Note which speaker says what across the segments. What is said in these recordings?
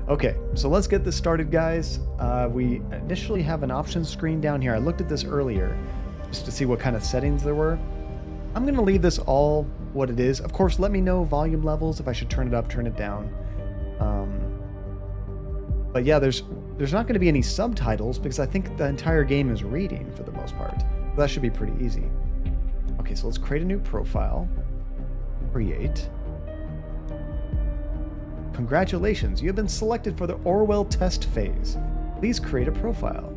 Speaker 1: Okay, so let's get this started, guys. We initially have an options screen down here. I looked at this earlier just to see what kind of settings there were. I'm going to leave this all what it is. Of course, let me know volume levels, if I should turn it up, turn it down. But yeah, there's not going to be any subtitles because I think the entire game is reading for the most part. That should be pretty easy. Okay, so let's create a new profile. Create. Congratulations, you have been selected for the Orwell test phase. Please create a profile.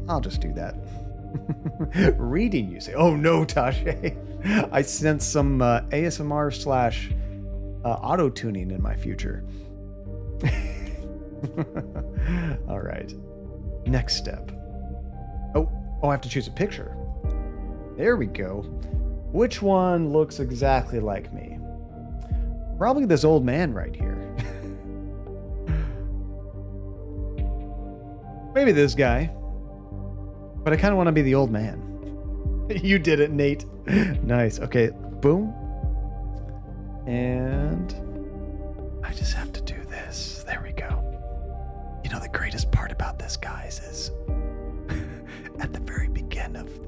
Speaker 1: I'll just do that. Reading, you say? Oh no, Tashe. I sense some ASMR slash auto-tuning in my future. All right. Next step. Oh, I have to choose a picture. There we go. Which one looks exactly like me? Probably this old man right here. Maybe this guy. But I kind of want to be the old man. You did it, Nate. Nice. Okay, boom. And I just have to do this. There we go. You know, the greatest part about this, guys, is at the very beginning of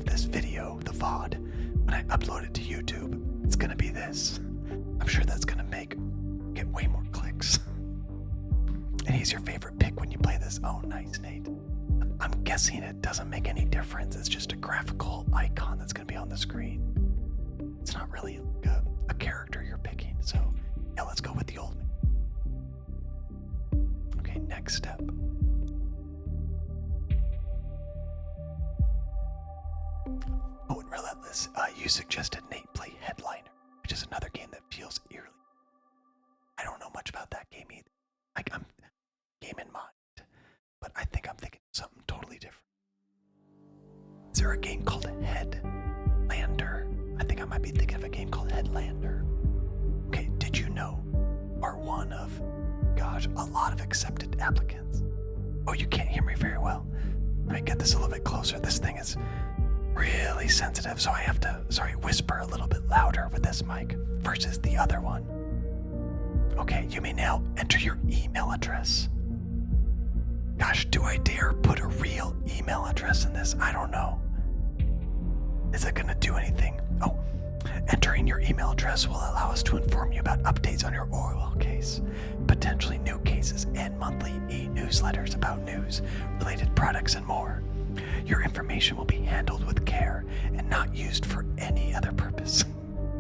Speaker 1: this video, the VOD, when I upload it to YouTube, it's going to be this. I'm sure that's going to get way more clicks. And he's your favorite pick when you play this. Oh, nice, Nate. I'm guessing it doesn't make any difference. It's just a graphical icon that's going to be on the screen. It's not really like a character you're picking. So, yeah, let's go with the old man. Okay, next step. Oh, and Relentless, you suggested Nate play Headliner, which is another game that feels eerily. I don't know much about that game either. Like, I'm game in mind, but I think I'm thinking something totally different. Is there a game called Headlander? I think I might be thinking of a game called Headlander. Okay, did you know are one of, gosh, a lot of accepted applicants? Oh, you can't hear me very well. Let me get this a little bit closer. This thing is really sensitive, so I have to, whisper a little bit louder with this mic versus the other one. Okay, you may now enter your email address. Gosh, do I dare put a real email address in this? I don't know. Is it gonna do anything? Oh, entering your email address will allow us to inform you about updates on your Orwell case, potentially new cases, and monthly e-newsletters about news, related products, and more. Your information will be handled with care and not used for any other purpose.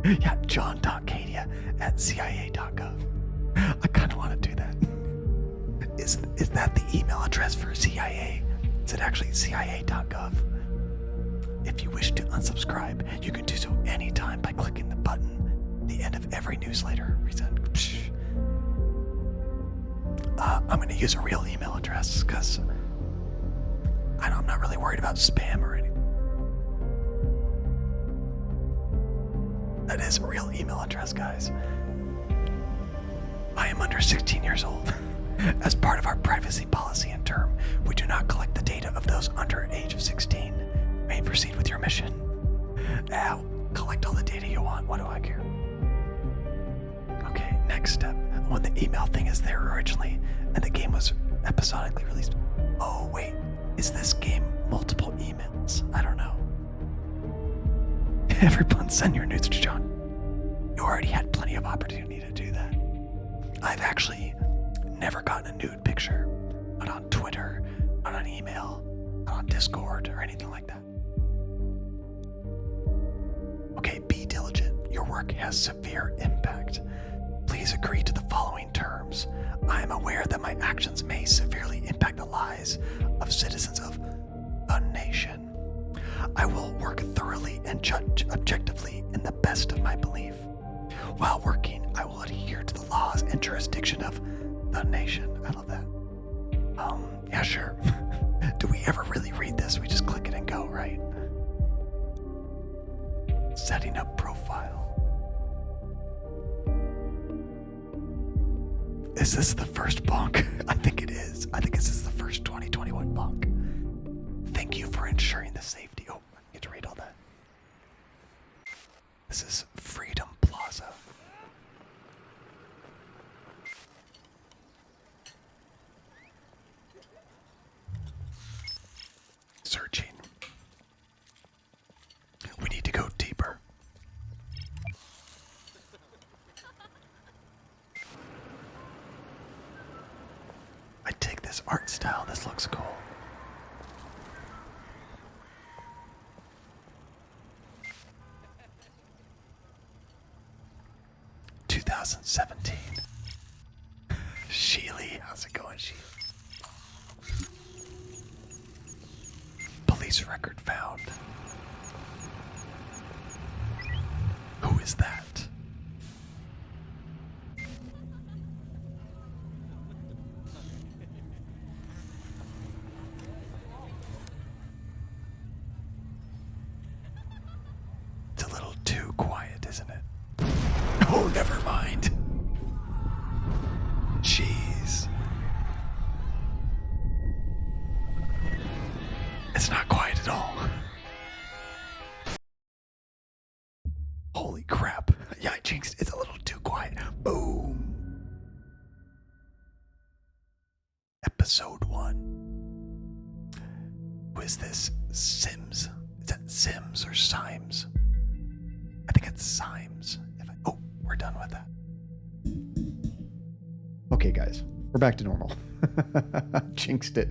Speaker 1: Yeah, john.cadia@cia.gov. I kind of want to do that. Is that the email address for CIA? Is it actually cia.gov? If you wish to unsubscribe, you can do so anytime by clicking the button at the end of every newsletter. I'm going to use a real email address because I'm not really worried about spam or anything. That is a real email address, guys. I am under 16 years old. As part of our privacy policy and term, we do not collect the data of those under age of 16. You may proceed with your mission. Now, collect all the data you want. What do I care? Okay, next step. When the email thing is there originally, and the game was episodically released. Oh, wait. Is this game multiple emails? I don't know. Everyone send your nudes to John. You already had plenty of opportunity to do that. I've actually never gotten a nude picture. Not on Twitter, not on email, not on Discord, or anything like that. Okay, be diligent. Your work has severe impact. Please agree to the following terms. I am aware that my actions may severely impact the lives of citizens of the nation. I will work thoroughly and judge objectively in the best of my belief. While working, I will adhere to the laws and jurisdiction of the nation. I love that. Yeah, sure. Do we ever really read this? We just click it and go, right? Setting up profile. Is this the first bonk? I think it is. I think this is the first 2021 bonk. Thank you for ensuring the safety. Oh, I get to read all that. This is Freedom Plaza. this art style. This looks cool. "2017. Sheely, how's it going, Sheely? Police record found. Who is that? It's a little too quiet, isn't it? Oh, never mind. Jeez. It's not quiet at all. Holy crap. Yeah, I jinxed. It's a little too quiet. Boom. Episode 1. Who is this? Sims. Is that Sims or Symes? I think it's Symes. Oh, we're done with that. Okay, guys. We're back to normal. Jinxed it.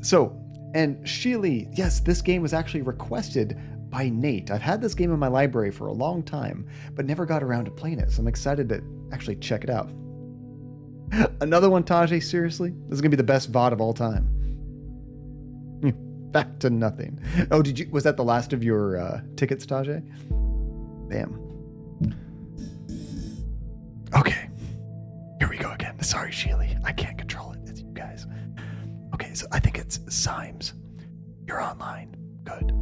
Speaker 1: So, and Sheely, yes, this game was actually requested by Nate. I've had this game in my library for a long time, but never got around to playing it, so I'm excited to actually check it out. Another one, Tajay? Seriously? This is going to be the best VOD of all time. Back to nothing. Oh, was that the last of your tickets, Tajay? Bam. Okay. Here we go again. Sorry, Sheely. I can't control it. It's you guys. Okay, so I think it's Symes. You're online. Good.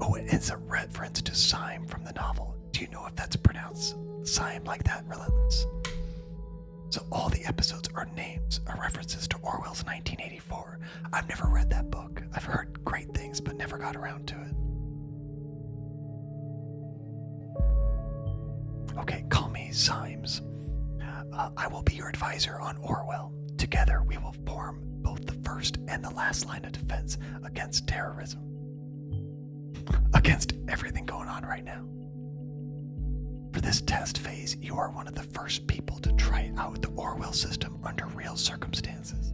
Speaker 1: Oh, it's a reference to Syme from the novel. Do you know if that's pronounced Syme like that, Relentless? So all the episodes are names, are references to Orwell's 1984. I've never read that book. I've heard great things, but never got around to it. Okay, call me Symes. I will be your advisor on Orwell. Together, we will form both the first and the last line of defense against terrorism. Against everything going on right now. For this test phase, you are one of the first people to try out the Orwell system under real circumstances.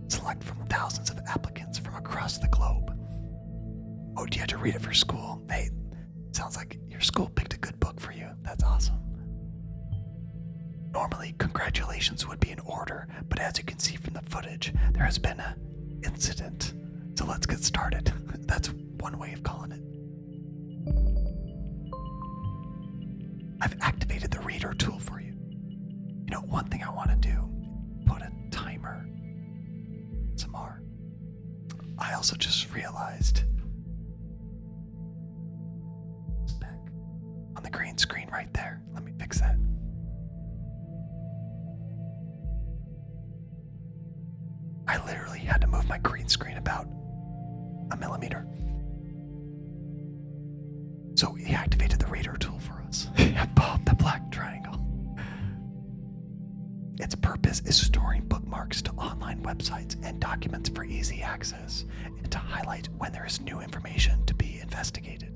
Speaker 1: Select from thousands of applicants from across the globe. Oh, do you have to read it for school? Hey, sounds like your school picked a good book for you. That's awesome. Normally, congratulations would be in order, but as you can see from the footage, there has been an incident. So let's get started. That's one way of calling it. I've activated the reader tool for you. You know, one thing I want to do, put a timer. Some more. I also just realized back on the green screen right there. Let me fix that. I literally had to move my green screen about a millimeter. So he activated the reader tool for us. Bob the black triangle. Its purpose is storing bookmarks to online websites and documents for easy access, and to highlight when there is new information to be investigated.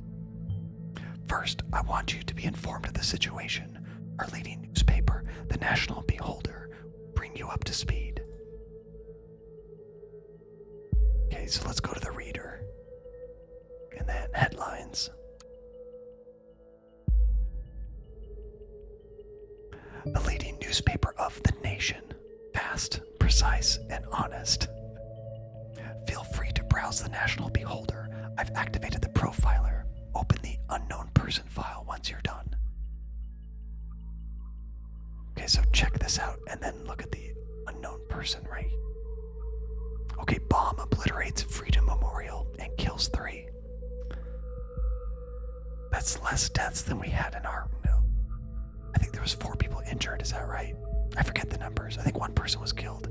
Speaker 1: First, I want you to be informed of the situation. Our leading newspaper, the National Beholder, will bring you up to speed. Okay, so let's go to the reader. And then headlines. The leading newspaper of the nation. Fast, precise, and honest. Feel free to browse the National Beholder. I've activated the profiler. Open the unknown person file once you're done. Okay, so check this out and then look at the unknown person right. Okay, bomb obliterates Freedom Memorial and kills 3. That's less deaths than we had in our... No. I think there was 4 people injured, is that right? I forget the numbers. I think 1 person was killed.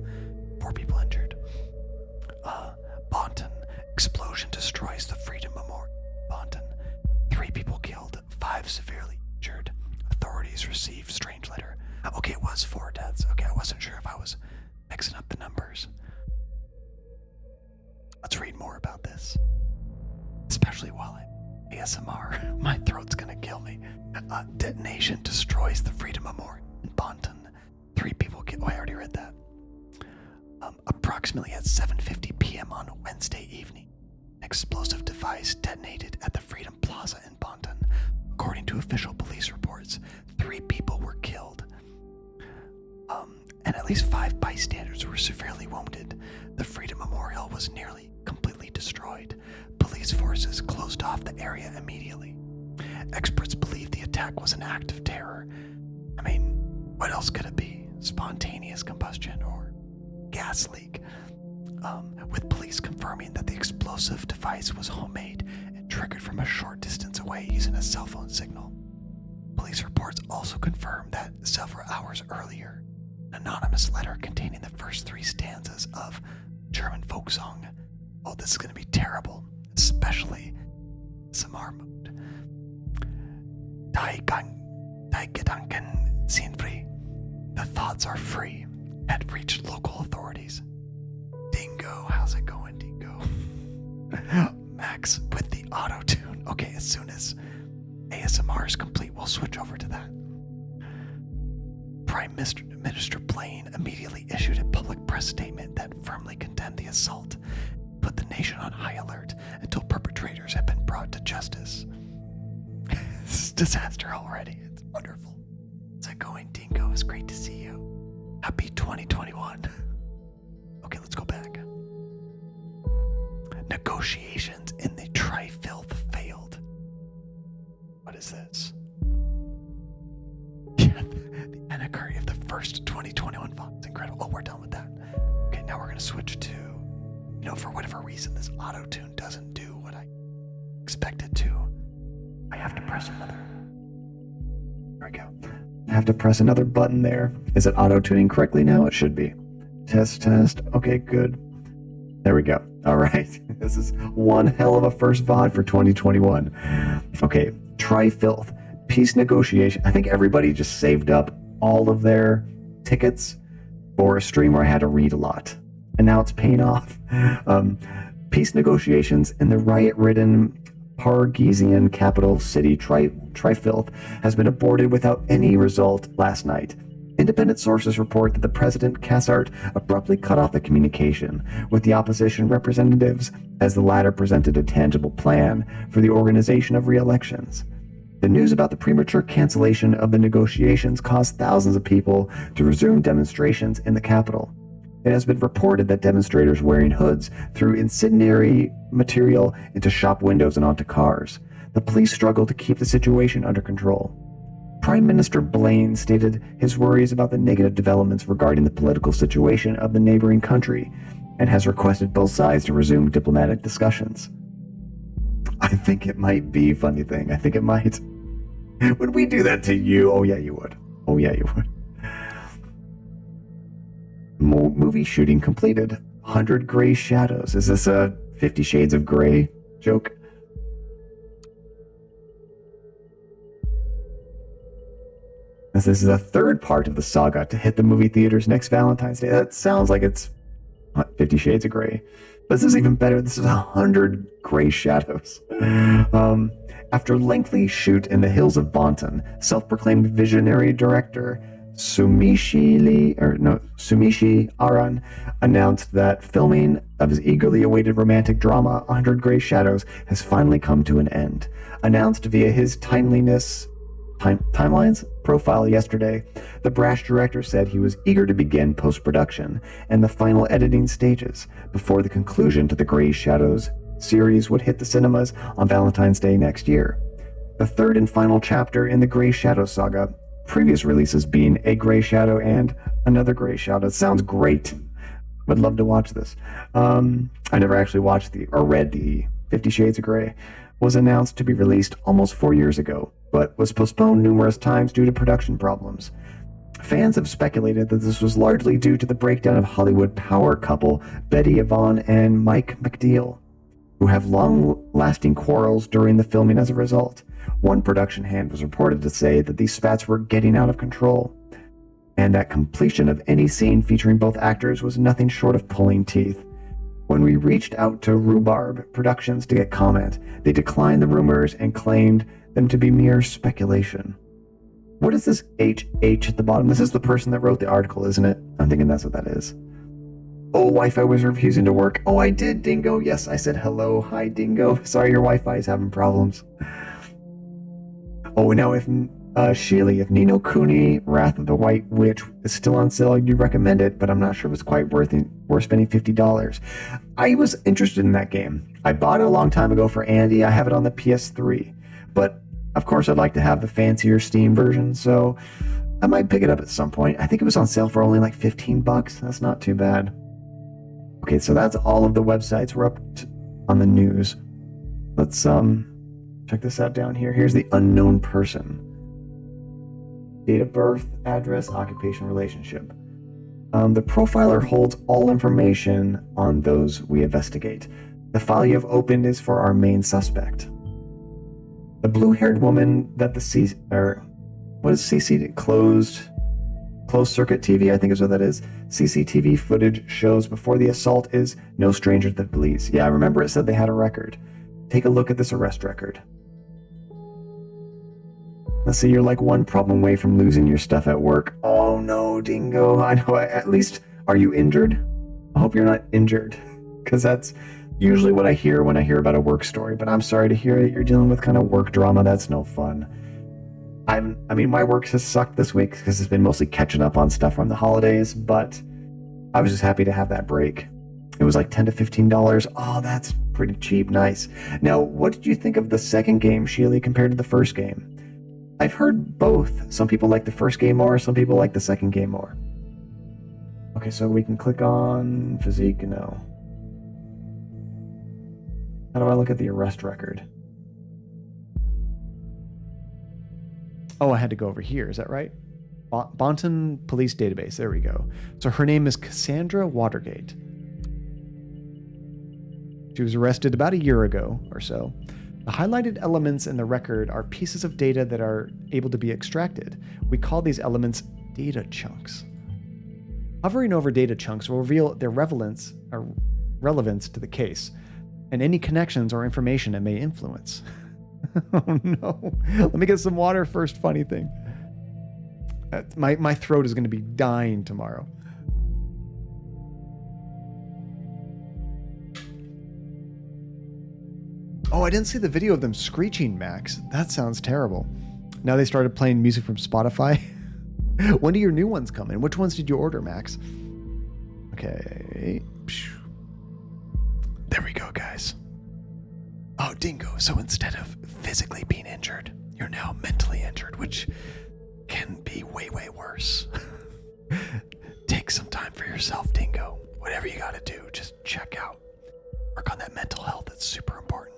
Speaker 1: 4 people injured. Bonton. Explosion destroys the Freedom Memorial. Bonton. 3 people killed. 5 severely injured. Authorities received strange letter. Okay, it was 4 deaths. Okay, I wasn't sure if I was mixing up the numbers. Let's read more about this. Especially while I'm ASMR. My throat's gonna kill me. Detonation destroys the Freedom Memorial in Bonton. 3 people killed. Oh, I already read that. Approximately at 7:50 p.m. on Wednesday evening, an explosive device detonated at the Freedom Plaza in Bonton. According to official police reports, 3 people were killed, and at least 5 bystanders were severely wounded. The Freedom Memorial was nearly completely destroyed. Police forces closed off the area immediately. Experts believe the attack was an act of terror. I mean, what else could it be? Spontaneous combustion or gas leak? With police confirming that the explosive device was homemade and triggered from a short distance away using a cell phone signal. Police reports also confirm that several hours earlier, an anonymous letter containing the first 3 stanzas of German folk song. Oh, this is going to be terrible, especially Samar mode. Die Gedanken sind frei. The thoughts are free, had reached local authorities. Dingo, how's it going, Dingo? Max with the auto-tune. Okay, as soon as ASMR is complete, we'll switch over to that. Prime Minister Blaine immediately issued a public press statement that firmly condemned the assault, put the nation on high alert until perpetrators have been brought to justice. This is disaster already. It's wonderful. How's it going, Dingo? It's great to see you. Happy 2021. Okay, let's go back. Negotiations in the Tri-Filth failed. What is this? Yeah, the anarchy of the first 2021 font. It's incredible. Oh, we're done with that. Okay, now we're going to switch to, for whatever reason, this auto-tune doesn't do what I expect it to. I have to press another. There we go. I have to press another button there. Is it auto-tuning correctly now? It should be. Test. Okay, good. There we go. All right. This is one hell of a first VOD for 2021. Okay, Tri-Filth. Peace negotiation. I think everybody just saved up all of their tickets for a stream where I had to read a lot. And now it's paying off. Peace negotiations in the riot-ridden Pargesian capital city Tri-Filth has been aborted without any result last night. Independent sources report that the President Cassart abruptly cut off the communication with the opposition representatives as the latter presented a tangible plan for the organization of re-elections. The news about the premature cancellation of the negotiations caused thousands of people to resume demonstrations in the capital. It has been reported that demonstrators wearing hoods threw incendiary material into shop windows and onto cars. The police struggled to keep the situation under control. Prime Minister Blaine stated his worries about the negative developments regarding the political situation of the neighboring country and has requested both sides to resume diplomatic discussions. I think it might be, funny thing, I think it might. Would we do that to you? Oh yeah, you would. Oh yeah, you would. Movie shooting completed. 100 Gray Shadows. Is this a 50 Shades of Grey joke? This is the 3rd part of the saga to hit the movie theaters next Valentine's Day. That sounds like it's 50 Shades of Grey. But this is even better. This is 100 Gray Shadows. After lengthy shoot in the hills of Bonton, self-proclaimed visionary director Sumishi Aran announced that filming of his eagerly awaited romantic drama 100 Gray Shadows has finally come to an end. Announced via his timelines profile yesterday, the brash director said he was eager to begin post-production and the final editing stages before the conclusion to the Gray Shadows series would hit the cinemas on Valentine's Day next year. The 3rd and final chapter in the Gray Shadow saga, previous releases being A Gray Shadow and Another Gray Shadow. It sounds great. Would love to watch this. I never actually watched read the 50 Shades of Grey. Was announced to be released almost 4 years ago, but was postponed numerous times due to production problems. Fans have speculated that this was largely due to the breakdown of Hollywood power couple Betty Yvonne and Mike McNeil, who have long-lasting quarrels during the filming as a result. One production hand was reported to say that these spats were getting out of control, and that completion of any scene featuring both actors was nothing short of pulling teeth. When we reached out to Rhubarb Productions to get comment, they declined the rumors and claimed them to be mere speculation. What is this HH at the bottom? This is the person that wrote the article, isn't it? I'm thinking that's what that is. Oh, Wi-Fi was refusing to work. Oh, I did, Dingo. Yes, I said hello. Hi, Dingo. Sorry, your Wi-Fi is having problems. Oh, now if Sheely, if Nino Kuni Wrath of the White Witch is still on sale, you'd recommend it, but I'm not sure if it's quite worth spending $50. I was interested in that game. I bought it a long time ago for Andy. I have it on the PS3, but of course I'd like to have the fancier Steam version, so I might pick it up at some point. I think it was on sale for only like $15. That's not too bad. Okay, so that's all of the websites we're up to on the news. Let's check this out down here. Here's the unknown person. Date of birth, address, occupation, relationship. The profiler holds all information on those we investigate. The file you have opened is for our main suspect. The blue-haired woman that closed circuit TV, I think is what that is. CCTV footage shows before the assault is no stranger to the police. Yeah, I remember it said they had a record. Take a look at this arrest record. Let's see, you're like one problem away from losing your stuff at work. Oh no, Dingo. I know. At least, are you injured? I hope you're not injured, because that's usually what I hear when I hear about a work story. But I'm sorry to hear that you're dealing with kind of work drama. That's no fun. I mean, my work has sucked this week because it's been mostly catching up on stuff from the holidays. But I was just happy to have that break. It was like $10 to $15. Oh, that's pretty cheap. Nice. Now, what did you think of the second game, Sheely, compared to the first game? I've heard both. Some people like the first game more, some people like the second game more. Okay, so we can click on physique. No. How do I look at the arrest record? Oh, I had to go over here. Is that right? Bonton Police Database. There we go. So her name is Cassandra Watergate. She was arrested about a year ago or so. The highlighted elements in the record are pieces of data that are able to be extracted. We call these elements data chunks. Hovering over data chunks will reveal their relevance to the case and any connections or information it may influence. Oh no. Let me get some water first, funny thing. My throat is going to be dying tomorrow. Oh, I didn't see the video of them screeching, Max. That sounds terrible. Now they started playing music from Spotify. When do your new ones come in? Which ones did you order, Max? Okay. There we go, guys. Oh, Dingo. So instead of physically being injured, you're now mentally injured, which can be way, way worse. Take some time for yourself, Dingo. Whatever you gotta do, just check out. Work on that mental health. It's super important.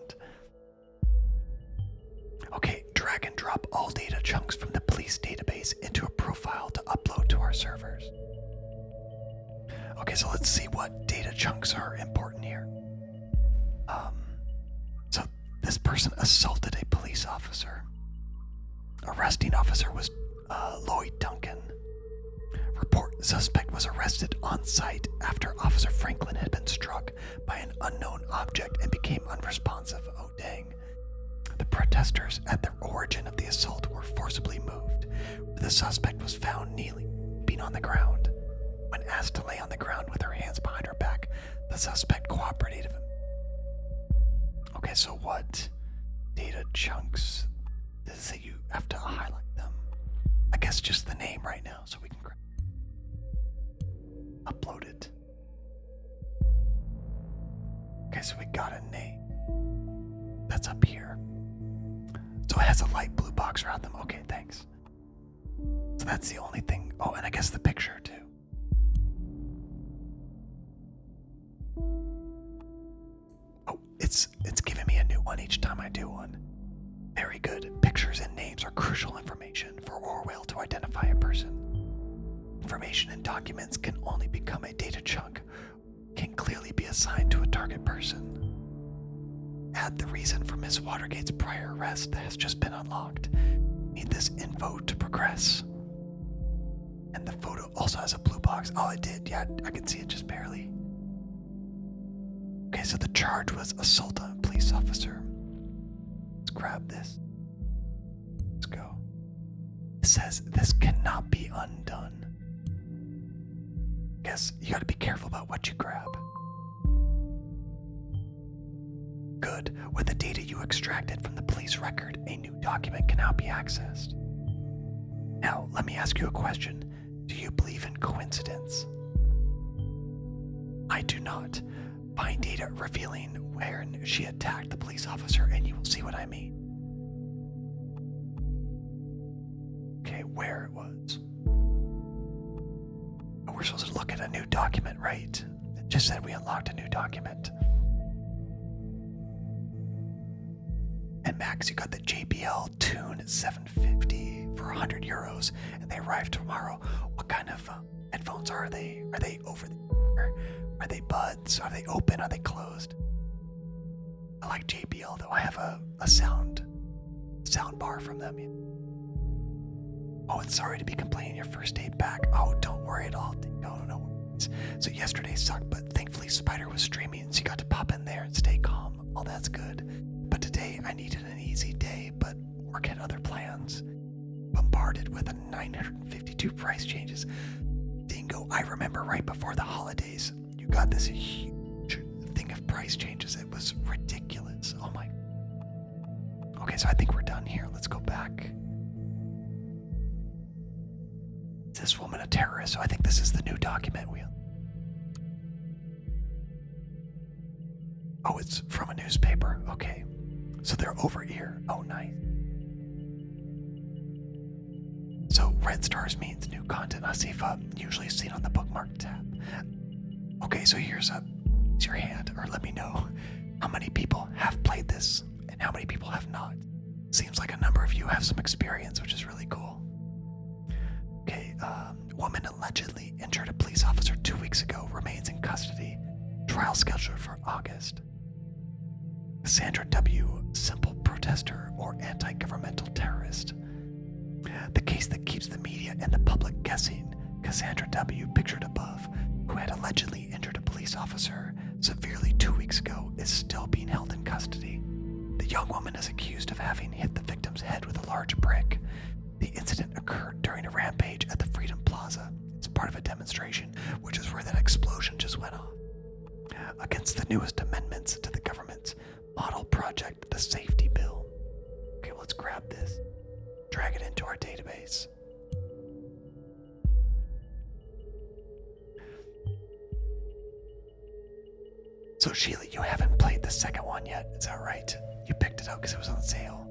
Speaker 1: Okay, drag and drop all data chunks from the police database into a profile to upload to our servers. Okay, so let's see what data chunks are important here. So this person assaulted a police officer. Arresting officer was Lloyd Duncan. Report suspect was arrested on site after Officer Franklin had been struck by an unknown object and became unresponsive. Oh dang. The protesters at the origin of the assault were forcibly moved, where the suspect was found kneeling, being on the ground. When asked to lay on the ground with her hands behind her back, the suspect cooperated. Okay, so what data chunks does it say you have to highlight them? I guess just the name right now, so we can upload it. Okay, so we got a name. That's up here. So it has a light blue box around them. Okay, thanks. So that's the only thing. Oh, and I guess the picture too. Oh, it's giving me a new one each time I do one. Very good. Pictures and names are crucial information for Orwell to identify a person. Information in documents can only become a data chunk, can clearly be assigned to a target person. Add the reason for Miss Watergate's prior arrest that has just been unlocked. Need this info to progress. And the photo also has a blue box. Oh, it did. Yeah, I can see it just barely. Okay, so the charge was assault on a police officer. Let's grab this. Let's go. It says this cannot be undone. guess you gotta be careful about what you grab. Good. With the data you extracted from the police record, a new document can now be accessed. Now, let me ask you a question. Do you believe in coincidence? I do not. Find data revealing where she attacked the police officer and you will see what I mean. Okay, where it was. We're supposed to look at a new document, right? It just said we unlocked a new document. And Max, you got the JBL Tune 750 for 100 euros, and they arrive tomorrow. What kind of headphones are they? Are they over the ear? Are they buds? Are they open? Are they closed? I like JBL though. I have a sound bar from them. Oh, and sorry to be complaining your first day back. Oh, don't worry at all. No worries. So yesterday sucked, but thankfully Spider was streaming, so you got to pop in there and stay calm. Oh, that's good. But today I needed an easy day, but work had other plans. Bombarded with 952 price changes. Dingo, I remember right before the holidays, you got this huge thing of price changes. It was ridiculous. Oh my. Okay, so I think we're done here. Let's go back. Is this woman a terrorist? So I think this is the new document wheel. Oh, it's from a newspaper. Okay. So they're over here. Oh, nice. So red stars means new content. Asifa, usually seen on the bookmark tab. Okay, so here's your hand, or let me know how many people have played this and how many people have not. Seems like a number of you have some experience, which is really cool. Okay, woman allegedly injured a police officer 2 weeks ago, remains in custody. Trial scheduled for August. Cassandra W., simple protester or anti-governmental terrorist. The case that keeps the media and the public guessing. Cassandra W., pictured above, who had allegedly injured a police officer severely 2 weeks ago, is still being held in custody. The young woman is accused of having hit the victim's head with a large brick. The incident occurred during a rampage at the Freedom Plaza. It's part of a demonstration, which is where that explosion just went off. Against the newest amendments to the government's model project, the Safety Bill. Okay, let's grab this. Drag it into our database. So Sheila, you haven't played the second one yet, is that right? You picked it up because it was on sale.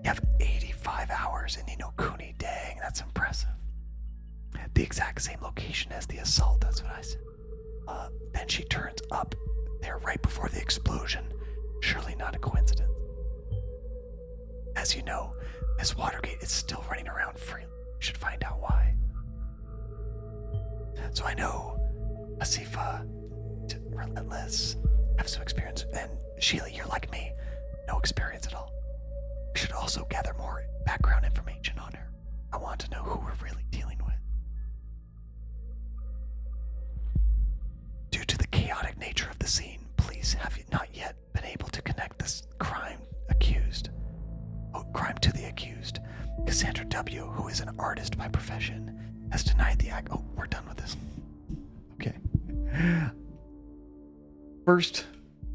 Speaker 1: You have 85 hours in Ni no Kuni. Dang, that's impressive. The exact same location as the assault, that's what I said. Then she turns up there right before the explosion. Surely not a coincidence. As you know, Miss Watergate is still running around freely. We should find out why. So I know Asifa, Relentless, have some experience, and Sheila, you're like me, no experience at all. We should also gather more background information on her. I want to know who we're really dealing with. Due to the chaotic nature of the scene, police have not yet been able to connect this crime to the accused. Cassandra W., who is an artist by profession, has denied the act. Oh, we're done with this. Okay. First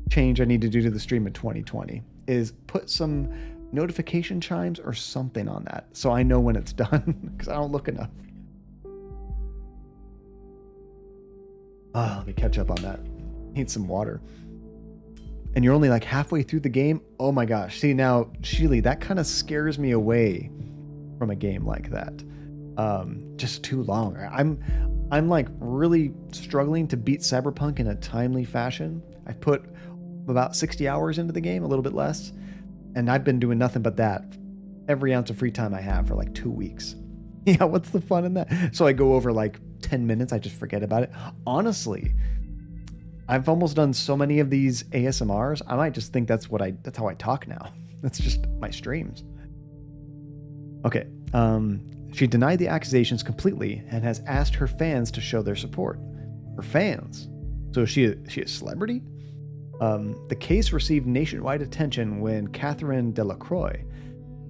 Speaker 1: change I need to do to the stream in 2020 is put some notification chimes or something on that so I know when it's done, because I don't look enough. Let me catch up on that. Need some water. And you're only like halfway through the game. Oh my gosh. See, now, Sheely, that kind of scares me away from a game like that. Just too long. I'm like really struggling to beat Cyberpunk in a timely fashion. I put about 60 hours into the game, a little bit less, and I've been doing nothing but that every ounce of free time I have for like 2 weeks. Yeah, what's the fun in that? So I go over like 10 minutes, I just forget about it. Honestly, I've almost done so many of these ASMRs, I might just think that's how I talk now. That's just my streams. Okay, she denied the accusations completely and has asked her fans to show their support. Her fans? So is she a celebrity? The case received nationwide attention when Catherine Delacroix,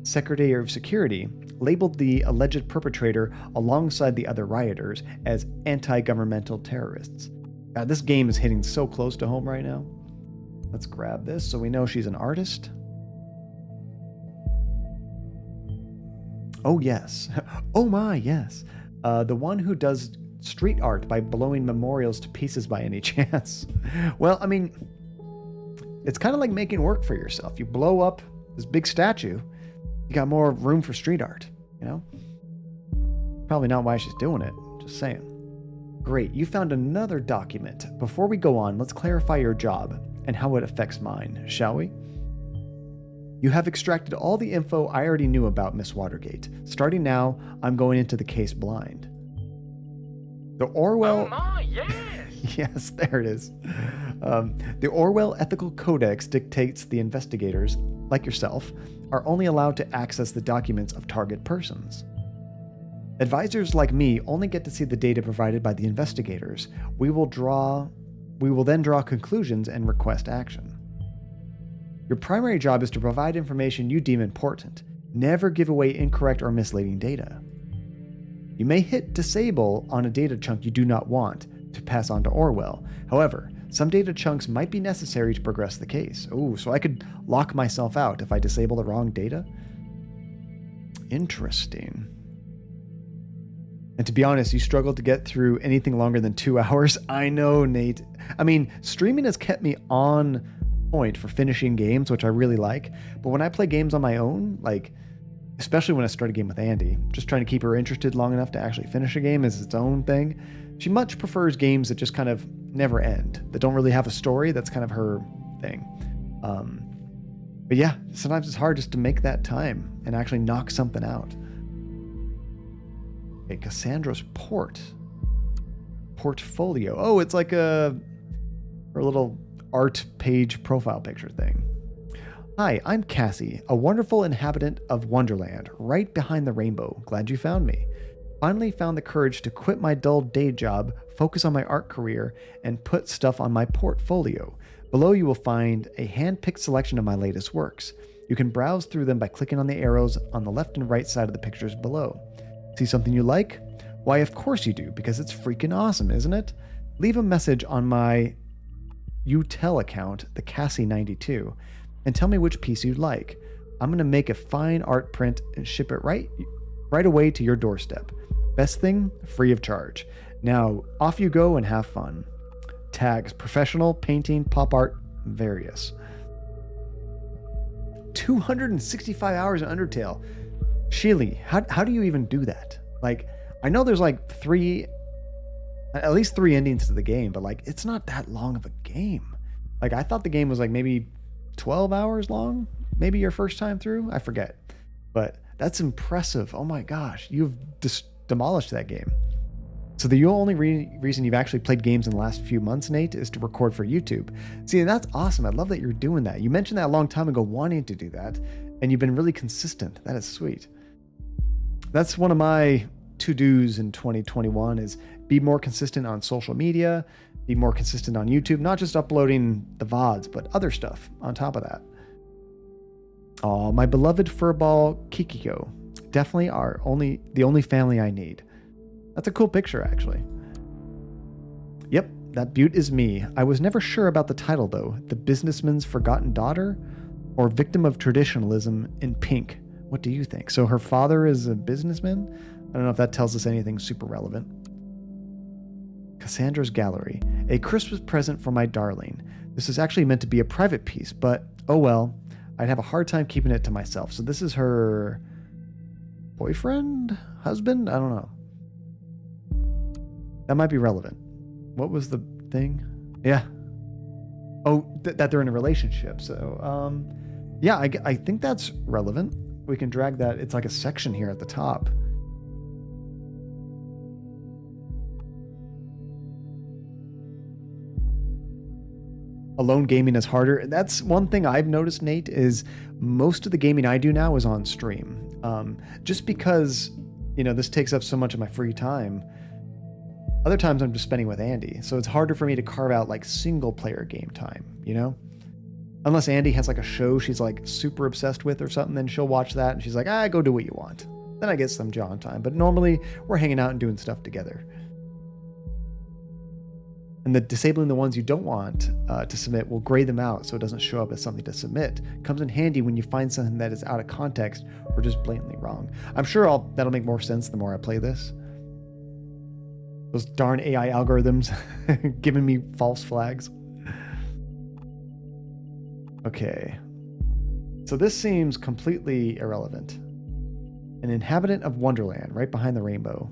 Speaker 1: Secretary of Security, labeled the alleged perpetrator alongside the other rioters as anti-governmental terrorists. God, this game is hitting so close to home right now. Let's grab this so we know she's an artist. Oh, yes. Oh my, yes. The one who does street art by blowing memorials to pieces by any chance. Well, I mean, it's kind of like making work for yourself. You blow up this big statue, you got more room for street art, you know? Probably not why she's doing it, just saying. Great, you found another document. Before we go on, let's clarify your job and how it affects mine, shall we? You have extracted all the info I already knew about Miss Watergate. Starting now, I'm going into the case blind. The Orwell...
Speaker 2: Oh my, yes!
Speaker 1: Yes, there it is. The Orwell Ethical Codex dictates the investigators, like yourself, are only allowed to access the documents of target persons. Advisors like me only get to see the data provided by the investigators. We will then draw conclusions and request action. Your primary job is to provide information you deem important. Never give away incorrect or misleading data. You may hit disable on a data chunk you do not want to pass on to Orwell. However, some data chunks might be necessary to progress the case. Oh, so I could lock myself out if I disable the wrong data? Interesting. And to be honest, you struggled to get through anything longer than 2 hours. I know, Nate. I mean, streaming has kept me on point for finishing games, which I really like. But when I play games on my own, like, especially when I start a game with Andy, just trying to keep her interested long enough to actually finish a game is its own thing. She much prefers games that just kind of never end, that don't really have a story. That's kind of her thing. But yeah, sometimes it's hard just to make that time and actually knock something out. Okay, Cassandra's portfolio. Oh, it's like her little art page profile picture thing. Hi, I'm Cassie, a wonderful inhabitant of Wonderland, right behind the rainbow. Glad you found me. Finally found the courage to quit my dull day job, focus on my art career, and put stuff on my portfolio. Below you will find a hand-picked selection of my latest works. You can browse through them by clicking on the arrows on the left and right side of the pictures below. See something you like? Why, of course you do, because it's freaking awesome, isn't it? Leave a message on my UTEL account, the Cassie92, and tell me which piece you'd like. I'm going to make a fine art print and ship it right away to your doorstep. Best thing, free of charge. Now, off you go and have fun. Tags: professional, painting, pop art, various. 265 hours in Undertale. Sheely, how do you even do that? Like, I know there's like at least three endings to the game, but like, it's not that long of a game. Like, I thought the game was like maybe 12 hours long, maybe your first time through. I forget, but that's impressive. Oh my gosh, you've demolished that game. So the only reason you've actually played games in the last few months, Nate, is to record for YouTube. See, that's awesome. I love that you're doing that. You mentioned that a long time ago, wanting to do that, and you've been really consistent. That is sweet. That's one of my to-dos in 2021 is be more consistent on social media, be more consistent on YouTube, not just uploading the VODs, but other stuff on top of that. Oh, my beloved furball Kikiko. Definitely the only family I need. That's a cool picture, actually. Yep, that beaut is me. I was never sure about the title, though. The Businessman's Forgotten Daughter or Victim of Traditionalism in Pink. What do you think? So her father is a businessman? I don't know if that tells us anything super relevant. Cassandra's Gallery. A Christmas present for my darling. This is actually meant to be a private piece, but oh well. I'd have a hard time keeping it to myself. So this is her boyfriend? Husband? I don't know. That might be relevant. What was the thing? Yeah. Oh, that they're in a relationship. So, yeah, I think that's relevant. We can drag that. It's like a section here at the top. Alone gaming is harder. That's one thing I've noticed, Nate, is most of the gaming I do now is on stream. Just because, this takes up so much of my free time. Other times I'm just spending with Andy. So it's harder for me to carve out like single player game time, Unless Andy has like a show she's like super obsessed with or something, then she'll watch that and she's like, go do what you want. Then I get some John time. But normally we're hanging out and doing stuff together. And the disabling the ones you don't want to submit will gray them out so it doesn't show up as something to submit. Comes in handy when you find something that is out of context or just blatantly wrong. I'm sure that'll make more sense the more I play this. Those darn AI algorithms giving me false flags. Okay. So this seems completely irrelevant. An inhabitant of Wonderland, right behind the rainbow.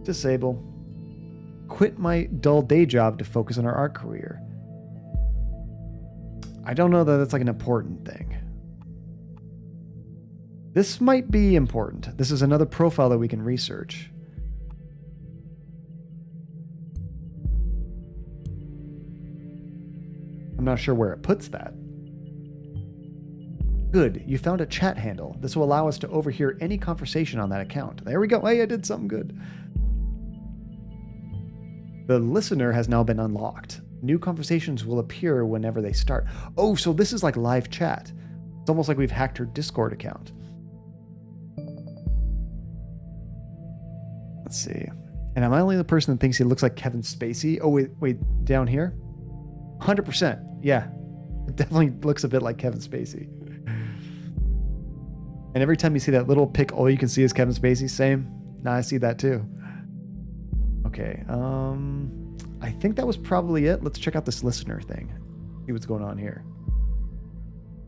Speaker 1: Disable. Quit my dull day job to focus on our art career. I don't know that that's like an important thing. This might be important. This is another profile that we can research. I'm not sure where it puts that. Good, you found a chat handle. This will allow us to overhear any conversation on that account. There we go. Hey, I did something good. The listener has now been unlocked. New conversations will appear whenever they start. Oh, so this is like live chat. It's almost like we've hacked her Discord account. Let's see. And am I only the person that thinks he looks like Kevin Spacey? Oh, wait, down here? 100%. Yeah, it definitely looks a bit like Kevin Spacey. And every time you see that little pic, all you can see is Kevin Spacey. Same. Nah, I see that too. Okay, I think that was probably it. Let's check out this listener thing. See what's going on here.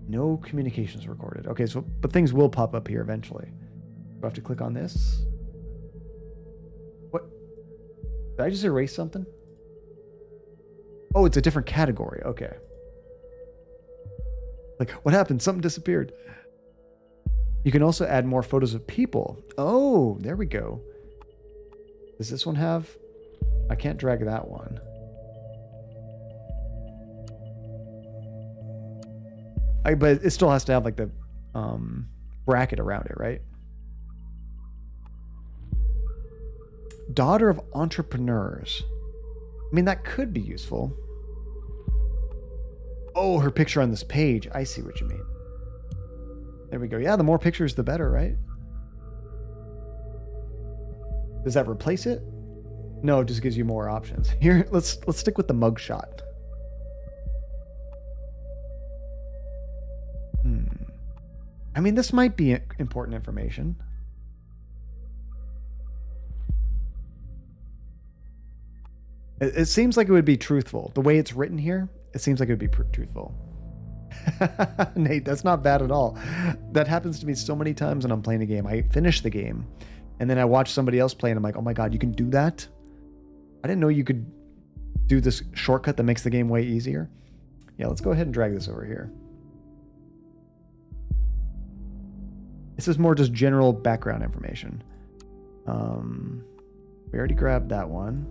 Speaker 1: No communications recorded. Okay, so but things will pop up here eventually. Do I have to click on this? What? Did I just erase something? Oh, it's a different category. Okay. Like, what happened? Something disappeared. You can also add more photos of people. Oh, there we go. Does this one have... I can't drag that one. But it still has to have like the bracket around it, right? Daughter of entrepreneurs. I mean, that could be useful. Oh, her picture on this page. I see what you mean. There we go. Yeah, the more pictures, the better, right? Does that replace it? No, it just gives you more options. Here, let's stick with the mugshot. I mean, this might be important information. It seems like it would be truthful. The way it's written here, it seems like it would be truthful. Nate, that's not bad at all. That happens to me so many times when I'm playing a game. I finish the game, and then I watch somebody else play, and I'm like, oh my god, you can do that? I didn't know you could do this shortcut that makes the game way easier. Yeah, let's go ahead and drag this over here. This is more just general background information. We already grabbed that one.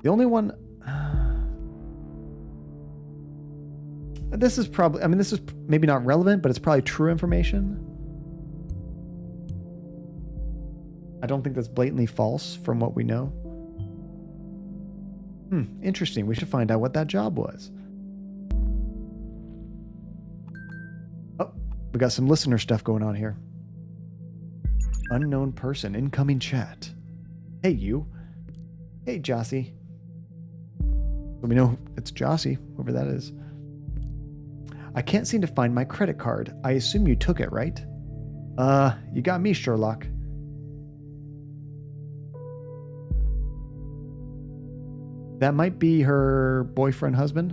Speaker 1: The only one... this is probably... I mean, this is maybe not relevant, but it's probably true information. I don't think that's blatantly false from what we know. Interesting. We should find out what that job was. Oh, we got some listener stuff going on here. Unknown person. Incoming chat. Hey, you. Hey, Jossie. So we know it's Jossie, whoever that is. I can't seem to find my credit card. I assume you took it, right? You got me, Sherlock. That might be her boyfriend, husband.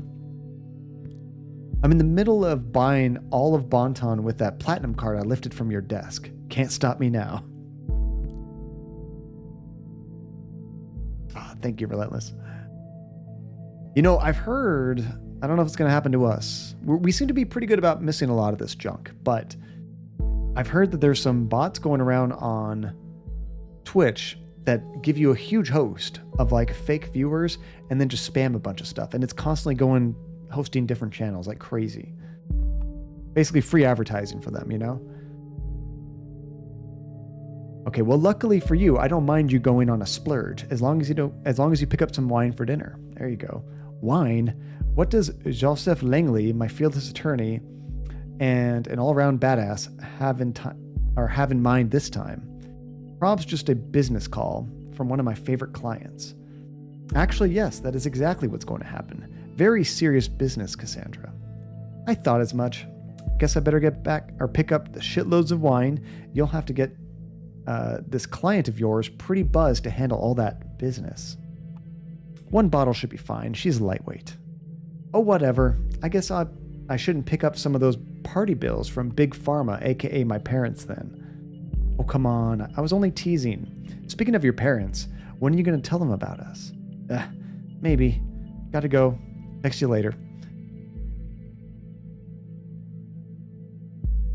Speaker 1: I'm in the middle of buying all of Bonton with that platinum card I lifted from your desk. Can't stop me now. Thank you, Relentless. You know, I've heard, I don't know if it's going to happen to us. We seem to be pretty good about missing a lot of this junk, but I've heard that there's some bots going around on Twitch that give you a huge host of like fake viewers and then just spam a bunch of stuff. And it's constantly going, hosting different channels like crazy. Basically free advertising for them, you know? Okay, well, luckily for you, I don't mind you going on a splurge as long as you pick up some wine for dinner. There you go. Wine? What does Joseph Langley, my fearless attorney,
Speaker 2: and an all-around badass have in mind this time. Prob's just a business call from one of my favorite clients. Actually, yes, that is exactly what's going to happen. Very serious business, Cassandra. I thought as much. Guess I better get back or pick up the shitloads of wine. You'll have to get this client of yours pretty buzzed to handle all that business. One bottle should be fine. She's lightweight. Oh, whatever. I guess I shouldn't pick up some of those party bills from Big Pharma, aka my parents then. Oh, come on. I was only teasing. Speaking of your parents, when are you going to tell them about us? Maybe. Gotta go. Text you later.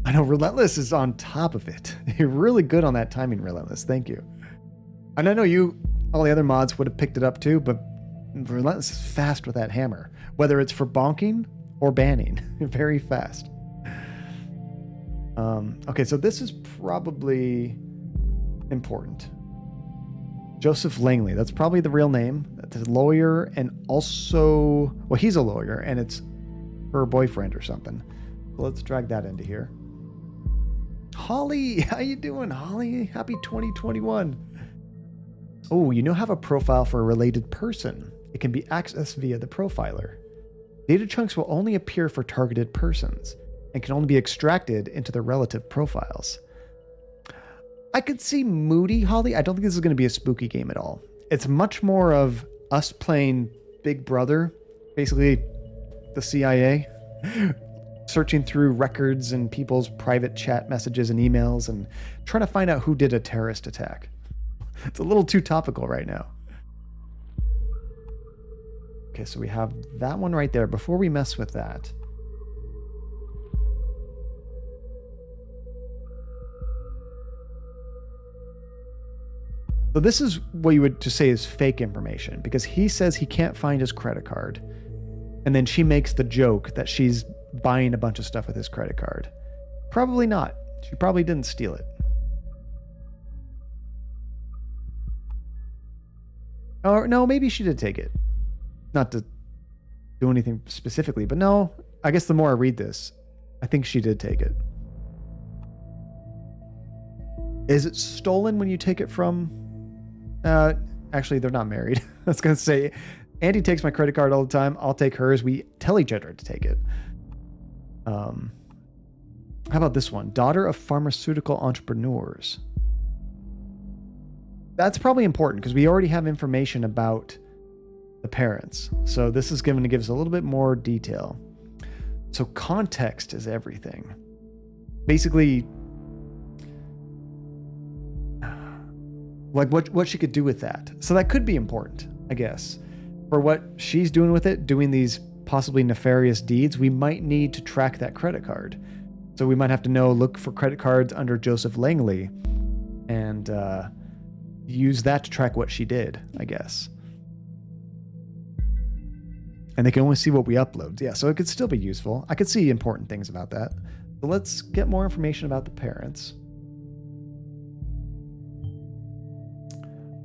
Speaker 2: I know Relentless is on top of it. You're really good on that timing, Relentless. Thank you. And I know all the other mods would have picked it up too, but Relentless is fast with that hammer. Whether it's for bonking or banning. Very fast. Okay, so this is probably important. Joseph Langley. That's probably the real name. That's a lawyer and also... Well, he's a lawyer and it's her boyfriend or something. So let's drag that into here. Holly, how you doing, Holly? Happy 2021. Oh, you now have a profile for a related person. It can be accessed via the profiler. Data chunks will only appear for targeted persons and can only be extracted into their relative profiles. I could see Moody, Holly. I don't think this is going to be a spooky game at all. It's much more of us playing Big Brother, basically the CIA, searching through records and people's private chat messages and emails and trying to find out who did a terrorist attack. It's a little too topical right now. Okay, so we have that one right there. Before we mess with that, so this is what you would just say is fake information, because he says he can't find his credit card. And then she makes the joke that she's buying a bunch of stuff with his credit card. Probably not. She probably didn't steal it. Or no, maybe she did take it. Not to do anything specifically, but no, I guess the more I read this, I think she did take it. Is it stolen when you take it from... actually, they're not married. I was going to say, Andy takes my credit card all the time. I'll take hers. We tell each other to take it. How about this one? Daughter of pharmaceutical entrepreneurs. That's probably important because we already have information about the parents. So this is going to give us a little bit more detail. So context is everything. Basically, like what she could do with that. So that could be important, I guess. For what she's doing with it, doing these possibly nefarious deeds, we might need to track that credit card. So we might have to look for credit cards under Joseph Langley and use that to track what she did, I guess. And they can only see what we upload. Yeah, so it could still be useful. I could see important things about that. So let's get more information about the parents.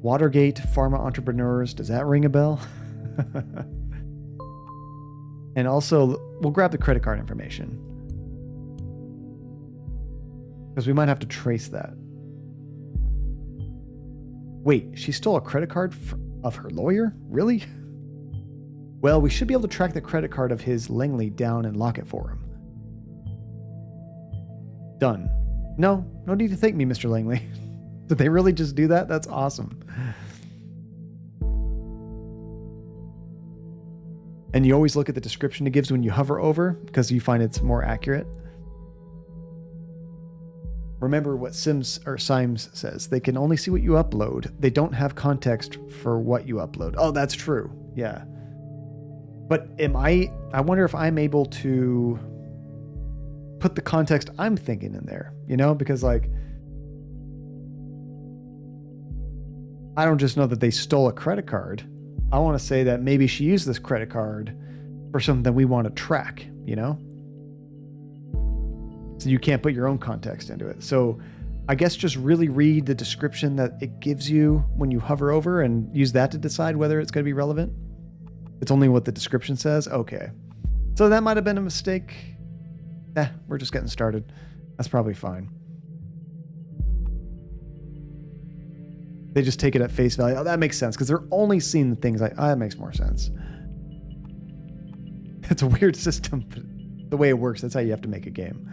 Speaker 2: Watergate Pharma Entrepreneurs. Does that ring a bell? And also, we'll grab the credit card information, because we might have to trace that. Wait, she stole a credit card of her lawyer? Really? Well, we should be able to track the credit card of his Langley down and lock it for him. Done. No need to thank me, Mr. Langley. Did they really just do that? That's awesome. And you always look at the description it gives when you hover over, because you find it's more accurate. Remember what Symes says. They can only see what you upload. They don't have context for what you upload. Oh, that's true. Yeah. But I wonder if I'm able to put the context I'm thinking in there, because like, I don't just know that they stole a credit card. I want to say that maybe she used this credit card for something that we want to track, So you can't put your own context into it. So I guess just really read the description that it gives you when you hover over and use that to decide whether it's going to be relevant. It's only what the description says. Okay. So that might have been a mistake. we're just getting started. That's probably fine. They just take it at face value. Oh, that makes sense, because they're only seeing the things like, oh, that makes more sense. It's a weird system, but the way it works, that's how you have to make a game.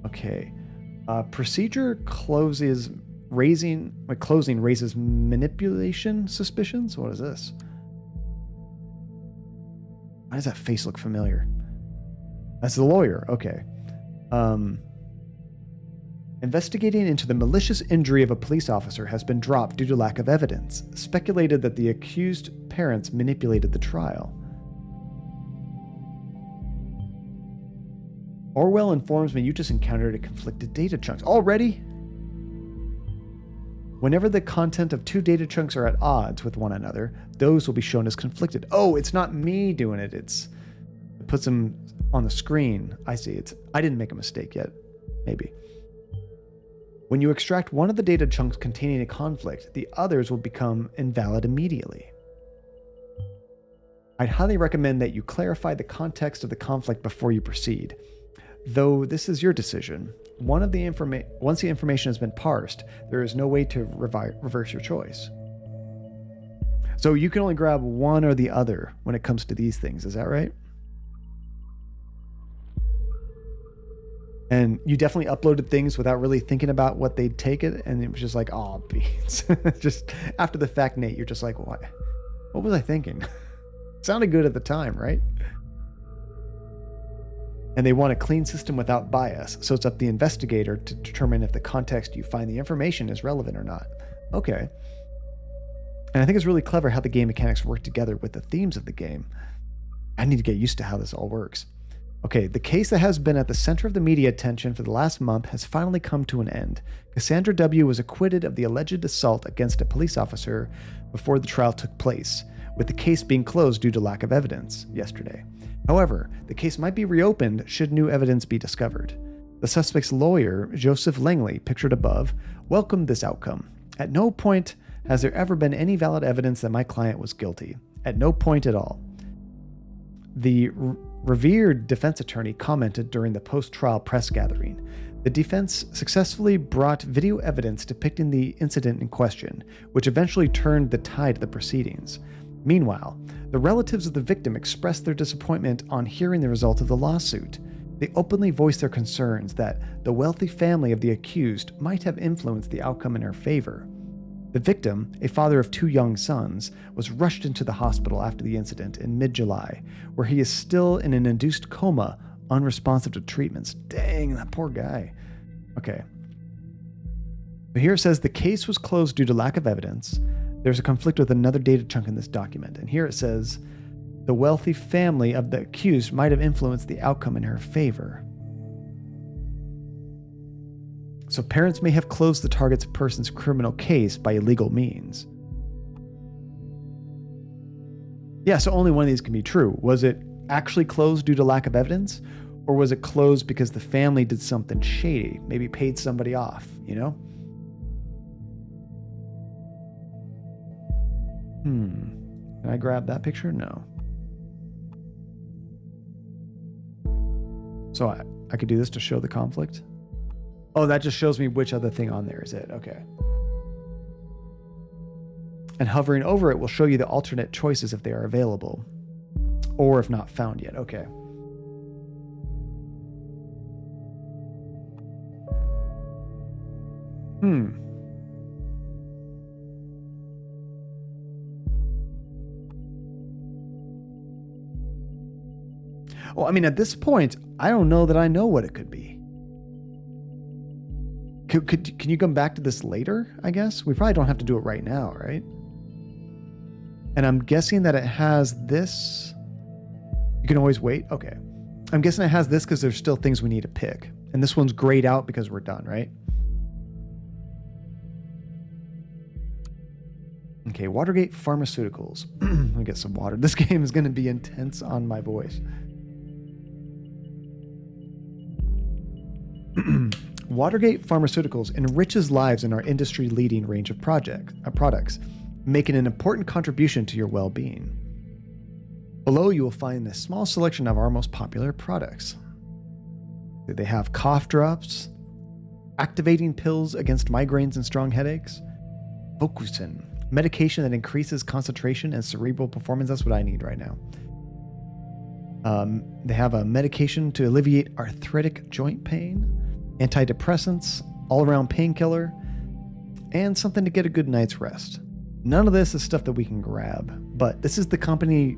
Speaker 2: Okay. Procedure closing raises manipulation suspicions? What is this? Why does that face look familiar? That's the lawyer. Okay. Investigating into the malicious injury of a police officer has been dropped due to lack of evidence. Speculated that the accused parents manipulated the trial. Orwell informs me you just encountered a conflicted data chunks. Already? Whenever the content of two data chunks are at odds with one another, those will be shown as conflicted. Oh, it's not me doing it. It puts them on the screen. I see. I didn't make a mistake yet. Maybe. When you extract one of the data chunks containing a conflict, the others will become invalid immediately. I'd highly recommend that you clarify the context of the conflict before you proceed. Though this is your decision, once the information has been parsed, there is no way to reverse your choice. So you can only grab one or the other when it comes to these things, is that right? And you definitely uploaded things without really thinking about what they'd take it, and it was just like, oh, beans. Just after the fact, Nate, you're just like, what was I thinking? Sounded good at the time, right? And they want a clean system without bias, so it's up to the investigator to determine if the context you find the information is relevant or not. Okay. And I think it's really clever how the game mechanics work together with the themes of the game. I need to get used to how this all works. Okay, the case that has been at the center of the media attention for the last month has finally come to an end. Cassandra W. was acquitted of the alleged assault against a police officer before the trial took place, with the case being closed due to lack of evidence yesterday. However, the case might be reopened should new evidence be discovered. The suspect's lawyer, Joseph Langley, pictured above, welcomed this outcome. At no point has there ever been any valid evidence that my client was guilty. At no point at all. The revered defense attorney commented during the post-trial press gathering. The defense successfully brought video evidence depicting the incident in question, which eventually turned the tide of the proceedings. Meanwhile, the relatives of the victim expressed their disappointment on hearing the result of the lawsuit. They openly voiced their concerns that the wealthy family of the accused might have influenced the outcome in her favor. The victim, a father of 2 young sons, was rushed into the hospital after the incident in mid-July, where he is still in an induced coma, unresponsive to treatments. Dang, that poor guy. Okay. But here it says the case was closed due to lack of evidence. There's a conflict with another data chunk in this document. And here it says the wealthy family of the accused might have influenced the outcome in her favor. So parents may have closed the target's person's criminal case by illegal means. Yeah, so only one of these can be true. Was it actually closed due to lack of evidence? Or was it closed because the family did something shady? Maybe paid somebody off, you know? Can I grab that picture? No. So I could do this to show the conflict? Oh, that just shows me which other thing on there is it. Okay. And hovering over it will show you the alternate choices if they are available. Or if not found yet. Okay. Well, I mean, at this point, I don't know that I know what it could be. Can you come back to this later, I guess? We probably don't have to do it right now, right? And I'm guessing that it has this. You can always wait. Okay. I'm guessing it has this because there's still things we need to pick. And this one's grayed out because we're done, right? Okay, Watergate Pharmaceuticals. Let me get some water. This game is going to be intense on my voice. Watergate Pharmaceuticals enriches lives in our industry-leading range of products, making an important contribution to your well-being. Below, you will find a small selection of our most popular products. They have cough drops, activating pills against migraines and strong headaches, Focusin, medication that increases concentration and cerebral performance. That's what I need right now. They have a medication to alleviate arthritic joint pain, antidepressants, all-around painkiller, and something to get a good night's rest. None of this is stuff that we can grab, but this is the company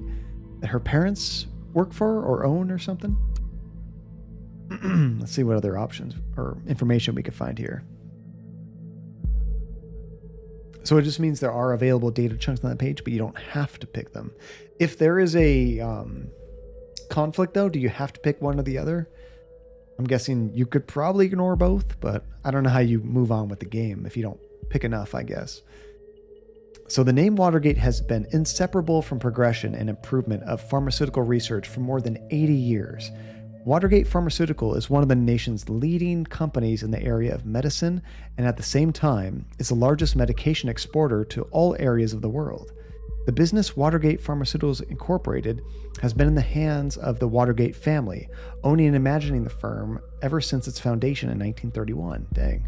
Speaker 2: that her parents work for or own or something. Let's see what other options or information we could find here. So it just means there are available data chunks on that page, but you don't have to pick them. If there is a conflict, though, do you have to pick one or the other? I'm guessing you could probably ignore both, but I don't know how you move on with the game if you don't pick enough, I guess. So the name Watergate has been inseparable from progression and improvement of pharmaceutical research for more than 80 years. Watergate Pharmaceutical is one of the nation's leading companies in the area of medicine, and at the same time is the largest medication exporter to all areas of the world. The business Watergate Pharmaceuticals Incorporated has been in the hands of the Watergate family, owning and imagining the firm ever since its foundation in 1931. Dang.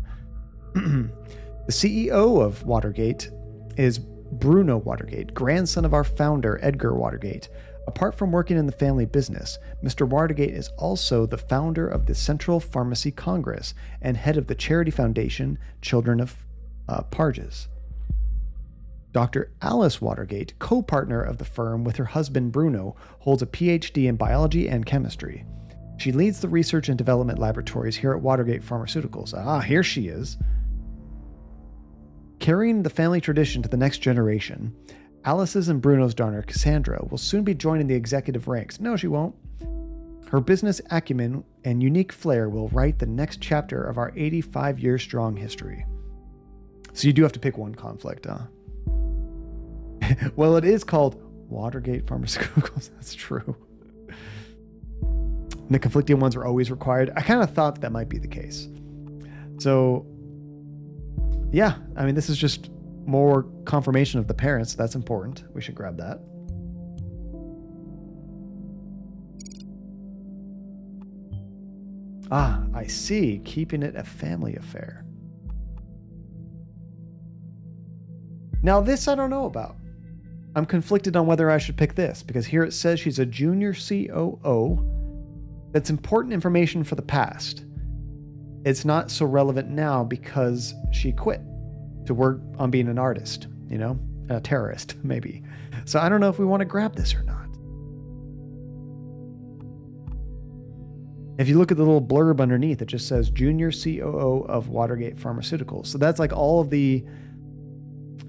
Speaker 2: The CEO of Watergate is Bruno Watergate, grandson of our founder, Edgar Watergate. Apart from working in the family business, Mr. Watergate is also the founder of the Central Pharmacy Congress and head of the charity foundation Children of Parges. Dr. Alice Watergate, co-partner of the firm with her husband Bruno, holds a PhD in biology and chemistry. She leads the research and development laboratories here at Watergate Pharmaceuticals. Here she is. Carrying the family tradition to the next generation, Alice's and Bruno's daughter, Cassandra, will soon be joining the executive ranks. No, she won't. Her business acumen and unique flair will write the next chapter of our 85-year-strong history. So you do have to pick one conflict, huh? Well, it is called Watergate Pharmaceuticals. That's true. And the conflicting ones are always required. I kind of thought that might be the case. So, yeah, I mean, this is just more confirmation of the parents. That's important. We should grab that. I see. Keeping it a family affair. Now, this I don't know about. I'm conflicted on whether I should pick this, because here it says she's a junior COO. That's important information for the past. It's not so relevant now because she quit to work on being an artist, a terrorist, maybe. So I don't know if we want to grab this or not. If you look at the little blurb underneath, it just says Junior COO of Watergate Pharmaceuticals. So that's like all of the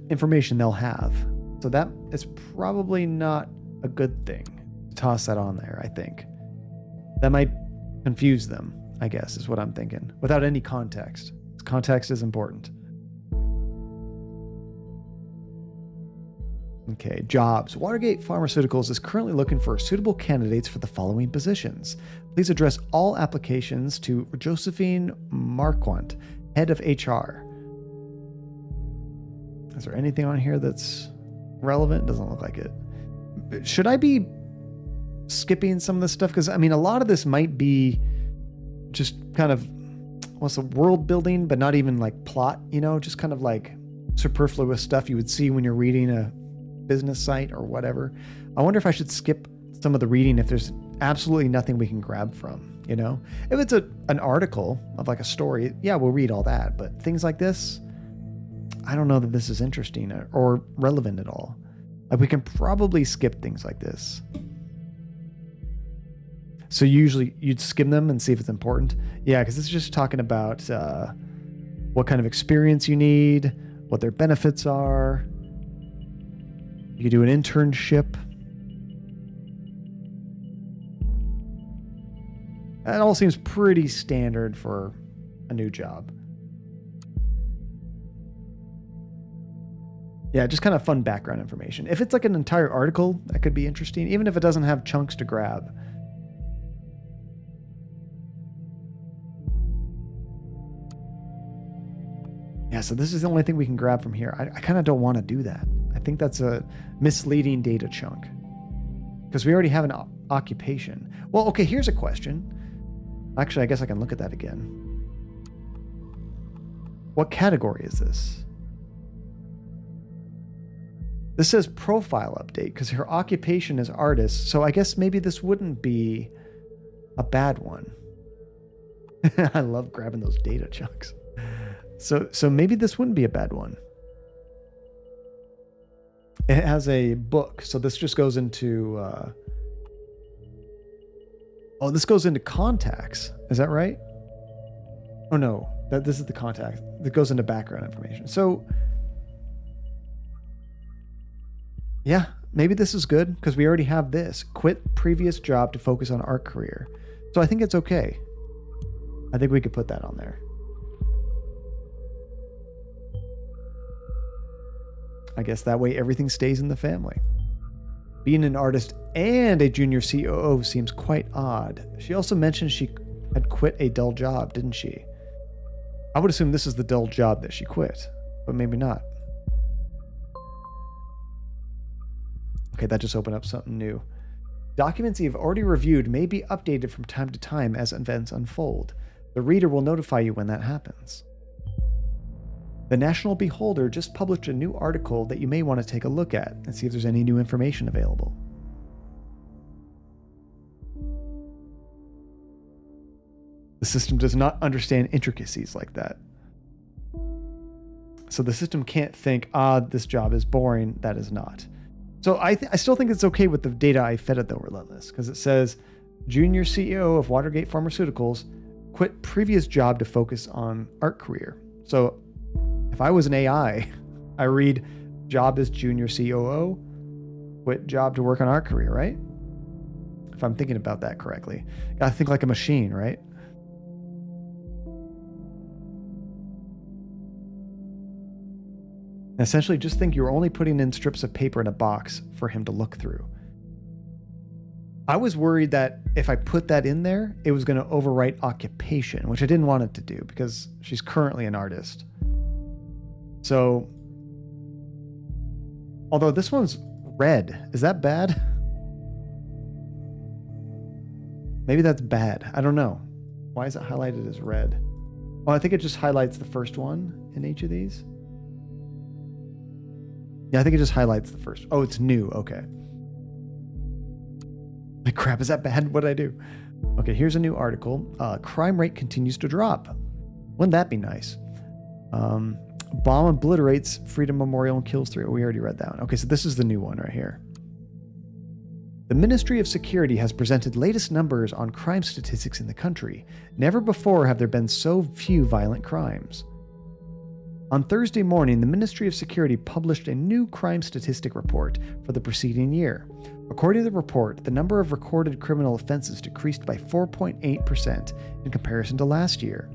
Speaker 2: information they'll have. So that is probably not a good thing to toss that on there, I think. That might confuse them, I guess, is what I'm thinking, without any context. Context is important. Okay, jobs. Watergate Pharmaceuticals is currently looking for suitable candidates for the following positions. Please address all applications to Josephine Marquand, head of HR. Is there anything on here that's relevant? Doesn't look like it. Should I be skipping some of this stuff? Because, I mean, a lot of this might be just kind of, what's the world building, but not even like plot, just kind of like superfluous stuff you would see when you're reading a business site or whatever. I wonder if I should skip some of the reading if there's absolutely nothing we can grab from, If it's an article of like a story, yeah, we'll read all that. But things like this, I don't know that this is interesting or relevant at all. Like, we can probably skip things like this. So usually you'd skim them and see if it's important. Yeah, because it's just talking about what kind of experience you need, what their benefits are. You could do an internship. That all seems pretty standard for a new job. Yeah, just kind of fun background information. If it's like an entire article, that could be interesting, even if it doesn't have chunks to grab. Yeah, so this is the only thing we can grab from here. I kind of don't want to do that. I think that's a misleading data chunk because we already have an occupation. Well, okay, here's a question. Actually, I guess I can look at that again. What category is this? This says profile update because her occupation is artist. So I guess maybe this wouldn't be a bad one. I love grabbing those data chunks. So maybe this wouldn't be a bad one. It has a book. So this just goes into... this goes into contacts. Is that right? Oh, no. This is the contact. That goes into background information. So... yeah, maybe this is good because we already have this. Quit previous job to focus on art career. So I think it's okay. I think we could put that on there. I guess that way everything stays in the family. Being an artist and a junior COO seems quite odd. She also mentioned she had quit a dull job, didn't she? I would assume this is the dull job that she quit, but maybe not. Okay, that just opened up something new. Documents you've already reviewed may be updated from time to time as events unfold. The reader will notify you when that happens. The National Beholder just published a new article that you may want to take a look at and see if there's any new information available. The system does not understand intricacies like that. So the system can't think, this job is boring. That is not. So I still think it's okay with the data I fed it, though, Relentless, because it says, Junior CEO of Watergate Pharmaceuticals quit previous job to focus on art career. So if I was an AI, I read job as Junior COO, quit job to work on art career, right? If I'm thinking about that correctly. Gotta think like a machine, right? Essentially, just think you're only putting in strips of paper in a box for him to look through. I was worried that if I put that in there, it was going to overwrite occupation, which I didn't want it to do because she's currently an artist. So, although this one's red, is that bad? Maybe that's bad. I don't know. Why is it highlighted as red? Oh, I think it just highlights the first one in each of these. Yeah, I think it just highlights the first. Oh, it's new. Okay. Like, crap, is that bad? What did I do? Okay, here's a new article. Crime rate continues to drop. Wouldn't that be nice? Bomb obliterates Freedom Memorial and kills 3. We already read that one. Okay, so this is the new one right here. The Ministry of Security has presented latest numbers on crime statistics in the country. Never before have there been so few violent crimes. On Thursday morning, the Ministry of Security published a new crime statistic report for the preceding year. According to the report, the number of recorded criminal offenses decreased by 4.8% in comparison to last year.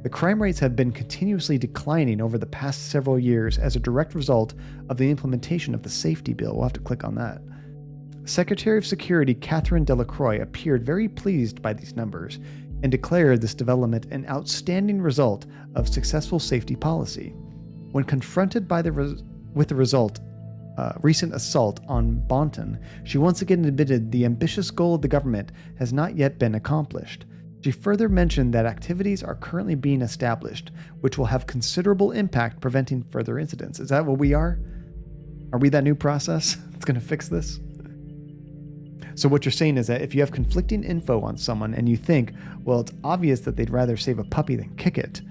Speaker 2: The crime rates have been continuously declining over the past several years as a direct result of the implementation of the safety bill. We'll have to click on that. Secretary of Security Catherine Delacroix appeared very pleased by these numbers and declared this development an outstanding result of successful safety policy. When confronted by with the recent assault on Bonton, she once again admitted the ambitious goal of the government has not yet been accomplished. She further mentioned that activities are currently being established, which will have considerable impact preventing further incidents. Is that what we are? Are we that new process that's going to fix this? So what you're saying is that if you have conflicting info on someone and you think, well, it's obvious that they'd rather save a puppy than kick it,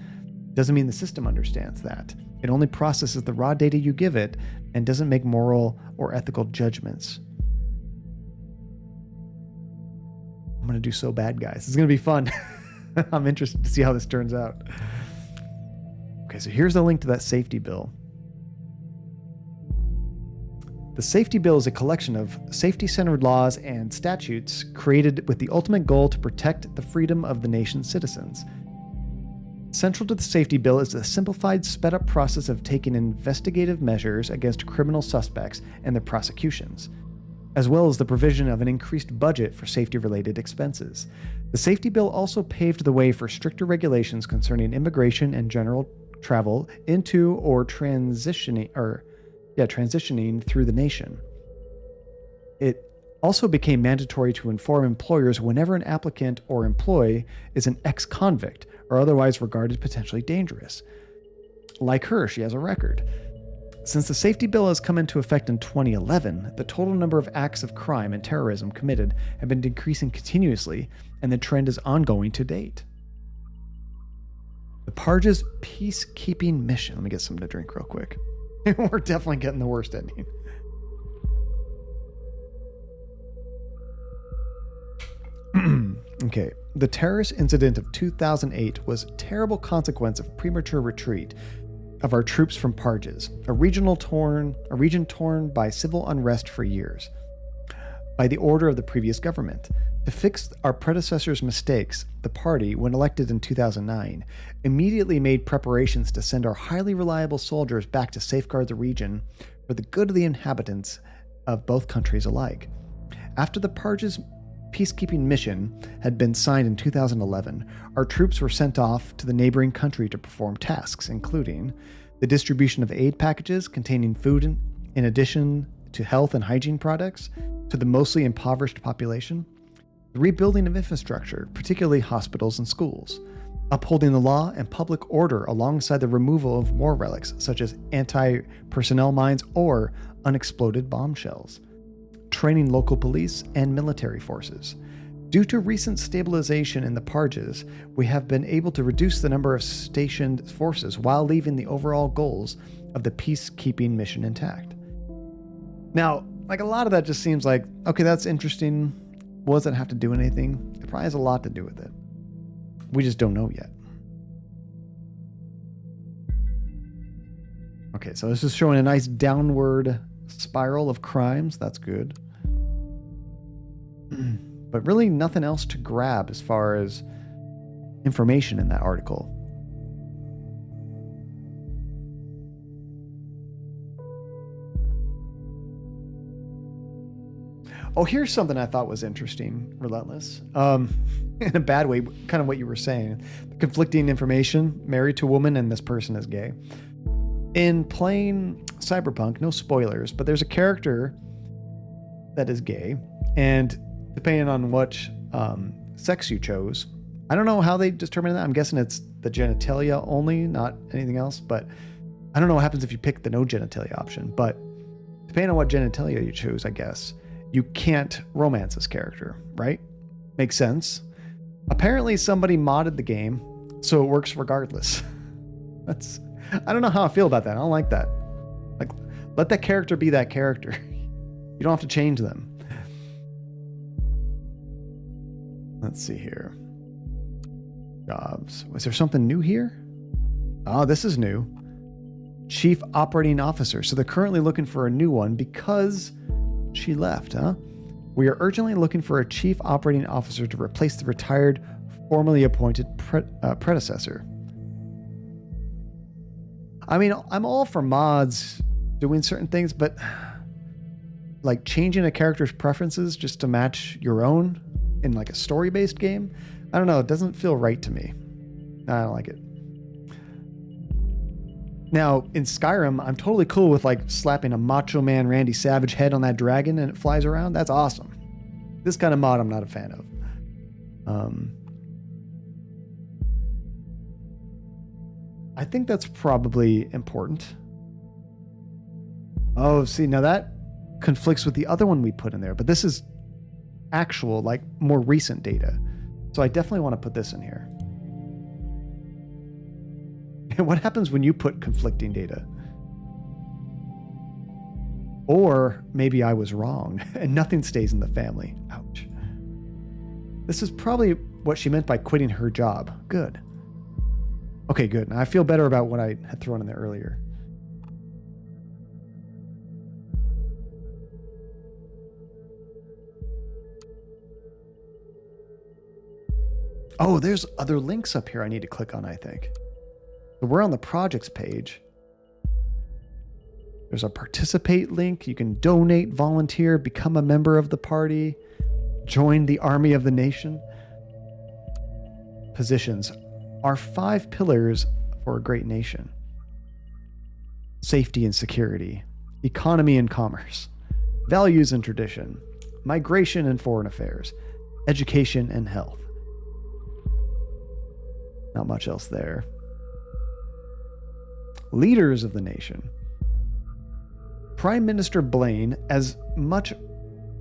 Speaker 2: doesn't mean the system understands that. It only processes the raw data you give it and doesn't make moral or ethical judgments. I'm going to do so bad, guys. It's going to be fun. I'm interested to see how this turns out. Okay, so here's the link to that safety bill. The safety bill is a collection of safety-centered laws and statutes created with the ultimate goal to protect the freedom of the nation's citizens. Central to the safety bill is the simplified, sped-up process of taking investigative measures against criminal suspects and their prosecutions, as well as the provision of an increased budget for safety-related expenses. The safety bill also paved the way for stricter regulations concerning immigration and general travel into or transitioning through the nation. It also became mandatory to inform employers whenever an applicant or employee is an ex-convict or otherwise regarded potentially dangerous. Like her, she has a record. Since the safety bill has come into effect in 2011, the total number of acts of crime and terrorism committed have been decreasing continuously, and the trend is ongoing to date. The Parge's peacekeeping mission. Let me get something to drink real quick. We're definitely getting the worst ending. Okay. The terrorist incident of 2008 was a terrible consequence of premature retreat of our troops from Parges, a region torn by civil unrest for years, by the order of the previous government. To fix our predecessors' mistakes, the party, when elected in 2009, immediately made preparations to send our highly reliable soldiers back to safeguard the region for the good of the inhabitants of both countries alike. After the Parge's peacekeeping mission had been signed in 2011, our troops were sent off to the neighboring country to perform tasks, including the distribution of aid packages containing food in addition to health and hygiene products to the mostly impoverished population, the rebuilding of infrastructure, particularly hospitals and schools, upholding the law and public order alongside the removal of war relics such as anti-personnel mines or unexploded bombshells, training local police and military forces. Due to recent stabilization in the Parges, we have been able to reduce the number of stationed forces while leaving the overall goals of the peacekeeping mission intact. Now, like a lot of that just seems like, okay, that's interesting. What does it have to do with anything? It probably has a lot to do with it. We just don't know yet. Okay, so this is showing a nice downward spiral of crimes. That's good. But really nothing else to grab as far as information in that article. Oh, here's something I thought was interesting, Relentless. In a bad way, kind of what you were saying. Conflicting information, married to a woman, and this person is gay. In playing Cyberpunk, no spoilers, but there's a character that is gay, and depending on what sex you chose, I don't know how they determine that. I'm guessing it's the genitalia only, not anything else, but I don't know what happens if you pick the no genitalia option, but depending on what genitalia you choose, I guess, you can't romance this character, right? Makes sense. Apparently somebody modded the game so it works regardless. I don't know how I feel about that. I don't like that. Like, let that character be that character. You don't have to change them. Let's see here. Jobs. Was there something new here? Oh, this is new. Chief Operating Officer. So they're currently looking for a new one because she left, huh? We are urgently looking for a Chief Operating Officer to replace the retired, formerly appointed predecessor. I mean, I'm all for mods doing certain things, but like changing a character's preferences just to match your own in like a story-based game, I don't know, it doesn't feel right to me. I don't like it. Now, in Skyrim, I'm totally cool with like slapping a Macho Man Randy Savage head on that dragon and it flies around. That's awesome. This kind of mod I'm not a fan of. I think that's probably important. Oh, see, now that conflicts with the other one we put in there, but this is actual, like, more recent data. So I definitely want to put this in here. And what happens when you put conflicting data? Or maybe I was wrong and nothing stays in the family. Ouch. This is probably what she meant by quitting her job. Good. Okay, good. Now I feel better about what I had thrown in there earlier. Oh, there's other links up here I need to click on, I think. So we're on the projects page. There's a participate link. You can donate, volunteer, become a member of the party, join the army of the nation. Positions are 5 pillars for a great nation: safety and security, economy and commerce, values and tradition, migration and foreign affairs, education and health. Not much else there. Leaders of the nation. Prime Minister Blaine, as much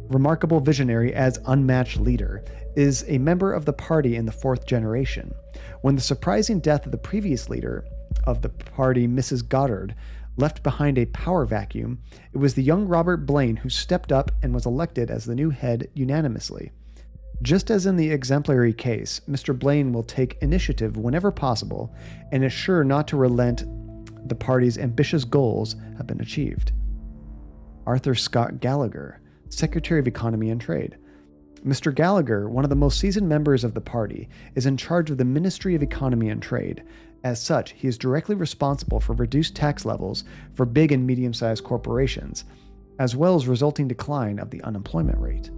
Speaker 2: remarkable visionary as unmatched leader, is a member of the party in the fourth generation. When the surprising death of the previous leader of the party, Mrs. Goddard, left behind a power vacuum, it was the young Robert Blaine who stepped up and was elected as the new head unanimously. Just as in the exemplary case, Mr. Blaine will take initiative whenever possible and is sure not to relent. The party's ambitious goals have been achieved. Arthur Scott Gallagher, Secretary of Economy and Trade. Mr. Gallagher, one of the most seasoned members of the party, is in charge of the Ministry of Economy and Trade. As such, he is directly responsible for reduced tax levels for big and medium-sized corporations, as well as resulting decline of the unemployment rate.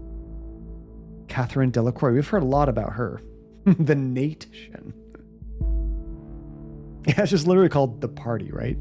Speaker 2: Catherine Delacroix, we've heard a lot about her. The nation. Yeah, it's just literally called the party, right?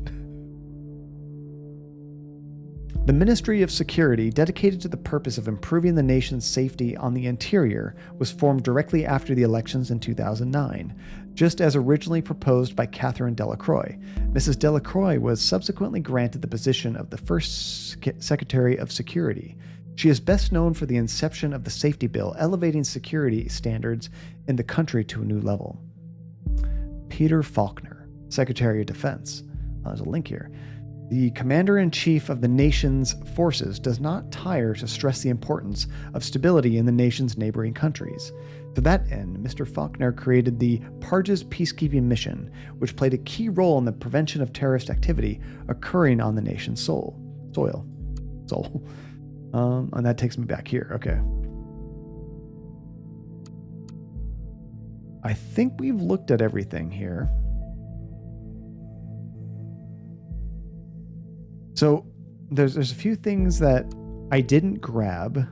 Speaker 2: The Ministry of Security, dedicated to the purpose of improving the nation's safety on the interior, was formed directly after the elections in 2009, just as originally proposed by Catherine Delacroix. Mrs. Delacroix was subsequently granted the position of the first Secretary of Security. She is best known for the inception of the safety bill, elevating security standards in the country to a new level. Peter Faulkner, Secretary of Defense. There's a link here. The Commander-in-Chief of the nation's forces does not tire to stress the importance of stability in the nation's neighboring countries. To that end, Mr. Faulkner created the Parges Peacekeeping Mission, which played a key role in the prevention of terrorist activity occurring on the nation's soil. And that takes me back here. Okay. I think we've looked at everything here. So there's a few things that I didn't grab.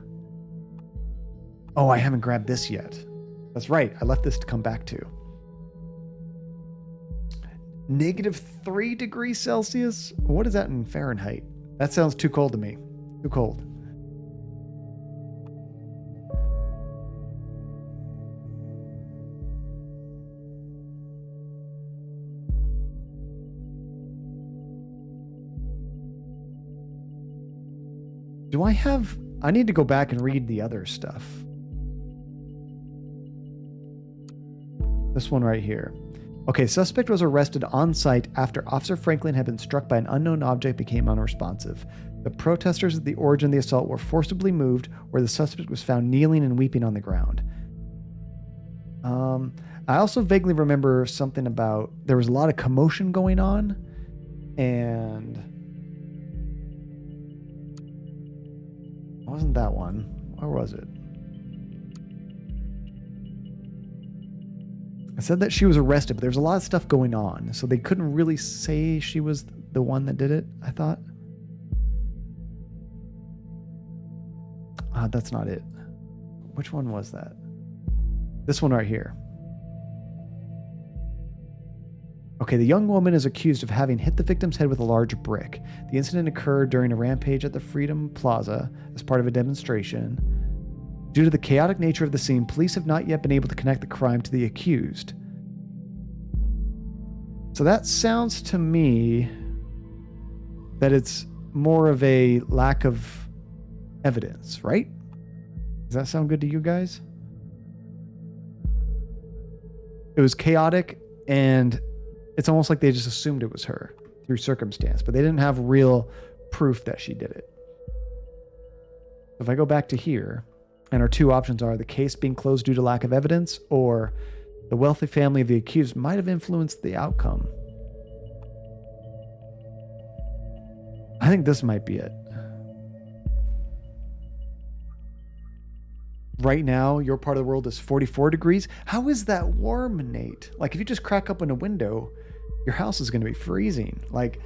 Speaker 2: Oh, I haven't grabbed this yet. That's right. I left this to come back to. -3 degrees Celsius? What is that in Fahrenheit? That sounds too cold to me. Too cold. I need to go back and read the other stuff. This one right here. Okay, suspect was arrested on site after Officer Franklin had been struck by an unknown object, became unresponsive. The protesters at the origin of the assault were forcibly moved, where the suspect was found kneeling and weeping on the ground. I also vaguely remember something about there was a lot of commotion going on, and it wasn't that one. Where was it? I said that she was arrested, but there was a lot of stuff going on, so they couldn't really say she was the one that did it, I thought. That's not it. Which one was that? This one right here. Okay, the young woman is accused of having hit the victim's head with a large brick. The incident occurred during a rampage at the Freedom Plaza as part of a demonstration. Due to the chaotic nature of the scene, police have not yet been able to connect the crime to the accused. So that sounds to me that it's more of a lack of evidence, right? Does that sound good to you guys? It was chaotic, and it's almost like they just assumed it was her through circumstance, but they didn't have real proof that she did it. If I go back to here, and our two options are the case being closed due to lack of evidence, or the wealthy family of the accused might have influenced the outcome. I think this might be it. Right now, your part of the world is 44 degrees. How is that warm, Nate? Like, if you just crack open a window, your house is going to be freezing. Like,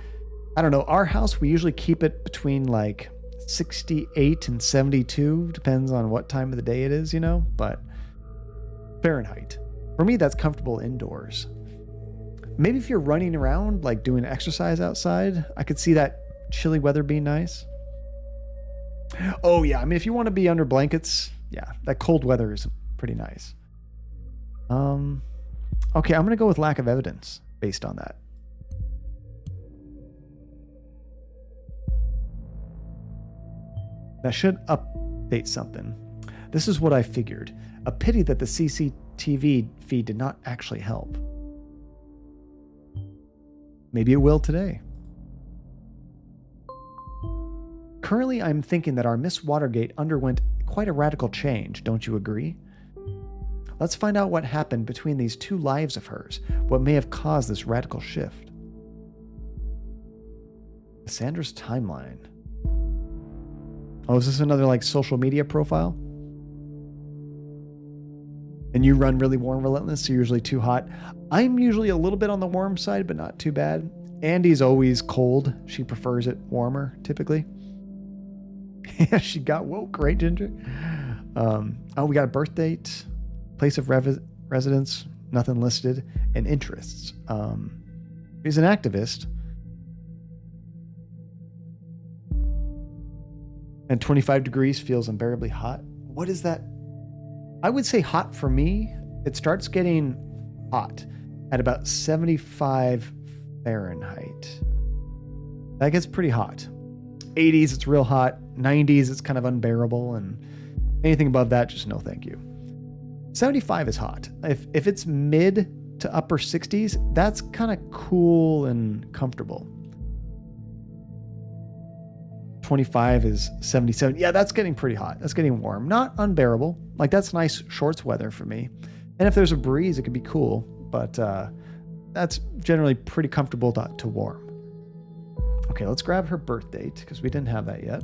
Speaker 2: I don't know. Our house, we usually keep it between like 68 and 72. Depends on what time of the day it is, you know? But Fahrenheit. For me, that's comfortable indoors. Maybe if you're running around, like doing exercise outside, I could see that chilly weather being nice. Oh yeah, I mean, if you want to be under blankets, yeah, that cold weather is pretty nice. Okay, I'm gonna go with lack of evidence based on that. That should update something. This is what I figured. A pity that the CCTV feed did not actually help. Maybe it will today. Currently, I'm thinking that our Miss Watergate underwent quite a radical change, don't you agree? Let's find out what happened between these two lives of hers, what may have caused this radical shift. Cassandra's timeline. Oh, is this another like social media profile? And you run really warm relentless, so you're usually too hot. I'm usually a little bit on the warm side, but not too bad. Andy's always cold. She prefers it warmer, typically. Yeah, she got woke, right, Ginger? Oh, we got a birth date, place of residence, nothing listed, and interests. He's an activist. And 25 degrees feels unbearably hot. What is that? I would say hot for me. It starts getting hot at about 75 Fahrenheit. That gets pretty hot. 80s, it's real hot. 90s, it's kind of unbearable. And anything above that, just no thank you. 75 is hot. If it's mid to upper 60s, that's kind of cool and comfortable. 25 is 77. Yeah, that's getting pretty hot. That's getting warm. Not unbearable. Like, that's nice shorts weather for me. And if there's a breeze, it could be cool. But that's generally pretty comfortable to warm. Okay, let's grab her birth date because we didn't have that yet.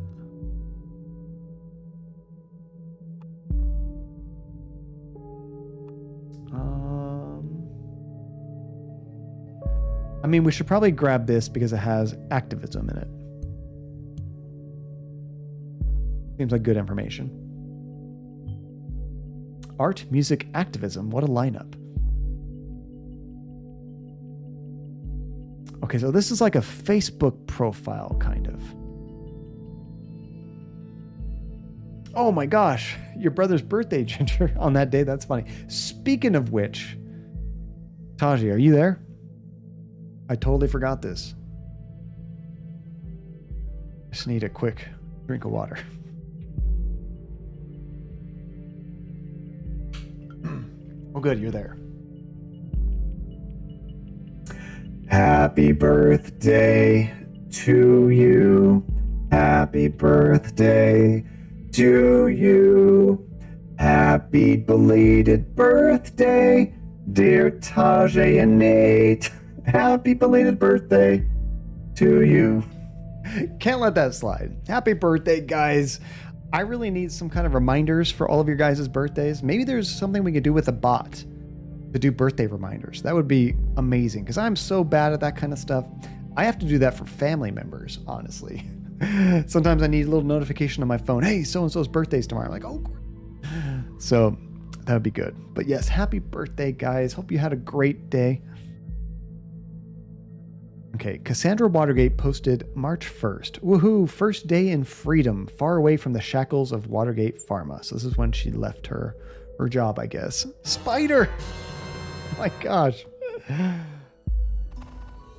Speaker 2: I mean, we should probably grab this because it has activism in it. Seems like good information. Art, music, activism. What a lineup. Okay, so this is like a Facebook profile, kind of. Oh my gosh, your brother's birthday, Ginger, on that day. That's funny. Speaking of which, Taji, are you there? I totally forgot this. Just need a quick drink of water. Oh, good, you're there. Happy birthday to you. Happy birthday to you. Happy belated birthday, dear Tajay and Nate. Happy belated birthday to you. Can't let that slide. Happy birthday, guys. I really need some kind of reminders for all of your guys' birthdays. Maybe there's something we could do with a bot to do birthday reminders. That would be amazing because I'm so bad at that kind of stuff. I have to do that for family members, honestly. Sometimes I need a little notification on my phone. Hey, so-and-so's birthday's tomorrow. I'm like, oh, so that would be good. But yes, happy birthday, guys. Hope you had a great day. Okay, Cassandra Watergate posted March 1st. Woohoo, first day in freedom, far away from the shackles of Watergate Pharma. So this is when she left her job, I guess. Spider! Oh my gosh.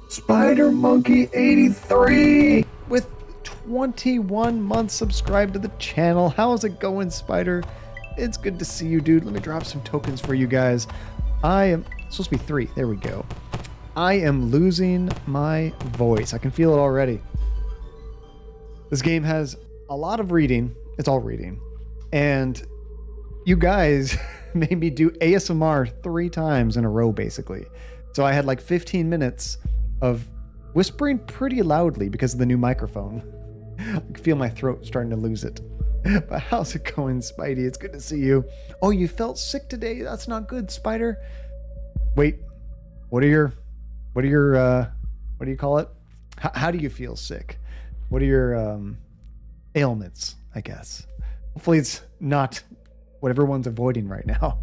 Speaker 2: Spider Monkey 83 with 21 months subscribed to the channel. How's it going, Spider? It's good to see you, dude. Let me drop some tokens for you guys. I am supposed to be 3. There we go. I am losing my voice. I can feel it already. This game has a lot of reading. It's all reading. And you guys made me do ASMR 3 times in a row, basically. So I had like 15 minutes of whispering pretty loudly because of the new microphone. I can feel my throat starting to lose it. But how's it going, Spidey? It's good to see you. Oh, you felt sick today? That's not good, Spider. Wait, what do you call it? How do you feel sick? What are your ailments, I guess? Hopefully it's not what everyone's avoiding right now.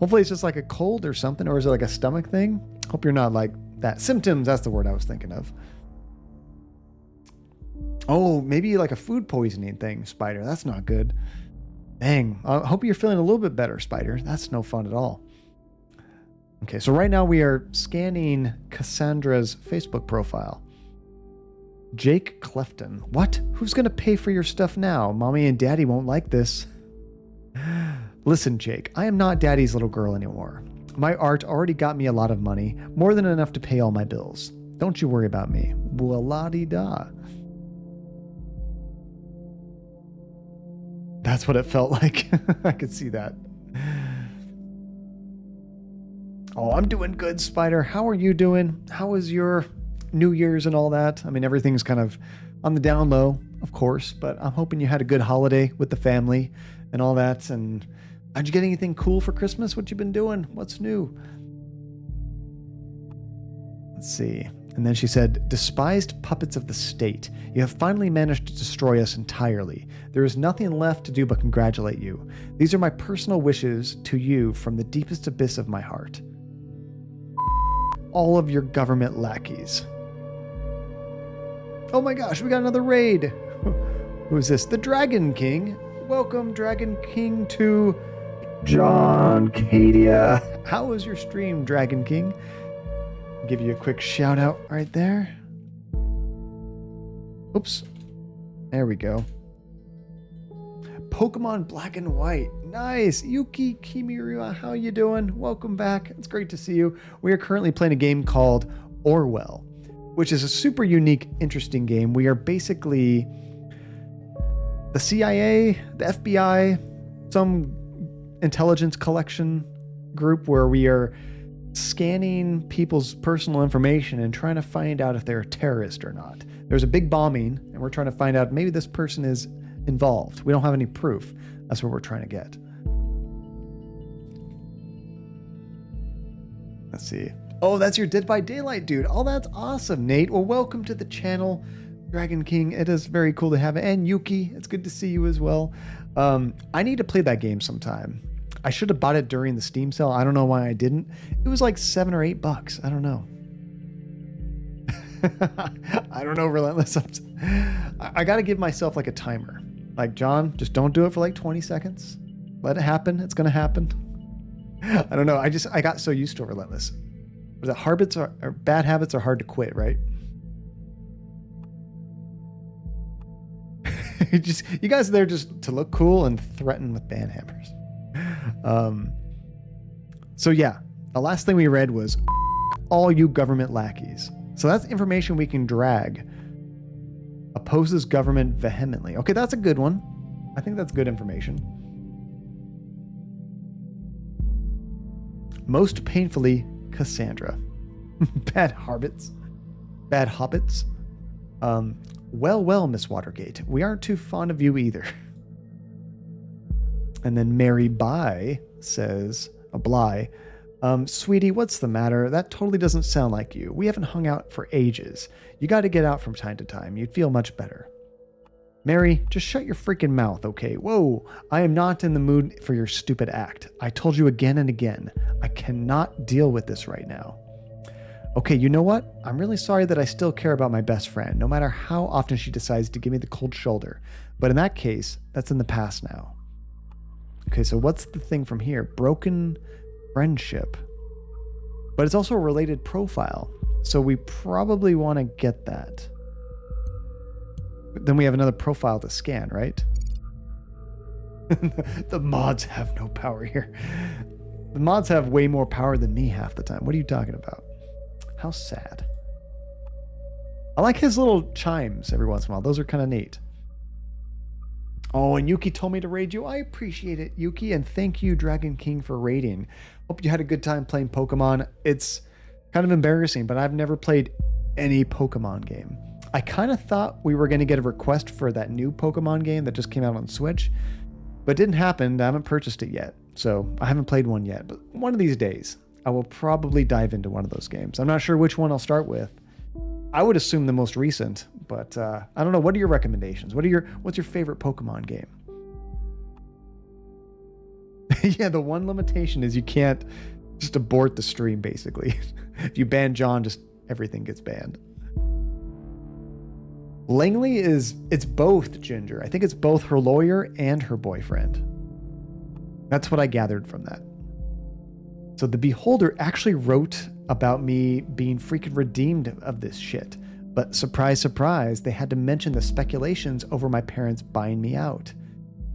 Speaker 2: Hopefully it's just like a cold or something, or is it like a stomach thing? Hope you're not like that. Symptoms, that's the word I was thinking of. Oh, maybe like a food poisoning thing, Spider. That's not good. Dang. I hope you're feeling a little bit better, Spider. That's no fun at all. Okay, so right now we are scanning Cassandra's Facebook profile. Jake Clefton. What? Who's going to pay for your stuff now? Mommy and Daddy won't like this. Listen, Jake, I am not Daddy's little girl anymore. My art already got me a lot of money, more than enough to pay all my bills. Don't you worry about me. Blah-la-dee-da. That's what it felt like. I could see that. Oh, I'm doing good, Spider. How are you doing? How was your New Year's and all that? I mean, everything's kind of on the down low, of course, but I'm hoping you had a good holiday with the family and all that. And did you get anything cool for Christmas? What you been doing? What's new? Let's see. And then she said, despised puppets of the state, you have finally managed to destroy us entirely. There is nothing left to do but congratulate you. These are my personal wishes to you from the deepest abyss of my heart. All of your government lackeys. Oh my gosh, we got another raid. Who is this? The Dragon King. Welcome, Dragon King, to John Cadia. How was your stream, Dragon King? Give you a quick shout out right there. Oops. There we go. Pokemon Black and White. Nice. Yuki Kimiriwa, how you doing? Welcome back. It's great to see you. We are currently playing a game called Orwell, which is a super unique, interesting game. We are basically the CIA, the FBI, some intelligence collection group where we are scanning people's personal information and trying to find out if they're a terrorist or not. There's a big bombing, and we're trying to find out maybe this person is involved. We don't have any proof. That's what we're trying to get. Let's see. Oh, that's your Dead by Daylight dude. Oh, that's awesome, Nate. Well, welcome to the channel, Dragon King. It is very cool to have it. And Yuki, it's good to see you as well. I need to play that game sometime. I should have bought it during the Steam sale. I don't know why I didn't. It was like $7 or $8. I don't know. I don't know, Relentless. I got to give myself like a timer. Like, John, just don't do it for like 20 seconds. Let it happen. It's going to happen. I don't know. I got so used to Relentless. Was it bad habits are hard to quit, right? You guys are there just to look cool and threaten with ban hammers. So yeah, the last thing we read was all you government lackeys. So that's information we can drag. Opposes government vehemently. Okay, that's a good one. I think that's good information. Most painfully, Cassandra. Bad habits. Bad hobbits. Well, Miss Watergate. We aren't too fond of you either. And then Mary Bly says, Bly, sweetie, what's the matter? That totally doesn't sound like you. We haven't hung out for ages. You got to get out from time to time. You'd feel much better. Mary, just shut your freaking mouth, okay? Whoa, I am not in the mood for your stupid act. I told you again and again, I cannot deal with this right now. Okay, you know what? I'm really sorry that I still care about my best friend, no matter how often she decides to give me the cold shoulder. But in that case, that's in the past now. Okay, so what's the thing from here? Broken friendship. But it's also a related profile. So we probably want to get that. But then we have another profile to scan, right? The mods have no power here. The mods have way more power than me half the time. What are you talking about? How sad. I like his little chimes every once in a while. Those are kind of neat. Oh, and Yuki told me to raid you. I appreciate it, Yuki, and thank you, Dragon King, for raiding. Hope you had a good time playing Pokemon. It's kind of embarrassing, but I've never played any Pokemon game. I kind of thought we were going to get a request for that new Pokemon game that just came out on Switch, but it didn't happen. I haven't purchased it yet, so I haven't played one yet. But one of these days, I will probably dive into one of those games. I'm not sure which one I'll start with. I would assume the most recent, but I don't know. What are your recommendations? What's your favorite Pokemon game? Yeah, the one limitation is you can't just abort the stream, basically. If you ban John, just everything gets banned. Langley it's both, Ginger. I think it's both her lawyer and her boyfriend. That's what I gathered from that. So the Beholder actually wrote about me being freaking redeemed of this shit. But surprise, surprise, they had to mention the speculations over my parents buying me out.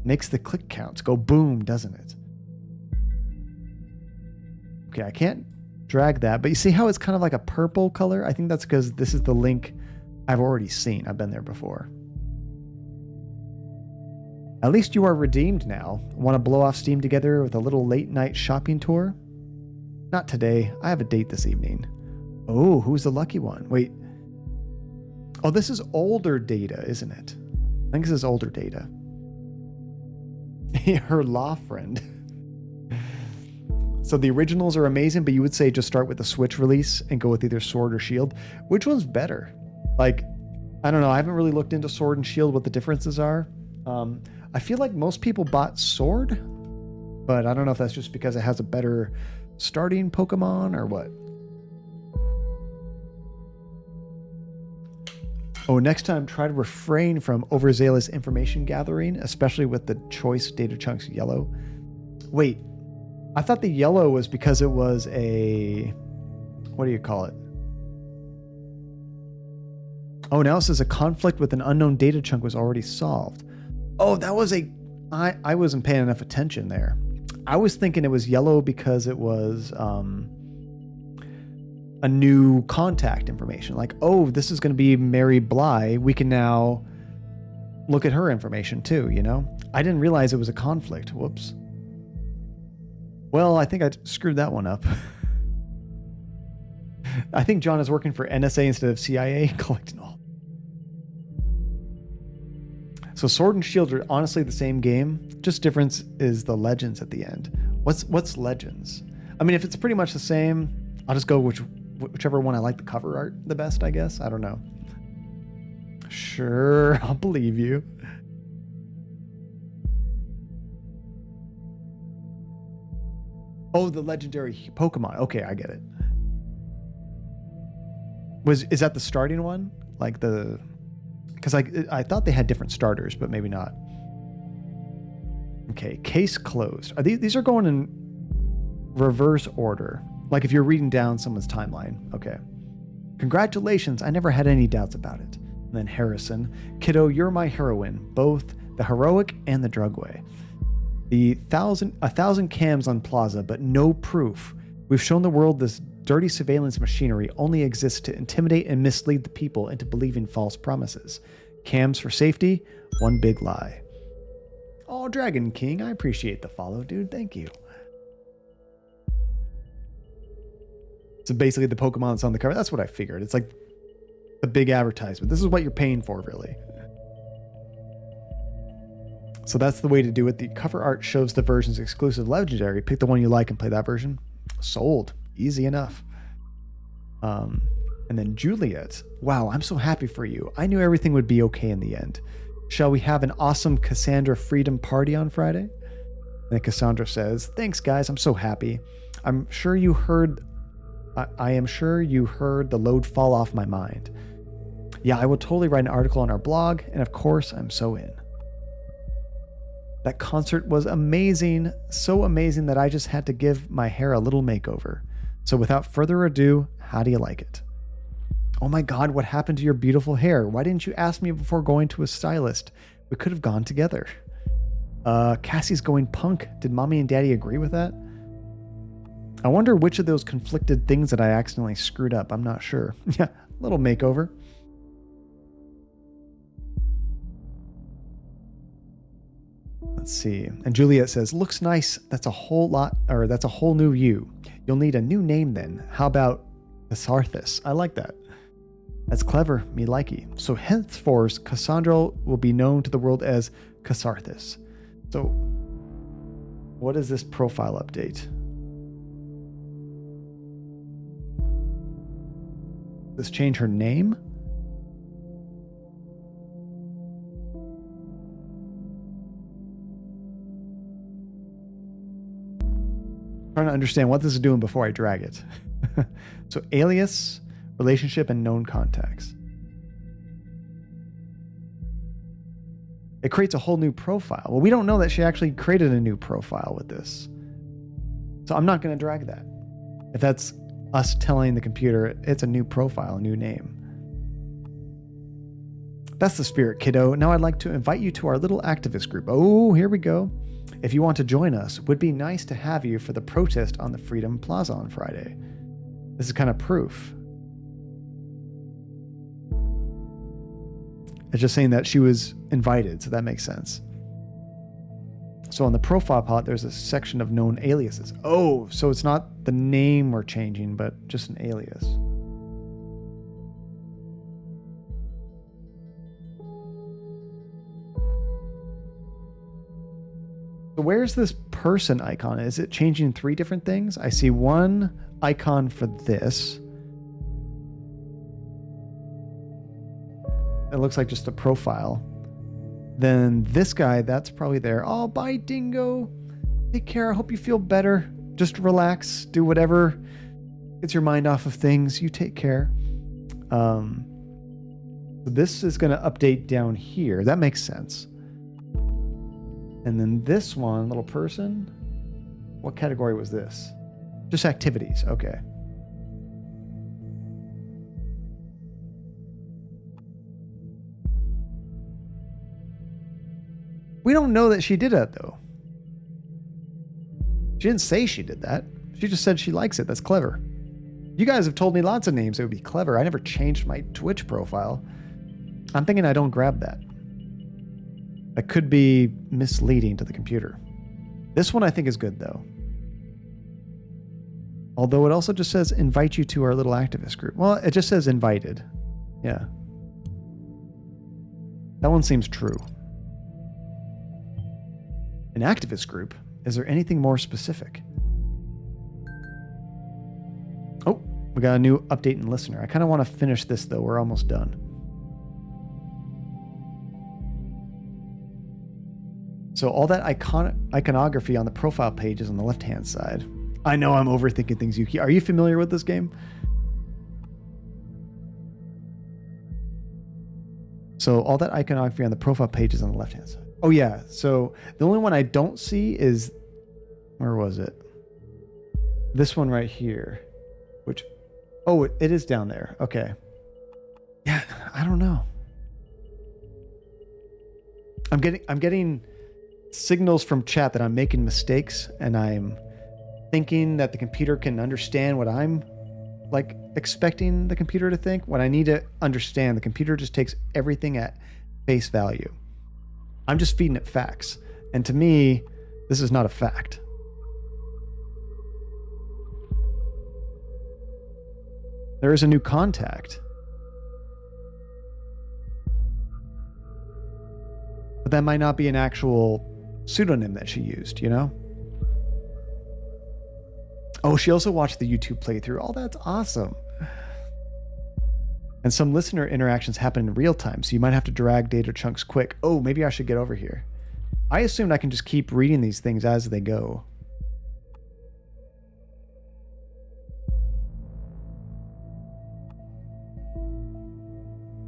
Speaker 2: Makes the click counts go boom, doesn't it? Okay, I can't drag that, but you see how it's kind of like a purple color? I think that's because this is the link I've already seen. I've been there before. At least you are redeemed now. Want to blow off steam together with a little late night shopping tour? Not today. I have a date this evening. Oh, who's the lucky one? Wait. Oh, this is older data, isn't it? I think this is older data. Her law friend. So the originals are amazing, but you would say just start with the Switch release and go with either Sword or Shield. Which one's better? Like, I don't know. I haven't really looked into Sword and Shield, what the differences are. I feel like most people bought Sword, but I don't know if that's just because it has a better starting Pokemon or what. Oh, next time, try to refrain from overzealous information gathering, especially with the choice data chunks yellow. Wait, I thought the yellow was because it was a... What do you call it? Oh, now it says a conflict with an unknown data chunk was already solved. Oh, that was a... I wasn't paying enough attention there. I was thinking it was yellow because it was a new contact information. Like, oh, this is going to be Mary Bly. We can now look at her information too, you know? I didn't realize it was a conflict. Whoops. Well, I think I screwed that one up. I think John is working for NSA instead of CIA, collecting all. So Sword and Shield are honestly the same game. Just difference is the legends at the end. What's legends? I mean, if it's pretty much the same, I'll just go whichever one I like the cover art the best, I guess. I don't know. Sure, I'll believe you. Oh, the legendary Pokemon. Okay, I get it. Is that the starting one? Like the... Because I thought they had different starters, but maybe not. Okay, case closed. These are going in reverse order. Like if you're reading down someone's timeline. Okay. Congratulations, I never had any doubts about it. And then Harrison. Kiddo, you're my heroine, both the heroic and the drug way. A thousand cams on Plaza, but no proof. We've shown the world this dirty surveillance machinery only exists to intimidate and mislead the people into believing false promises. Cams for safety, one big lie. Oh, Dragon King, I appreciate the follow, dude. Thank you. So basically the Pokemon that's on the cover, that's what I figured. It's like the big advertisement. This is what you're paying for, really. So that's the way to do it. The cover art shows the version's exclusive legendary. Pick the one you like and play that version. Sold. Easy enough. And then Juliet. Wow, I'm so happy for you. I knew everything would be okay in the end. Shall we have an awesome Cassandra Freedom Party on Friday? And then Cassandra says, thanks guys, I'm so happy. I am sure you heard the load fall off my mind. Yeah, I will totally write an article on our blog, and of course, I'm so in. That concert was amazing, so amazing that I just had to give my hair a little makeover. So without further ado, how do you like it? Oh my God, what happened to your beautiful hair? Why didn't you ask me before going to a stylist? We could have gone together. Cassie's going punk. Did mommy and daddy agree with that? I wonder which of those conflicted things that I accidentally screwed up. I'm not sure. Yeah, little makeover. Let's see. And Juliet says, looks nice. That's a whole new you. You'll need a new name then. How about Casarthus? I like that. That's clever. Me likey. So henceforth, Cassandra will be known to the world as Casarthus. So what is this profile update? Does this change her name? Trying to understand what this is doing before I drag it. So alias, relationship, and known contacts. It creates a whole new profile. Well, we don't know that she actually created a new profile with this. So I'm not going to drag that. If that's us telling the computer it's a new profile, a new name. That's the spirit, kiddo. Now I'd like to invite you to our little activist group. Oh, here we go. If you want to join us, would be nice to have you for the protest on the Freedom Plaza on Friday. This is kind of proof. It's just saying that she was invited, so that makes sense. So on the profile plot, there's a section of known aliases. Oh, so it's not the name we're changing, but just an alias. So where's this person icon? Is it changing 3 different things? I see one icon for this. It looks like just a profile. Then this guy, that's probably there. Oh, bye, Dingo. Take care. I hope you feel better. Just relax. Do whatever gets your mind off of things. You take care. So this is going to update down here. That makes sense. And then this one, little person. What category was this? Just activities. Okay. We don't know that she did that, though. She didn't say she did that. She just said she likes it. That's clever. You guys have told me lots of names that would be clever. I never changed my Twitch profile. I'm thinking I don't grab that. That could be misleading to the computer. This one I think is good, though. Although it also just says invite you to our little activist group. Well, it just says invited. Yeah. That one seems true. An activist group? Is there anything more specific? Oh, we got a new update in listener. I kind of want to finish this, though. We're almost done. So all that iconography on the profile page is on the left-hand side. I know I'm overthinking things, Yuki. Are you familiar with this game? So all that iconography on the profile page is on the left-hand side. Oh, yeah. So the only one I don't see is... Where was it? This one right here. Which... Oh, it is down there. Okay. Yeah, I don't know. I'm getting signals from chat that I'm making mistakes, and I'm thinking that the computer can understand what I'm like expecting the computer to think. When I need to understand, the computer just takes everything at face value. I'm just feeding it facts. And to me, this is not a fact. There is a new contact. But that might not be an actual pseudonym that she used, you know? Oh, she also watched the YouTube playthrough. Oh, that's awesome. And some listener interactions happen in real time, so you might have to drag data chunks quick. Oh, maybe I should get over here. I assumed I can just keep reading these things as they go.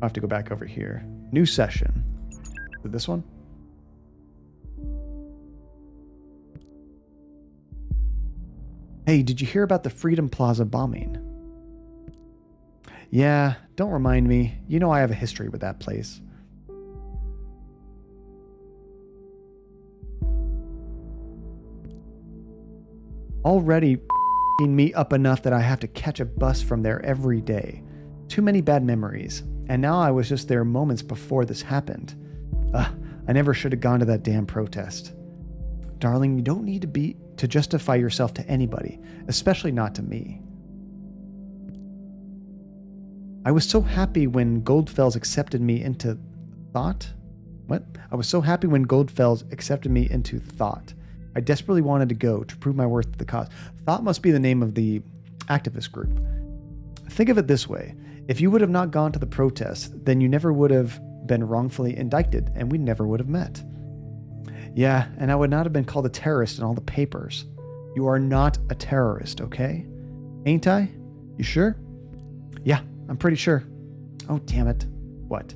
Speaker 2: I have to go back over here. New session. Is it this one? Hey, did you hear about the Freedom Plaza bombing? Yeah, don't remind me. You know I have a history with that place. Already f***ing me up enough that I have to catch a bus from there every day. Too many bad memories. And now I was just there moments before this happened. I never should have gone to that damn protest. Darling, you don't need to justify yourself to anybody, especially not to me. I was so happy when Goldfels accepted me into thought. What? I was so happy when Goldfels accepted me into thought. I desperately wanted to go to prove my worth to the cause. Thought must be the name of the activist group. Think of it this way. If you would have not gone to the protest, then you never would have been wrongfully indicted, and we never would have met. Yeah, and I would not have been called a terrorist in all the papers. You are not a terrorist, okay? Ain't I? You sure? Yeah, I'm pretty sure. Oh, damn it. What?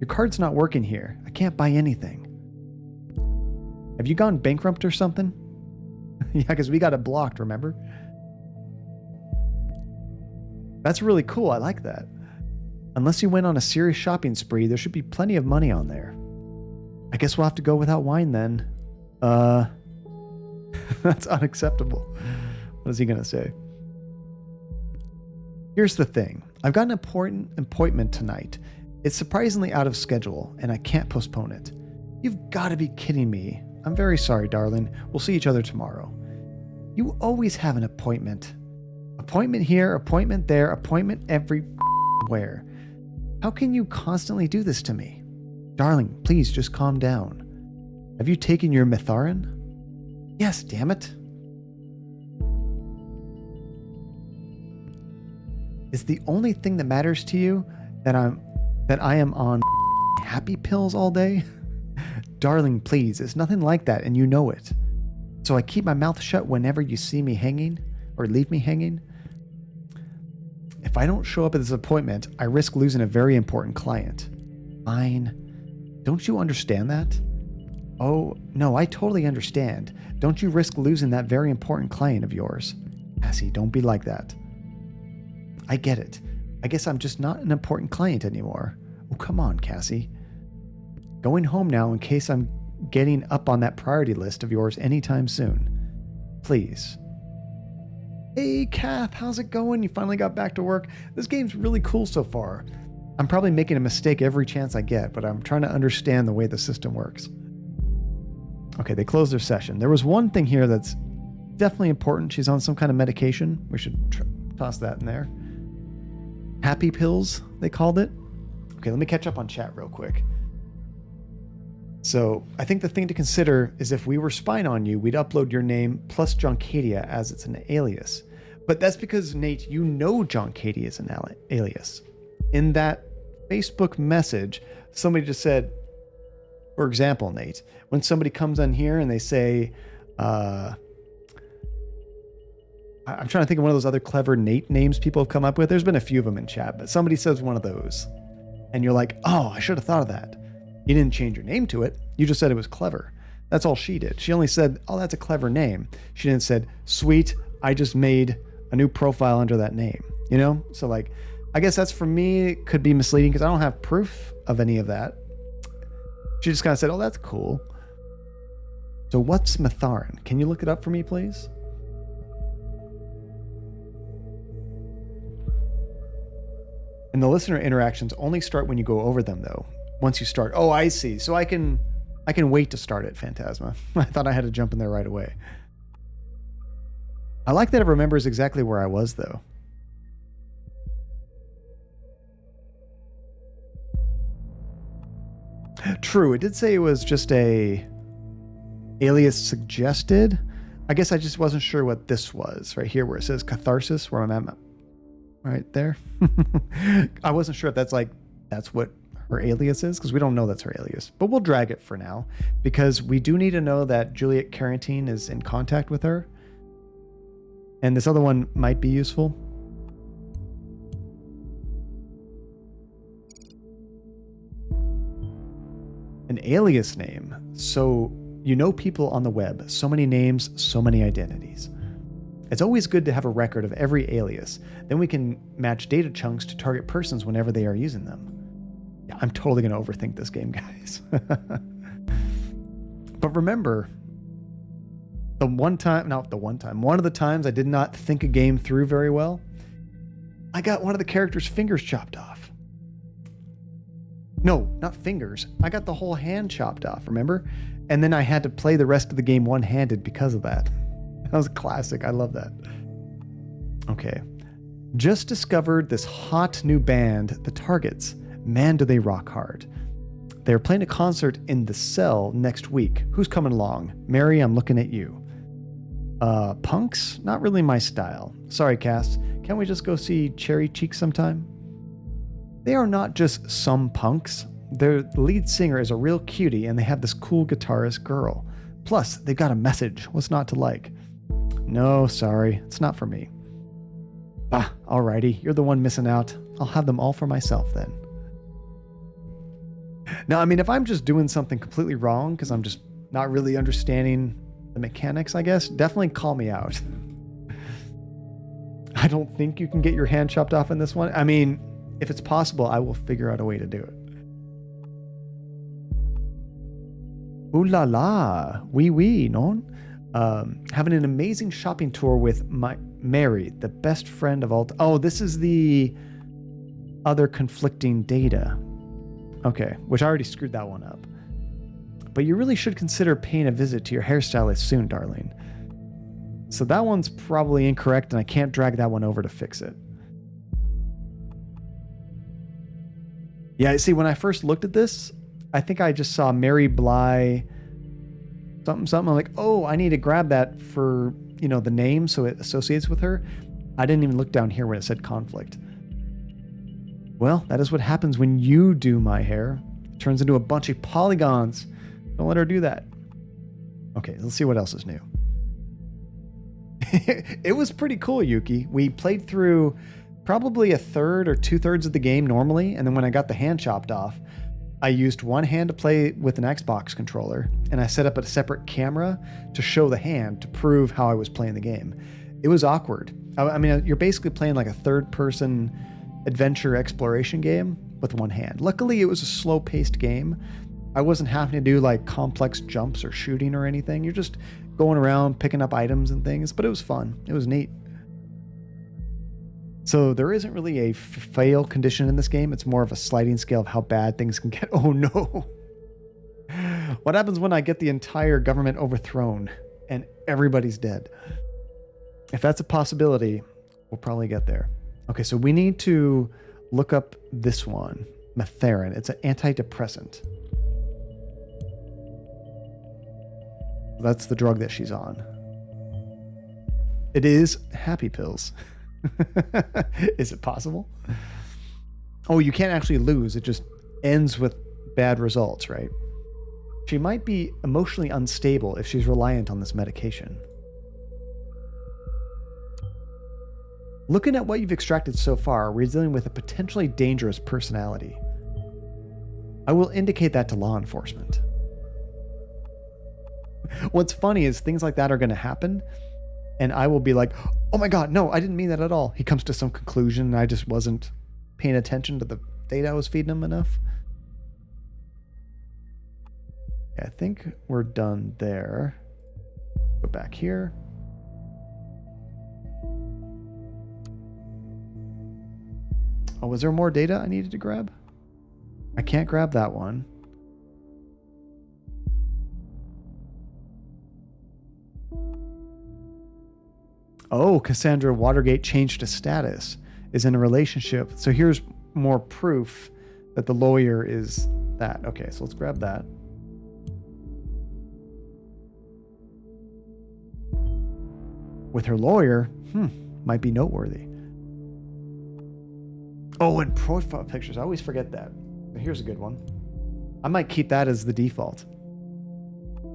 Speaker 2: Your card's not working here. I can't buy anything. Have you gone bankrupt or something? Yeah, because we got it blocked, remember? That's really cool. I like that. Unless you went on a serious shopping spree, there should be plenty of money on there. I guess we'll have to go without wine then. That's unacceptable. What is he going to say? Here's the thing. I've got an important appointment tonight. It's surprisingly out of schedule, and I can't postpone it. You've got to be kidding me. I'm very sorry, darling. We'll see each other tomorrow. You always have an appointment. Appointment here, appointment there, appointment everywhere. How can you constantly do this to me? Darling, please just calm down. Have you taken your Metharin? Yes, damn it. Is the only thing that matters to you that I am on happy pills all day? Darling, please, it's nothing like that, and you know it. So I keep my mouth shut whenever you see me hanging or leave me hanging. If I don't show up at this appointment, I risk losing a very important client. Fine. Don't you understand that? Oh, no, I totally understand. Don't you risk losing that very important client of yours. Cassie, don't be like that. I get it. I guess I'm just not an important client anymore. Oh, come on, Cassie. Going home now in case I'm getting up on that priority list of yours anytime soon. Please. Hey, Kath, how's it going? You finally got back to work. This game's really cool so far. I'm probably making a mistake every chance I get, but I'm trying to understand the way the system works. Okay, they closed their session. There was one thing here that's definitely important. She's on some kind of medication. We should toss that in there. Happy pills, they called it. Okay, let me catch up on chat real quick. So I think the thing to consider is if we were spying on you, we'd upload your name plus John Cadia as it's an alias. But that's because, Nate, you know John Cadia is an alias. In that Facebook message, somebody just said, for example, Nate, when somebody comes on here and they say, I'm trying to think of one of those other clever Nate names people have come up with. There's been a few of them in chat, but somebody says one of those. And you're like, oh, I should have thought of that. You didn't change your name to it. You just said it was clever. That's all she did. She only said, oh, that's a clever name. She didn't said, sweet, I just made a new profile under that name. You know? So like, I guess that's for me, it could be misleading because I don't have proof of any of that. She just kind of said, oh, that's cool. So what's Metharin? Can you look it up for me, please? And the listener interactions only start when you go over them, though. Once you start. Oh, I see. So I can wait to start it, Phantasma. I thought I had to jump in there right away. I like that it remembers exactly where I was, though. True. It did say it was just a alias suggested. I guess I just wasn't sure what this was. Right here where it says catharsis, where I'm at. Right there. I wasn't sure if that's what her alias is, because we don't know that's her alias, but we'll drag it for now because we do need to know that Juliet Carantine is in contact with her, and this other one might be useful. An alias name. So you know people on the web, so many names, so many identities. It's always good to have a record of every alias. Then we can match data chunks to target persons whenever they are using them. Yeah, I'm totally going to overthink this game, guys. But remember, one of the times I did not think a game through very well, I got one of the characters' fingers chopped off. No, not fingers. I got the whole hand chopped off, remember? And then I had to play the rest of the game one-handed because of that. That was classic. I love that. Okay. Just discovered this hot new band, The Targets. Man, do they rock hard. They're playing a concert in the Cell next week. Who's coming along? Mary, I'm looking at you. Punks? Not really my style. Sorry, Cass. Can't we just go see Cherry Cheek sometime? They are not just some punks. Their lead singer is a real cutie, and they have this cool guitarist girl. Plus, they've got a message. What's not to like? No, sorry. It's not for me. Ah, alrighty. You're the one missing out. I'll have them all for myself then. Now, I mean, if I'm just doing something completely wrong because I'm just not really understanding the mechanics, I guess, definitely call me out. I don't think you can get your hand chopped off in this one. I mean, if it's possible, I will figure out a way to do it. Ooh la la, wee wee, non? Having an amazing shopping tour with Mary, the best friend of all. Oh, this is the other conflicting data. Okay, which I already screwed that one up. But you really should consider paying a visit to your hairstylist soon, darling. So that one's probably incorrect, and I can't drag that one over to fix it. Yeah, see, when I first looked at this, I think I just saw Mary Bly something. I'm like, oh, I need to grab that for, you know, the name so it associates with her. I didn't even look down here when it said conflict. Well, that is what happens when you do my hair. It turns into a bunch of polygons. Don't let her do that. Okay, let's see what else is new. It was pretty cool, Yuki. We played through probably a third or 2/3 of the game normally, and then when I got the hand chopped off, I used one hand to play with an Xbox controller, and I set up a separate camera to show the hand to prove how I was playing the game. It was awkward. I mean, you're basically playing like a third-person adventure exploration game with one hand. Luckily, it was a slow-paced game. I wasn't having to do like complex jumps or shooting or anything. You're just going around picking up items and things, but it was fun. It was neat. So there isn't really a fail condition in this game. It's more of a sliding scale of how bad things can get. Oh no. What happens when I get the entire government overthrown and everybody's dead? If that's a possibility, we'll probably get there. Okay, so we need to look up this one, Metharin. It's an antidepressant. That's the drug that she's on. It is happy pills. Is it possible? Oh, you can't actually lose. It just ends with bad results, right? She might be emotionally unstable if she's reliant on this medication. Looking at what you've extracted so far, we're dealing with a potentially dangerous personality. I will indicate that to law enforcement. What's funny is things like that are going to happen, and I will be like, oh my God, no, I didn't mean that at all. He comes to some conclusion, and I just wasn't paying attention to the data I was feeding him enough. Yeah, I think we're done there. Go back here. Oh, was there more data I needed to grab? I can't grab that one. Oh, Cassandra Watergate changed to status, is in a relationship. So here's more proof that the lawyer is that. Okay, so let's grab that. With her lawyer, might be noteworthy. Oh, and profile pictures. I always forget that. Here's a good one. I might keep that as the default.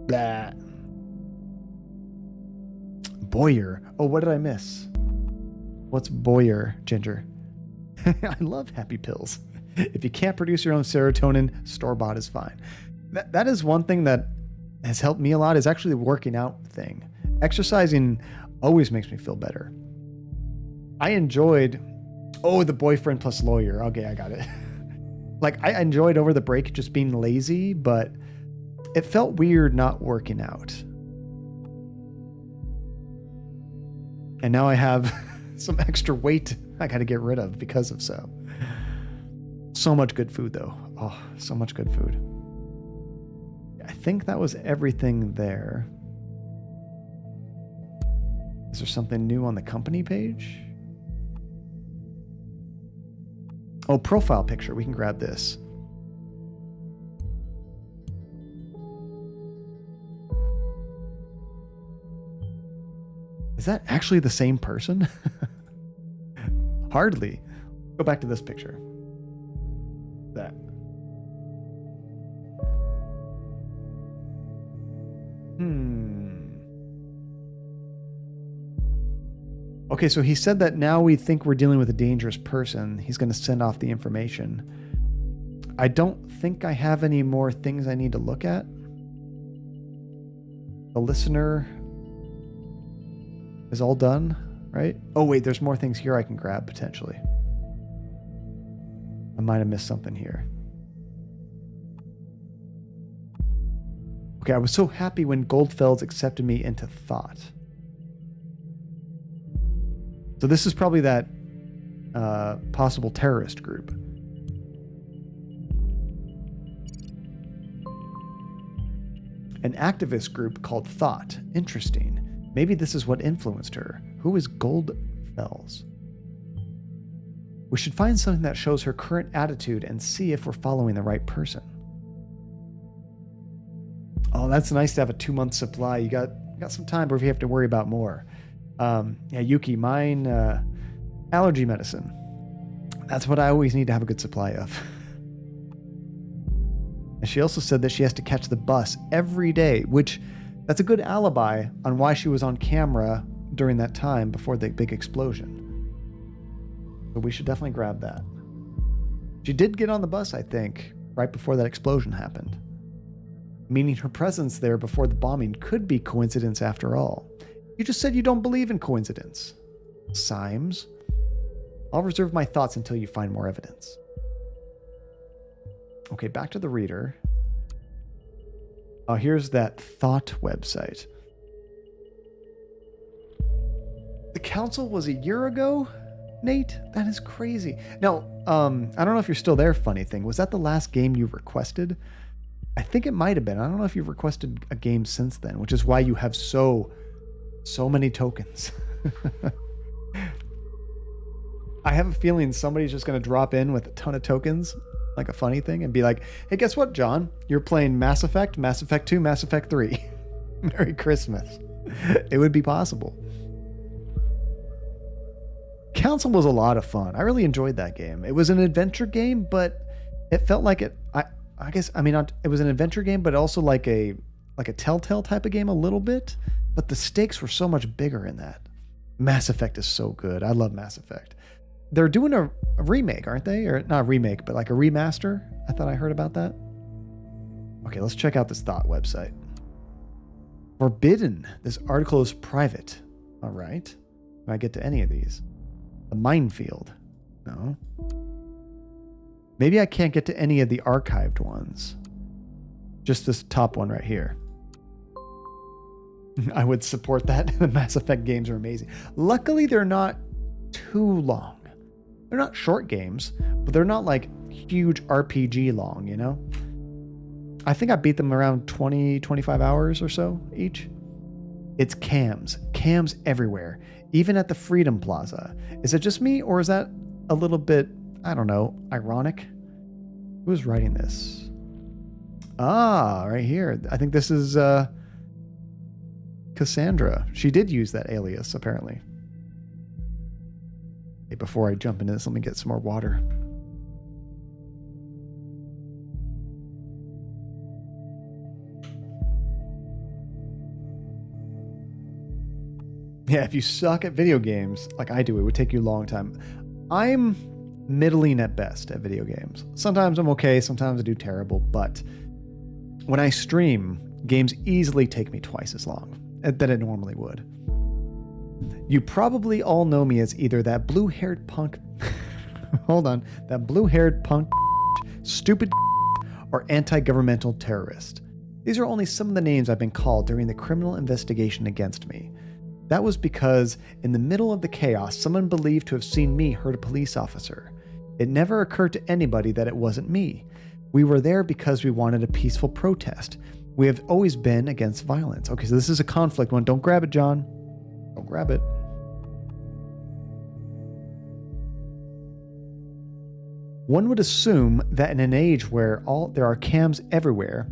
Speaker 2: Blah. Boyer. Oh, what did I miss? What's Boyer, Ginger? I love happy pills. If you can't produce your own serotonin, store-bought is fine. That is one thing that has helped me a lot, is actually the working out thing. Exercising always makes me feel better. I enjoyed... Oh, the boyfriend plus lawyer. Okay, I got it. Like, I enjoyed over the break just being lazy, but it felt weird not working out. And now I have some extra weight I got to get rid of because of so. So much good food, though. Oh, so much good food. I think that was everything there. Is there something new on the company page? Oh, profile picture. We can grab this. Is that actually the same person? Hardly. Go back to this picture. That. Okay, so he said that now we think we're dealing with a dangerous person. He's going to send off the information. I don't think I have any more things I need to look at. The listener is all done, right? Oh, wait, there's more things here I can grab potentially. I might have missed something here. Okay, I was so happy when Goldfelds accepted me into thought. So this is probably that possible terrorist group. An activist group called Thought. Interesting. Maybe this is what influenced her. Who is Goldfells? We should find something that shows her current attitude and see if we're following the right person. Oh, that's nice to have a 2-month supply. You got some time before you have to worry about more. Yeah, Yuki, mine allergy medicine. That's what I always need to have a good supply of. And she also said that she has to catch the bus every day, which that's a good alibi on why she was on camera during that time before the big explosion. So we should definitely grab that. She did get on the bus, I think, right before that explosion happened. Meaning her presence there before the bombing could be coincidence after all. You just said you don't believe in coincidence. Symes. I'll reserve my thoughts until you find more evidence. Okay, back to the reader. Oh, here's that Thought website. The council was a year ago, Nate? That is crazy. Now, I don't know if you're still there, funny thing. Was that the last game you requested? I think it might have been. I don't know if you've requested a game since then, which is why you have so many tokens. I have a feeling somebody's just going to drop in with a ton of tokens, like a funny thing, and be like, hey, guess what, John? You're playing Mass Effect 2, Mass Effect 3. Merry Christmas. It would be possible. Council was a lot of fun. I really enjoyed that game. It was an adventure game, but it felt like it... I guess, I mean, it was an adventure game, but also like a Telltale type of game a little bit. But the stakes were so much bigger in that. Mass Effect is so good. I love Mass Effect. They're doing a remake, aren't they? Or not a remake, but like a remaster. I thought I heard about that. Okay, let's check out this Thought website. Forbidden. This article is private. All right. Can I get to any of these? The minefield. No. Maybe I can't get to any of the archived ones. Just this top one right here. I would support that. The Mass Effect games are amazing. Luckily, they're not too long. They're not short games, but they're not like huge RPG long, you know? I think I beat them around 20, 25 hours or so each. It's cams. Cams everywhere. Even at the Freedom Plaza. Is it just me, or is that a little bit, I don't know, ironic? Who's writing this? Ah, right here. I think this is Cassandra. She did use that alias, apparently. Hey, before I jump into this, let me get some more water. Yeah, if you suck at video games, like I do, it would take you a long time. I'm middling at best at video games. Sometimes I'm okay, sometimes I do terrible, but when I stream, games easily take me twice as long than it normally would. You probably all know me as either that blue-haired punk... Hold on. That blue-haired punk... stupid... or anti-governmental terrorist. These are only some of the names I've been called during the criminal investigation against me. That was because, in the middle of the chaos, someone believed to have seen me hurt a police officer. It never occurred to anybody that it wasn't me. We were there because we wanted a peaceful protest. We have always been against violence. Okay, so this is a conflict one. Don't grab it, John. Don't grab it. One would assume that in an age where there are cams everywhere,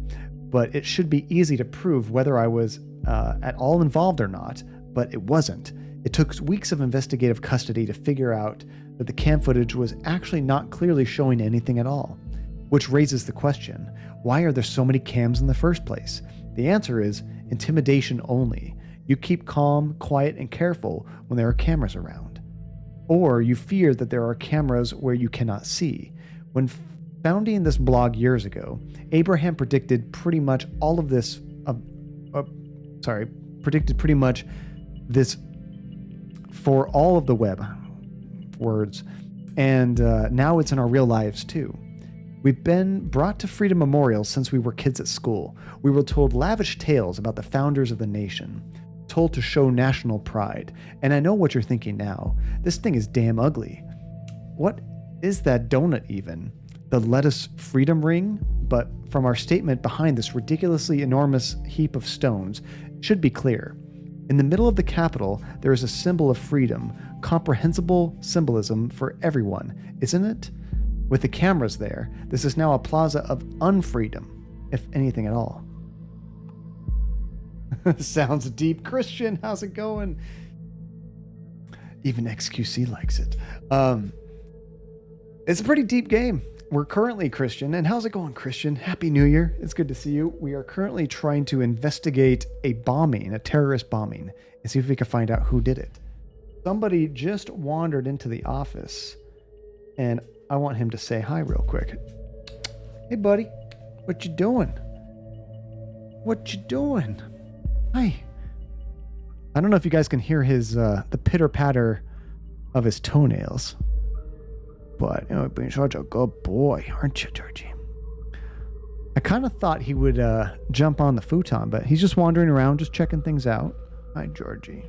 Speaker 2: but it should be easy to prove whether I was at all involved or not, but it wasn't. It took weeks of investigative custody to figure out that the cam footage was actually not clearly showing anything at all. Which raises the question, why are there so many cams in the first place? The answer is intimidation only. You keep calm, quiet, and careful when there are cameras around. Or you fear that there are cameras where you cannot see. When founding this blog years ago, Abraham predicted pretty much all of this. Predicted pretty much this for all of the web words, and now it's in our real lives too. We've been brought to freedom memorials since we were kids at school. We were told lavish tales about the founders of the nation, told to show national pride. And I know what you're thinking now. This thing is damn ugly. What is that donut even? The lettuce freedom ring? But from our statement behind this ridiculously enormous heap of stones, it should be clear. In the middle of the Capitol, there is a symbol of freedom, comprehensible symbolism for everyone, isn't it? With the cameras there, this is now a plaza of unfreedom, if anything at all. Sounds deep. Christian, how's it going? Even XQC likes it. It's a pretty deep game. We're currently, Christian, and how's it going, Christian? Happy New Year. It's good to see you. We are currently trying to investigate a bombing, a terrorist bombing, and see if we can find out who did it. Somebody just wandered into the office, and I want him to say hi real quick. Hey, buddy. What you doing? What you doing? Hi. I don't know if you guys can hear his the pitter-patter of his toenails. But, you know, being such a good boy, aren't you, Georgie? I kind of thought he would jump on the futon, but he's just wandering around, just checking things out. Hi, Georgie.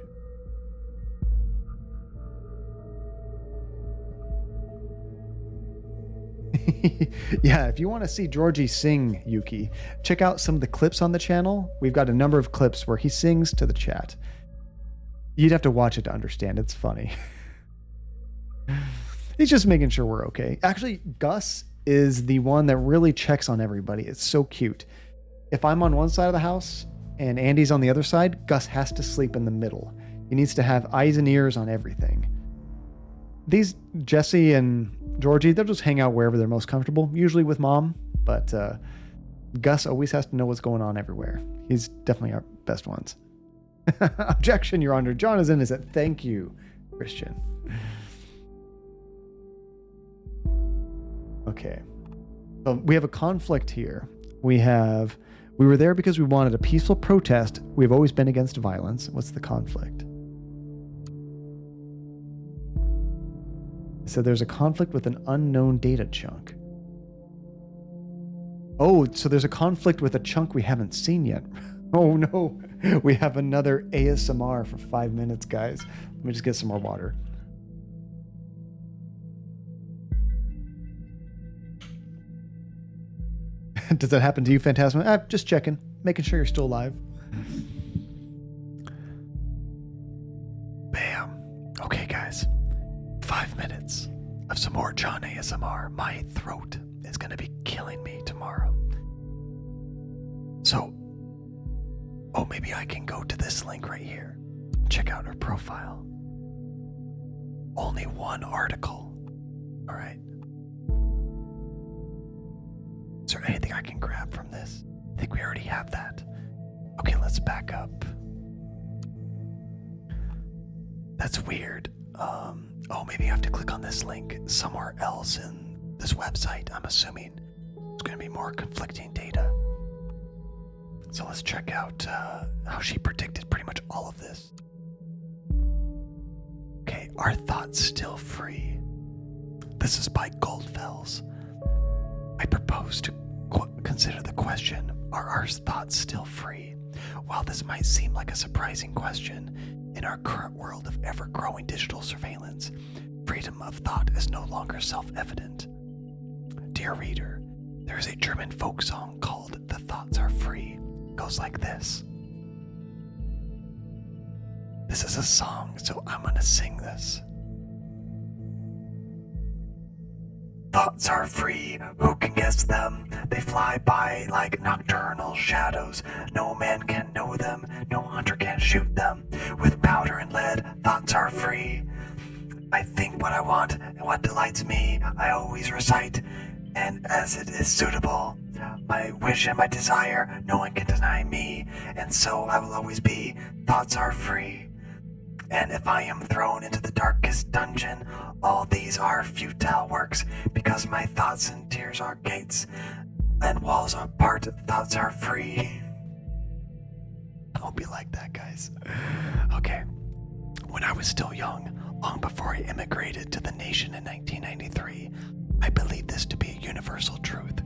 Speaker 2: Yeah, if you want to see Georgie sing, Yuki, check out some of the clips on the channel. We've got a number of clips where he sings to the chat. You'd have to watch it to understand. It's funny. He's just making sure we're okay. Actually, Gus is the one that really checks on everybody. It's so cute. If I'm on one side of the house and Andy's on the other side, Gus has to sleep in the middle. He needs to have eyes and ears on everything. These Jesse and Georgie, they'll just hang out wherever they're most comfortable, usually with mom, but Gus always has to know what's going on everywhere. He's definitely our best ones. Objection, Your Honor. John is in. Is it? Thank you, Christian. Okay. So we have a conflict here. We were there because we wanted a peaceful protest. We've always been against violence. What's the conflict? So there's a conflict with an unknown data chunk. Oh, so there's a conflict with a chunk we haven't seen yet. Oh no, we have another ASMR for 5 minutes, guys. Let me just get some more water. Does that happen to you, Phantasma? Just checking, making sure you're still alive. Bam. Okay, guys. 5 minutes of some more John ASMR. My throat is going to be killing me tomorrow. So, maybe I can go to this link right here. Check out her profile. Only one article. All right. Is there anything I can grab from this? I think we already have that. Okay, let's back up. That's weird. Maybe I have to click on this link somewhere else in this website. I'm assuming there's going to be more conflicting data. So let's check out how she predicted pretty much all of this. Okay, are thoughts still free? This is by Goldfells. I propose to consider the question, are our thoughts still free? While this might seem like a surprising question, in our current world of ever-growing digital surveillance, freedom of thought is no longer self-evident. Dear reader, there is a German folk song called "The Thoughts Are Free." It goes like this. This is a song, so I'm gonna sing this. Thoughts are free, who can guess them? They fly by like nocturnal shadows. No man can know them, no hunter can shoot them. With powder and lead, thoughts are free. I think what I want and what delights me, I always recite. And as it is suitable, my wish and my desire, no one can deny me. And so I will always be, thoughts are free.
Speaker 1: And if I am thrown into the darkest dungeon, all these are futile works, because my thoughts and tears are gates, and walls are part, thoughts are free. I hope you like that, guys. Okay. When I was still young, long before I immigrated to the nation in 1993, I believed this to be a universal truth.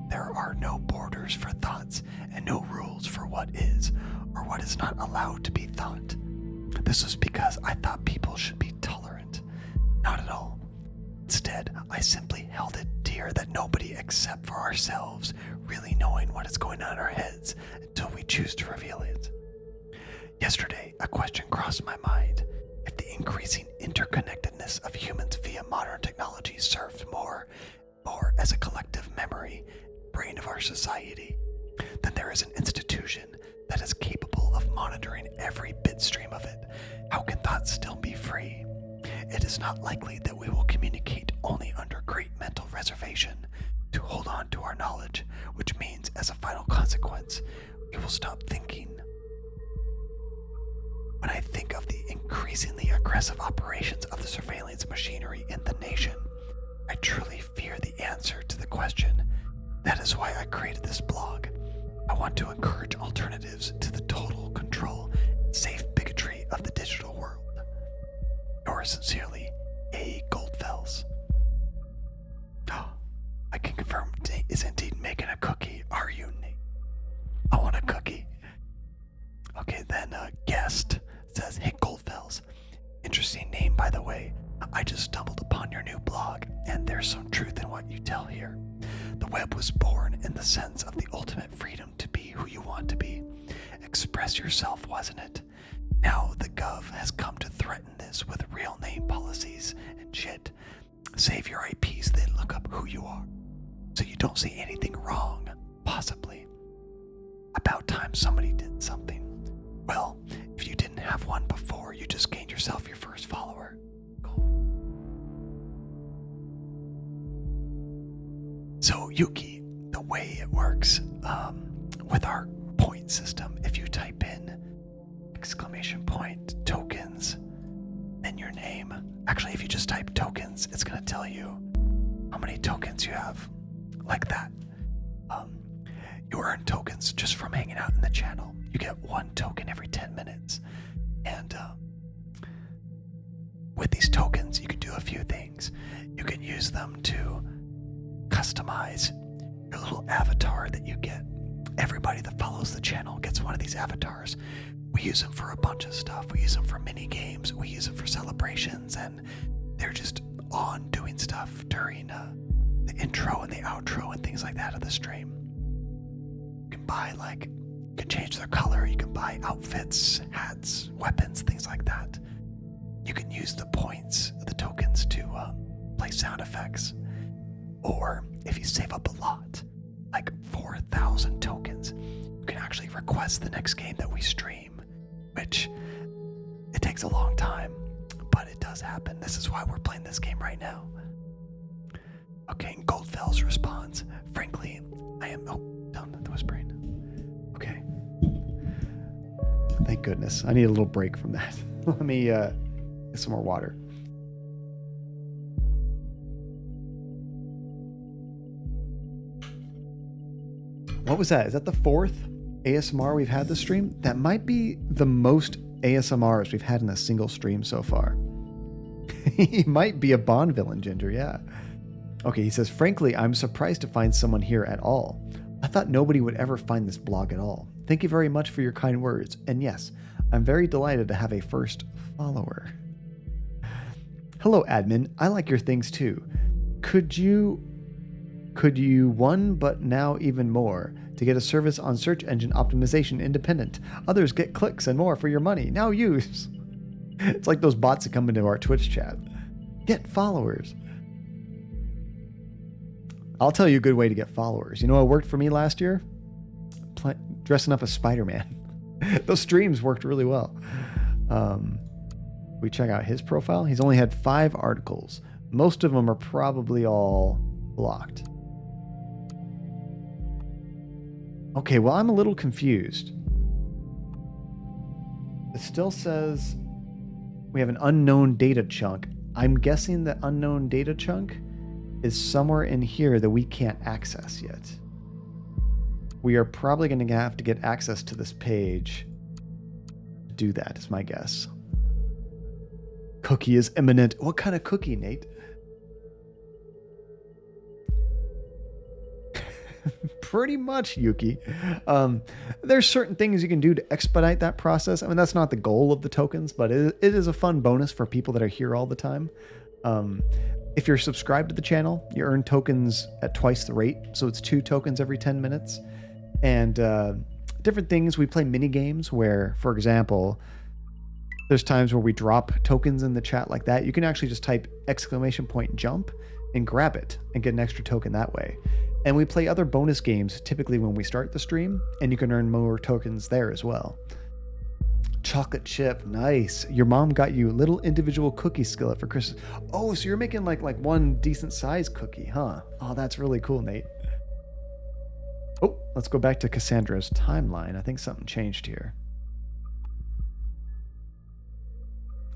Speaker 1: There are no borders for thoughts and no rules for what is or what is not allowed to be thought. This was because I thought people should be tolerant. Not at all. Instead, I simply held it dear that nobody except for ourselves really knowing what is going on in our heads until we choose to reveal it. Yesterday, a question crossed my mind. If the increasing interconnectedness of humans via modern technology serves more as a collective memory, brain of our society, then there is an institution that is capable of monitoring every bit stream of it. How can thoughts still be free? It is not likely that we will communicate only under great mental reservation to hold on to our knowledge, which means, as a final consequence, we will stop thinking. When I think of the increasingly aggressive operations of the surveillance machinery in the nation, I truly fear the answer to the question. That is why I created this blog. I want to encourage alternatives to the total control and safe bigotry of the digital world. Yours sincerely, A. Goldfells. Oh, I can confirm Nate is indeed making a cookie. Are you, Nate? I want a cookie. Okay, then guest says, hey Goldfells, interesting name by the way. I just stumbled upon your new blog, and there's some truth in what you tell here. The web was born in the sense of the ultimate freedom to be who you want to be. Express yourself, wasn't it? Now the Gov has come to threaten this with real name policies and shit. Save your IPs, then look up who you are. So you don't see anything wrong, possibly. About time somebody did something. Well, if you didn't have one before, you just gained yourself your first follower. Cool. So Yuki, the way it works with our point system, if you type in ! tokens, then your name. Actually, if you just type tokens, it's going to tell you how many tokens you have, like that. You earn tokens just from hanging out in the channel. You get 1 token every 10 minutes. And with these tokens, you can do a few things. You can use them to customize your little avatar that you get. Everybody that follows the channel gets one of these avatars. We use them for a bunch of stuff. We use them for mini games. We use them for celebrations. And they're just on doing stuff during the intro and the outro and things like that of the stream. You can buy you can change their color, you can buy outfits, hats, weapons, things like that. You can use the points, the tokens to play sound effects. Or if you save up a lot, like 4,000 tokens, you can actually request the next game that we stream, which it takes a long time, but it does happen. This is why we're playing this game right now. Okay, and Goldfells responds, frankly, I am... Oh, done with the whispering. Okay.
Speaker 2: Thank goodness. I need a little break from that. Let me get some more water. What was that? Is that the 4th ASMR we've had this stream? That might be the most ASMRs we've had in a single stream so far. He might be a Bond villain, Ginger, yeah. Okay, he says, frankly, I'm surprised to find someone here at all. I thought nobody would ever find this blog at all. Thank you very much for your kind words. And yes, I'm very delighted to have a first follower. Hello, admin. I like your things too. Could you one, but now even more, to get a service on search engine optimization independent. Others get clicks and more for your money. Now use. It's like those bots that come into our Twitch chat. Get followers. I'll tell you a good way to get followers. You know what worked for me last year? Dressing up as Spider-Man. Those streams worked really well. We check out his profile. He's only had 5 articles. Most of them are probably all blocked. Okay, well, I'm a little confused. It still says We have an unknown data chunk. I'm guessing the unknown data chunk is somewhere in here that we can't access yet. We are probably going to have to get access to this page to do that, is my guess. Cookie is imminent. What kind of cookie, Nate? Pretty much, Yuki. There's certain things you can do to expedite that process. I mean, that's not the goal of the tokens, but it is a fun bonus for people that are here all the time. If you're subscribed to the channel, you earn tokens at twice the rate. So it's 2 tokens every 10 minutes. And different things. We play mini games where, for example, there's times where we drop tokens in the chat like that. You can actually just type !jump and grab it and get an extra token that way. And we play other bonus games typically when we start the stream, and you can earn more tokens there as well. Chocolate chip, nice. Your mom got you a little individual cookie skillet for Christmas. Oh, so you're making like one decent size cookie, huh? Oh, that's really cool, Nate. Oh, let's go back to Cassandra's timeline. I think something changed here.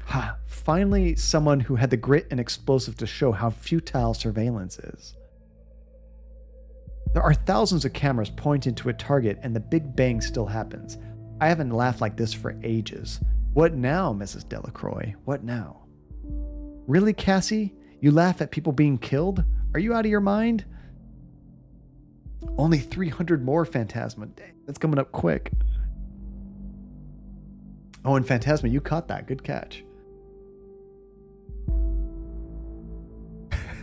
Speaker 2: Ha, finally someone who had the grit and explosive to show how futile surveillance is. There are thousands of cameras pointed to a target and the big bang still happens. I haven't laughed like this for ages. What now, Mrs. Delacroix? What now? Really, Cassie? You laugh at people being killed? Are you out of your mind? Only 300 more Phantasma. Dang, that's coming up quick. Oh, and Phantasma, you caught that. Good catch.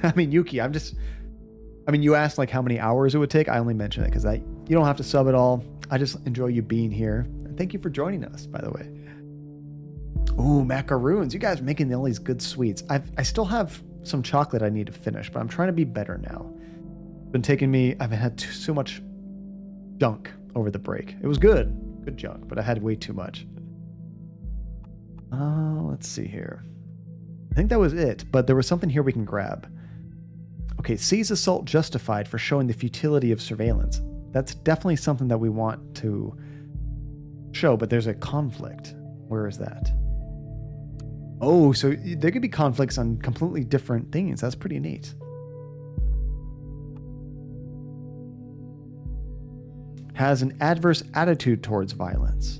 Speaker 2: I mean, Yuki, you asked like how many hours it would take. I only mention it because you don't have to sub at all. I just enjoy you being here. And thank you for joining us, by the way. Ooh, macaroons. You guys are making all these good sweets. I still have some chocolate I need to finish, but I'm trying to be better now. I've had so much junk over the break. It was good junk, but I had way too much. Let's see here. I think that was it, but there was something here we can grab. Okay, sees assault justified for showing the futility of surveillance. That's definitely something that we want to show, but there's a conflict. Where is that? Oh, so there could be conflicts on completely different things. That's pretty neat. Has an adverse attitude towards violence.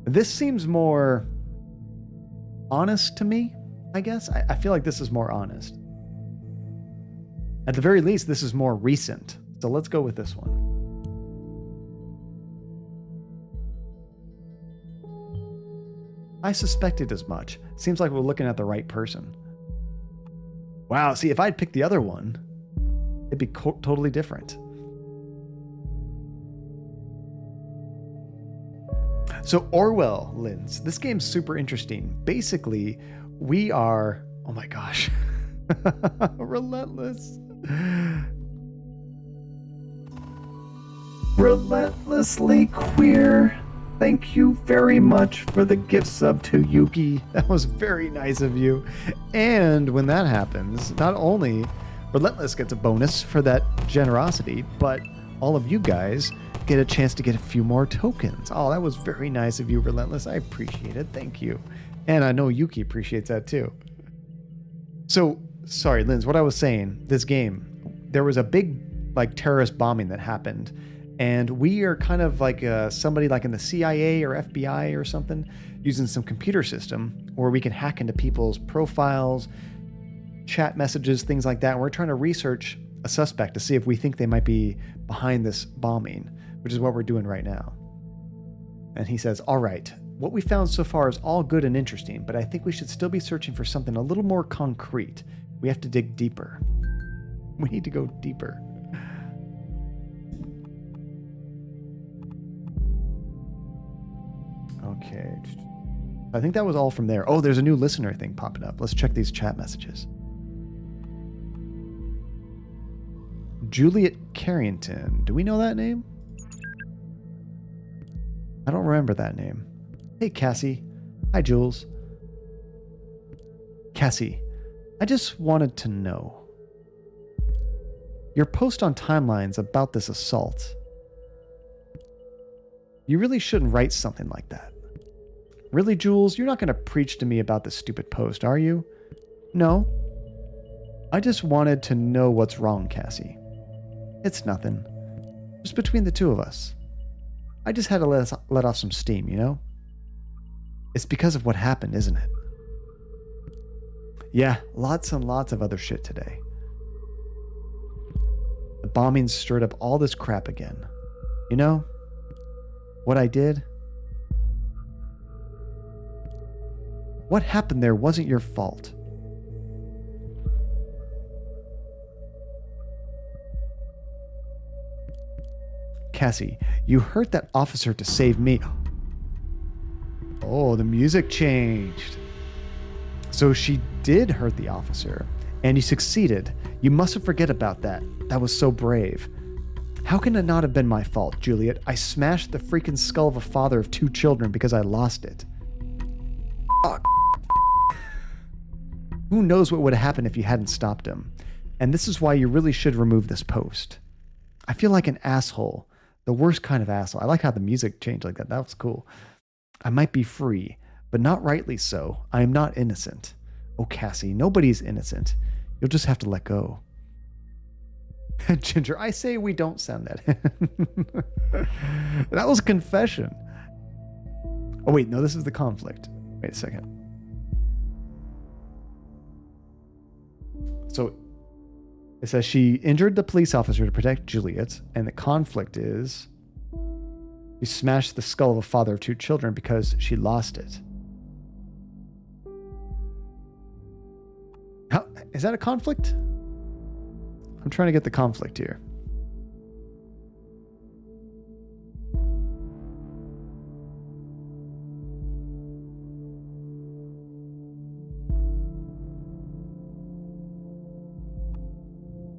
Speaker 2: This seems more honest to me, I guess. I feel like this is more honest. At the very least, this is more recent. So let's go with this one. I suspected as much. Seems like we're looking at the right person. Wow, see, if I'd picked the other one, it'd be totally different. So Orwell, Linz, this game's super interesting. Basically, we are, oh my gosh, relentless. Relentlessly queer. Thank you very much for the gift sub to Yuki. That was very nice of you. And when that happens, not only Relentless gets a bonus for that generosity, but all of you guys get a chance to get a few more tokens. Oh, that was very nice of you, Relentless. I appreciate it. Thank you. And I know Yuki appreciates that too. So, sorry, Linz, what I was saying, this game, there was a big terrorist bombing that happened. And we are kind of like somebody like in the CIA or FBI or something using some computer system where we can hack into people's profiles, chat messages, things like that. And we're trying to research a suspect to see if we think they might be behind this bombing, which is what we're doing right now. And he says, all right, what we found so far is all good and interesting, but I think we should still be searching for something a little more concrete. We have to dig deeper. We need to go deeper. Okay. I think that was all from there. Oh, there's a new listener thing popping up. Let's check these chat messages. Juliet Carrington. Do we know that name? I don't remember that name. Hey, Cassie. Hi, Jules. Cassie, I just wanted to know. Your post on timelines about this assault. You really shouldn't write something like that. Really, Jules, you're not going to preach to me about this stupid post, are you? No. I just wanted to know what's wrong, Cassie. It's nothing. Just between the two of us. I just had to let off some steam, you know? It's because of what happened, isn't it? Yeah, lots and lots of other shit today. The bombing stirred up all this crap again. You know, what I did? What happened there wasn't your fault. Cassie, you hurt that officer to save me. Oh, the music changed. So she did hurt the officer, and you succeeded. You mustn't forget about that. That was so brave. How can it not have been my fault, Juliet? I smashed the freaking skull of a father of 2 children because I lost it. Fuck. Who knows what would have happened if you hadn't stopped him? And this is why you really should remove this post. I feel like an asshole. The worst kind of asshole. I like how the music changed like that. That was cool. I might be free, but not rightly so. I am not innocent. Oh, Cassie, nobody's innocent. You'll just have to let go. Ginger, I say we don't send that. That was a confession. Oh, wait, no, this is the conflict. Wait a second. So it says she injured the police officer to protect Juliet, and the conflict is she smashed the skull of a father of 2 children because she lost it. How is that a conflict? I'm trying to get the conflict here.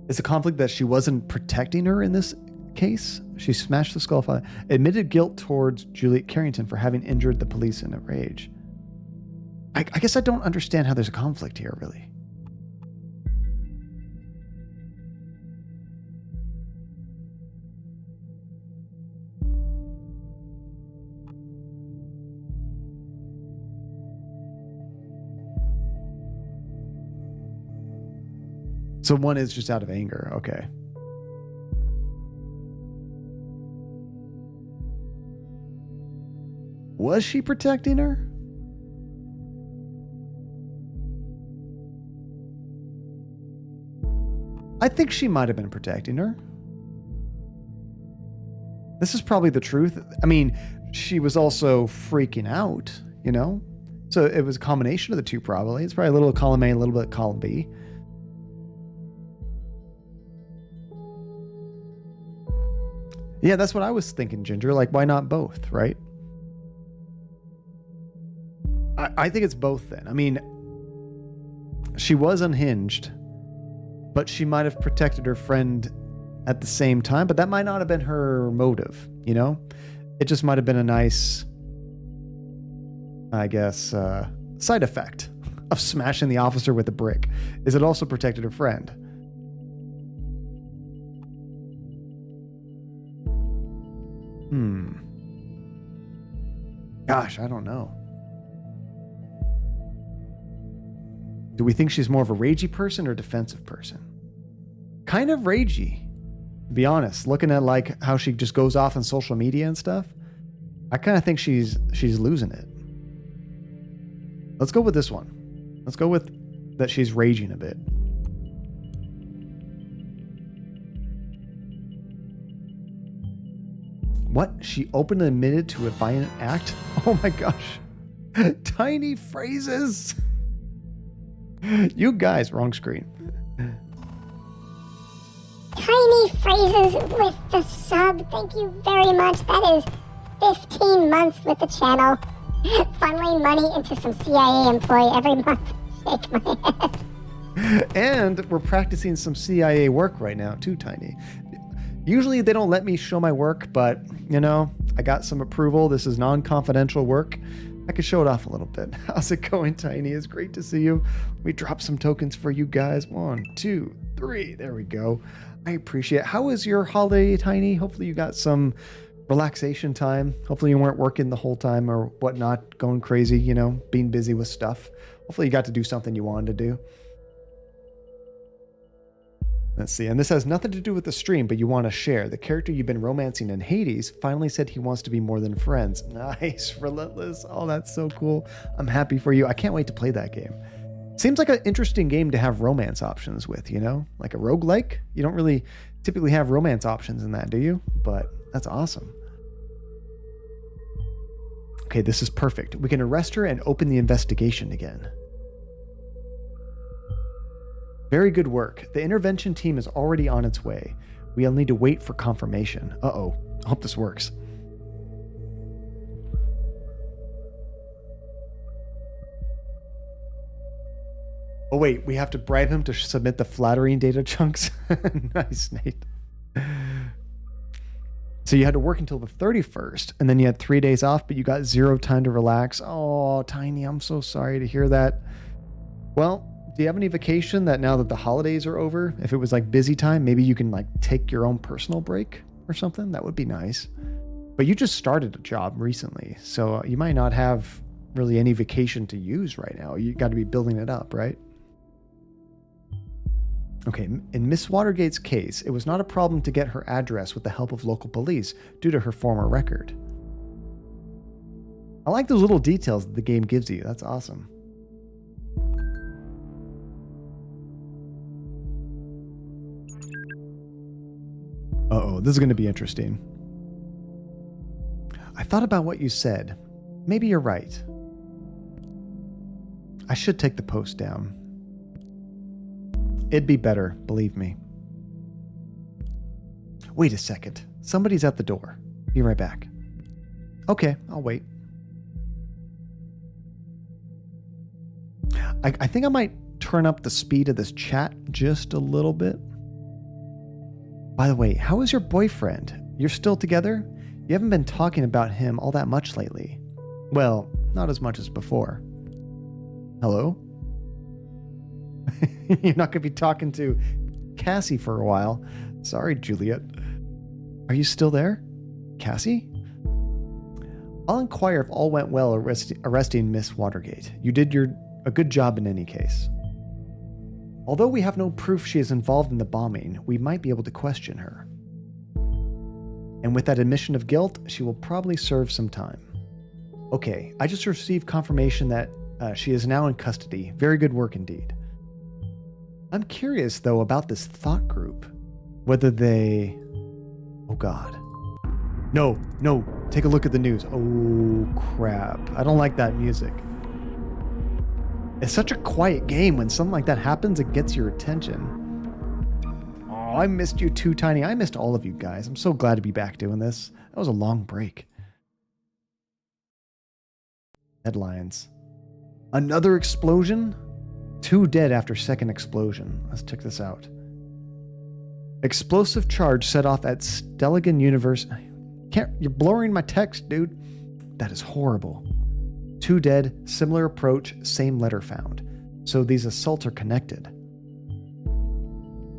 Speaker 2: Is the conflict that she wasn't protecting her in this case? She smashed the skull of father, admitted guilt towards Juliet Carrington for having injured the police in a rage. I guess I don't understand how there's a conflict here, really. So one is just out of anger. Okay. Was she protecting her? I think she might have been protecting her. This is probably the truth. I mean, she was also freaking out, you know? So it was a combination of the two, probably. It's probably a little column A, a little bit column B. Yeah, that's what I was thinking, Ginger. Like, why not both, right? I think it's both then. I mean, she was unhinged, but she might have protected her friend at the same time, but that might not have been her motive, you know? It just might have been a nice, I guess, side effect of smashing the officer with a brick, is it also protected her friend. Gosh, I don't know. Do we think she's more of a ragey person or defensive person? Kind of ragey, to be honest. Looking at like how she just goes off on social media and stuff, I kind of think she's losing it. Let's go with this one. Let's go with that she's raging a bit. What? She openly admitted to a violent act? Oh my gosh. Tiny phrases. You guys, wrong screen.
Speaker 3: Tiny phrases with the sub. Thank you very much. That is 15 months with the channel. Funneling money into some CIA employee every month. Shake my head.
Speaker 2: And we're practicing some CIA work right now too, Tiny. Usually they don't let me show my work, but, you know, I got some approval. This is non-confidential work. I could show it off a little bit. How's it going, Tiny? It's great to see you. We dropped some tokens for you guys. 1, 2, 3. There we go. I appreciate it. How was your holiday, Tiny? Hopefully you got some relaxation time. Hopefully you weren't working the whole time or whatnot, going crazy, being busy with stuff. Hopefully you got to do something you wanted to do. Let's see. And this has nothing to do with the stream, but you want to share. The character you've been romancing in Hades finally said he wants to be more than friends. Nice. Relentless. Oh, that's so cool. I'm happy for you. I can't wait to play that game. Seems like an interesting game to have romance options with, like a roguelike. You don't really typically have romance options in that, do you? But that's awesome. Okay, this is perfect. We can arrest her and open the investigation again. Very good work. The intervention team is already on its way. We'll need to wait for confirmation. Uh-oh. I hope this works. Oh, wait. We have to bribe him to submit the flattering data chunks? Nice, Nate. So you had to work until the 31st, and then you had 3 days off, but you got 0 time to relax. Oh, Tiny, I'm so sorry to hear that. Well, do you have any vacation that now that the holidays are over, if it was like busy time, maybe you can like take your own personal break or something? That would be nice. But you just started a job recently, so you might not have really any vacation to use right now. You got to be building it up, right? Okay, in Miss Watergate's case, it was not a problem to get her address with the help of local police due to her former record. I like those little details that the game gives you. That's awesome. Uh-oh, this is going to be interesting. I thought about what you said. Maybe you're right. I should take the post down. It'd be better, believe me. Wait a second. Somebody's at the door. Be right back. Okay, I'll wait. I think I might turn up the speed of this chat just a little bit. By the way, how is your boyfriend? You're still together? You haven't been talking about him all that much lately. Well, not as much as before. Hello? You're not going to be talking to Cassie for a while. Sorry, Juliet. Are you still there? Cassie? I'll inquire if all went well arresting Miss Watergate. You did a good job in any case. Although we have no proof she is involved in the bombing, we might be able to question her. And with that admission of guilt, she will probably serve some time. Okay, I just received confirmation that she is now in custody. Very good work indeed. I'm curious, though, about this thought group. Whether they... Oh, God. No, take a look at the news. Oh, crap. I don't like that music. It's such a quiet game. When something like that happens, it gets your attention. Oh, I missed you too, Tiny. I missed all of you guys. I'm so glad to be back doing this. That was a long break. Headlines. Another explosion? 2 dead after second explosion. Let's check this out. Explosive charge set off at Stelligan University. You're blurring my text, dude. That is horrible. 2 dead, similar approach, same letter found. So these assaults are connected.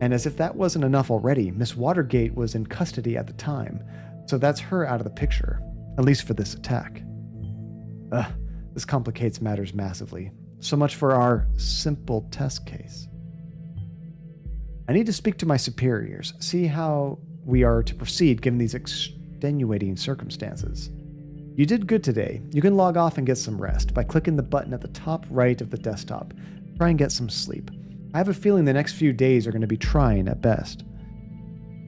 Speaker 2: And as if that wasn't enough already, Miss Watergate was in custody at the time. So that's her out of the picture, at least for this attack. This complicates matters massively. So much for our simple test case. I need to speak to my superiors, see how we are to proceed given these extenuating circumstances. You did good today. You can log off and get some rest by clicking the button at the top right of the desktop. Try and get some sleep. I have a feeling the next few days are going to be trying at best.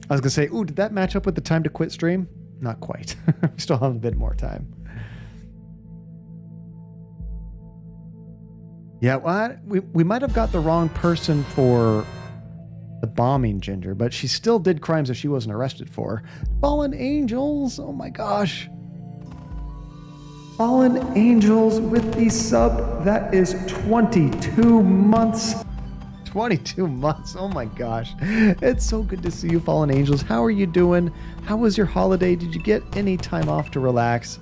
Speaker 2: I was going to say, ooh, did that match up with the time to quit stream? Not quite. We still have a bit more time. Yeah, well, we might have got the wrong person for the bombing, Ginger, but she still did crimes that she wasn't arrested for. Fallen Angels, oh my gosh. Fallen Angels with the sub, that is 22 months. 22 months, oh my gosh. It's so good to see you, Fallen Angels. How are you doing? How was your holiday? Did you get any time off to relax?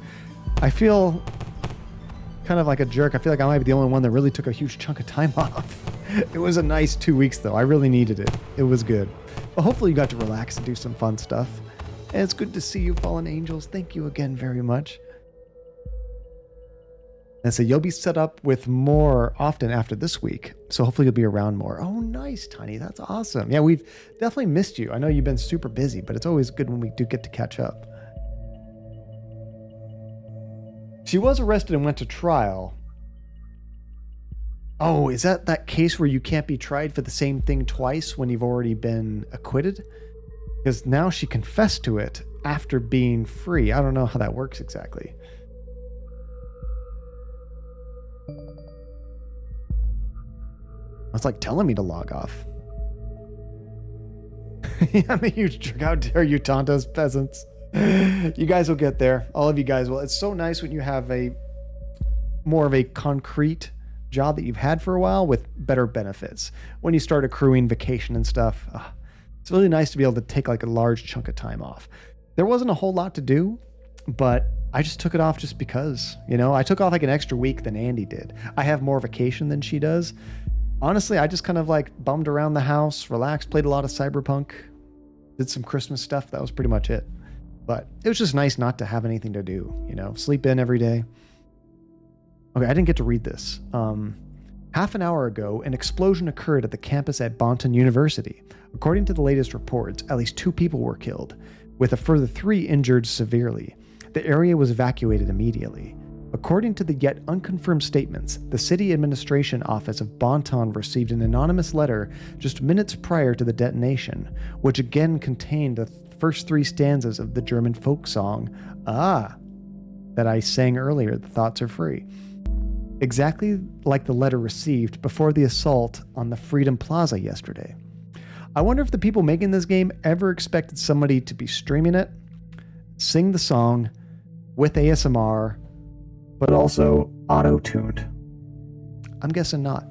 Speaker 2: I feel kind of like a jerk. I feel like I might be the only one that really took a huge chunk of time off. It was a nice 2 weeks though. I really needed it. It was good. But hopefully you got to relax and do some fun stuff. And it's good to see you, fallen angels. Thank you again very much. And so you'll be set up with more often after this week. So hopefully you'll be around more. Oh, nice, Tiny. That's awesome. Yeah, we've definitely missed you. I know you've been super busy, but it's always good when we do get to catch up. She was arrested and went to trial. Oh, is that case where you can't be tried for the same thing twice when you've already been acquitted? Because now she confessed to it after being free. I don't know how that works exactly. It's like telling me to log off. I'm a huge trick. How dare you taunt us, peasants? You guys will get there. All of you guys will. It's so nice when you have a more of a concrete job that you've had for a while with better benefits. When you start accruing vacation and stuff, it's really nice to be able to take like a large chunk of time off. There wasn't a whole lot to do, but I just took it off just because, I took off like an extra week than Andy did. I have more vacation than she does. Honestly, I just kind of like bummed around the house, relaxed, played a lot of Cyberpunk, did some Christmas stuff. That was pretty much it. But it was just nice not to have anything to do, sleep in every day. Okay, I didn't get to read this. Half an hour ago, an explosion occurred at the campus at Bonton University. According to the latest reports, at least 2 people were killed, with a further 3 injured severely. The area was evacuated immediately. According to the yet unconfirmed statements, the city administration office of Bonton received an anonymous letter just minutes prior to the detonation, which again contained the first 3 stanzas of the German folk song, that I sang earlier, The Thoughts Are Free. Exactly like the letter received before the assault on the Freedom Plaza yesterday. I wonder if the people making this game ever expected somebody to be streaming it, sing the song with ASMR, but also auto-tuned. I'm guessing not.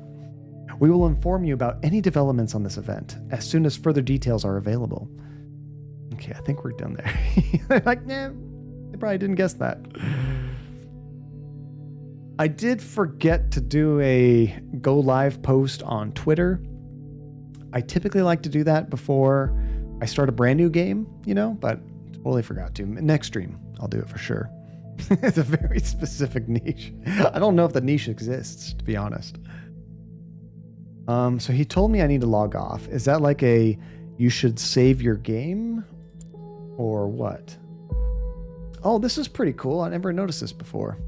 Speaker 2: We will inform you about any developments on this event as soon as further details are available. Okay, I think we're done there. They're like, nah, they probably didn't guess that. I did forget to do a go live post on Twitter. I typically like to do that before I start a brand new game, but totally forgot to. Next stream, I'll do it for sure. It's a very specific niche. I don't know if the niche exists, to be honest. So he told me I need to log off. Is that like a you should save your game or what? Oh, this is pretty cool. I never noticed this before.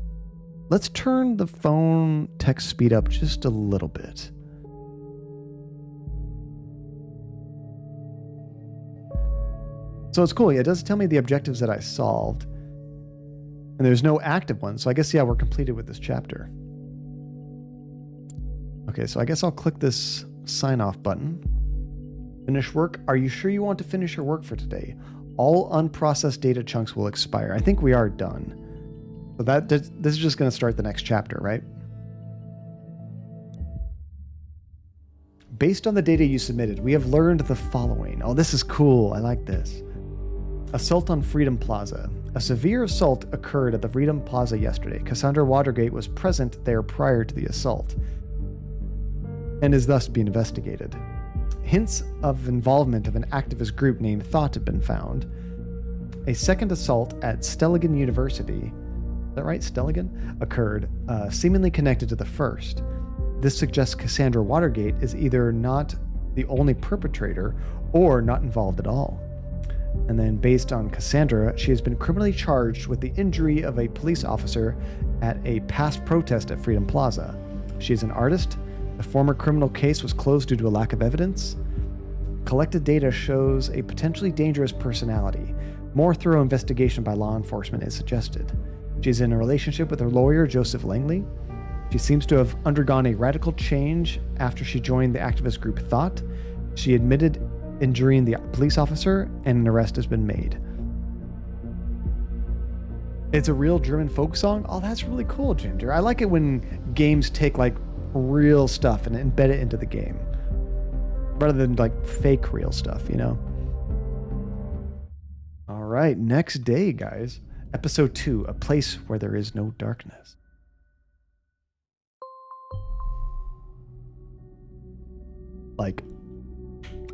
Speaker 2: Let's turn the phone text speed up just a little bit. So it's cool. Yeah, it does tell me the objectives that I solved. And there's no active one. So I guess, we're completed with this chapter. Okay, so I guess I'll click this sign off button. Finish work. Are you sure you want to finish your work for today? All unprocessed data chunks will expire. I think we are done. So this is just going to start the next chapter, right? Based on the data you submitted, we have learned the following. Oh, this is cool. I like this. Assault on Freedom Plaza. A severe assault occurred at the Freedom Plaza yesterday. Cassandra Watergate was present there prior to the assault and is thus being investigated. Hints of involvement of an activist group named Thought have been found. A second assault at Stelligan University, is that right, Stelligan, occurred, seemingly connected to the first. This suggests Cassandra Watergate is either not the only perpetrator or not involved at all. And then based on Cassandra, she has been criminally charged with the injury of a police officer at a past protest at Freedom Plaza. She is an artist. The former criminal case was closed due to a lack of evidence. Collected data shows a potentially dangerous personality. More thorough investigation by law enforcement is suggested. She is in a relationship with her lawyer, Joseph Langley. She seems to have undergone a radical change after she joined the activist group Thought. She admitted injuring the police officer, and an arrest has been made. It's a real German folk song? Oh, that's really cool, Ginger. I like it when games take like real stuff and embed it into the game rather than like fake real stuff, All right, next day, guys. Episode 2, A Place Where There Is No Darkness. Like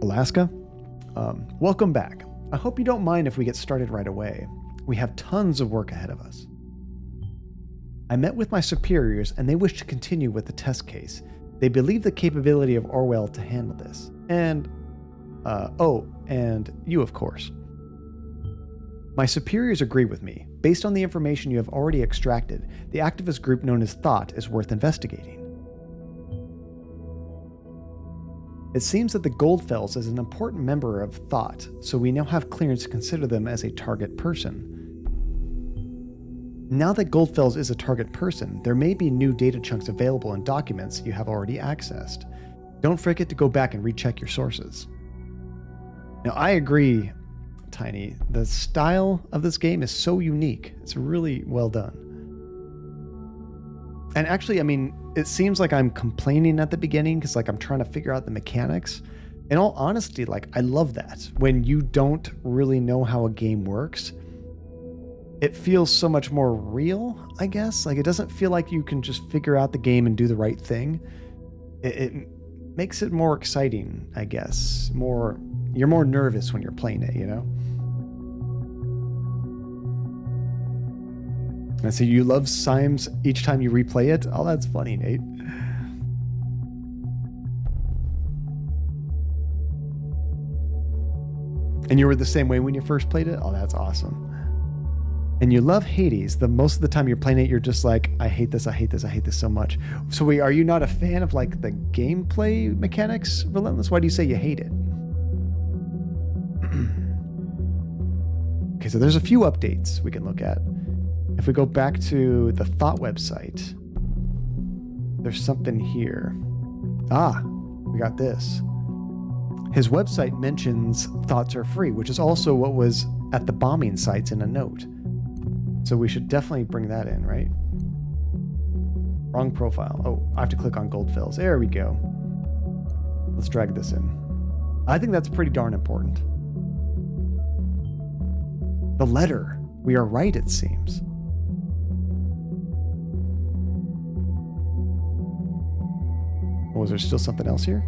Speaker 2: Alaska? Welcome back. I hope you don't mind if we get started right away. We have tons of work ahead of us. I met with my superiors and they wish to continue with the test case. They believe the capability of Orwell to handle this. And, and you, of course. My superiors agree with me. Based on the information you have already extracted, the activist group known as Thought is worth investigating. It seems that the Goldfells is an important member of Thought, so we now have clearance to consider them as a target person. Now that Goldfells is a target person, there may be new data chunks available in documents you have already accessed. Don't forget to go back and recheck your sources. Now, I agree, Tiny. The style of this game is so unique. It's really well done. And actually, I mean, it seems like I'm complaining at the beginning because like I'm trying to figure out the mechanics. In all honesty, like I love that. When you don't really know how a game works, it feels so much more real, I guess. Like it doesn't feel like you can just figure out the game and do the right thing. It makes it more exciting, I guess. You're more nervous when you're playing it, you know? And so you love Symes each time you replay it? Oh, that's funny, Nate. And you were the same way when you first played it? Oh, that's awesome. And you love Hades. Most of the time you're playing it, you're just like, I hate this, I hate this, I hate this so much. So wait, are you not a fan of like the gameplay mechanics, Relentless? Why do you say you hate it? Okay, so there's a few updates we can look at. If we go back to the Thought website, there's something here. Ah, we got this. His website mentions thoughts are free, which is also what was at the bombing sites in a note. So we should definitely bring that in, right? Wrong profile. Oh, I have to click on Goldfells. There we go. Let's drag this in. I think that's pretty darn important. The letter. We are right, it seems. Oh, is there still something else here?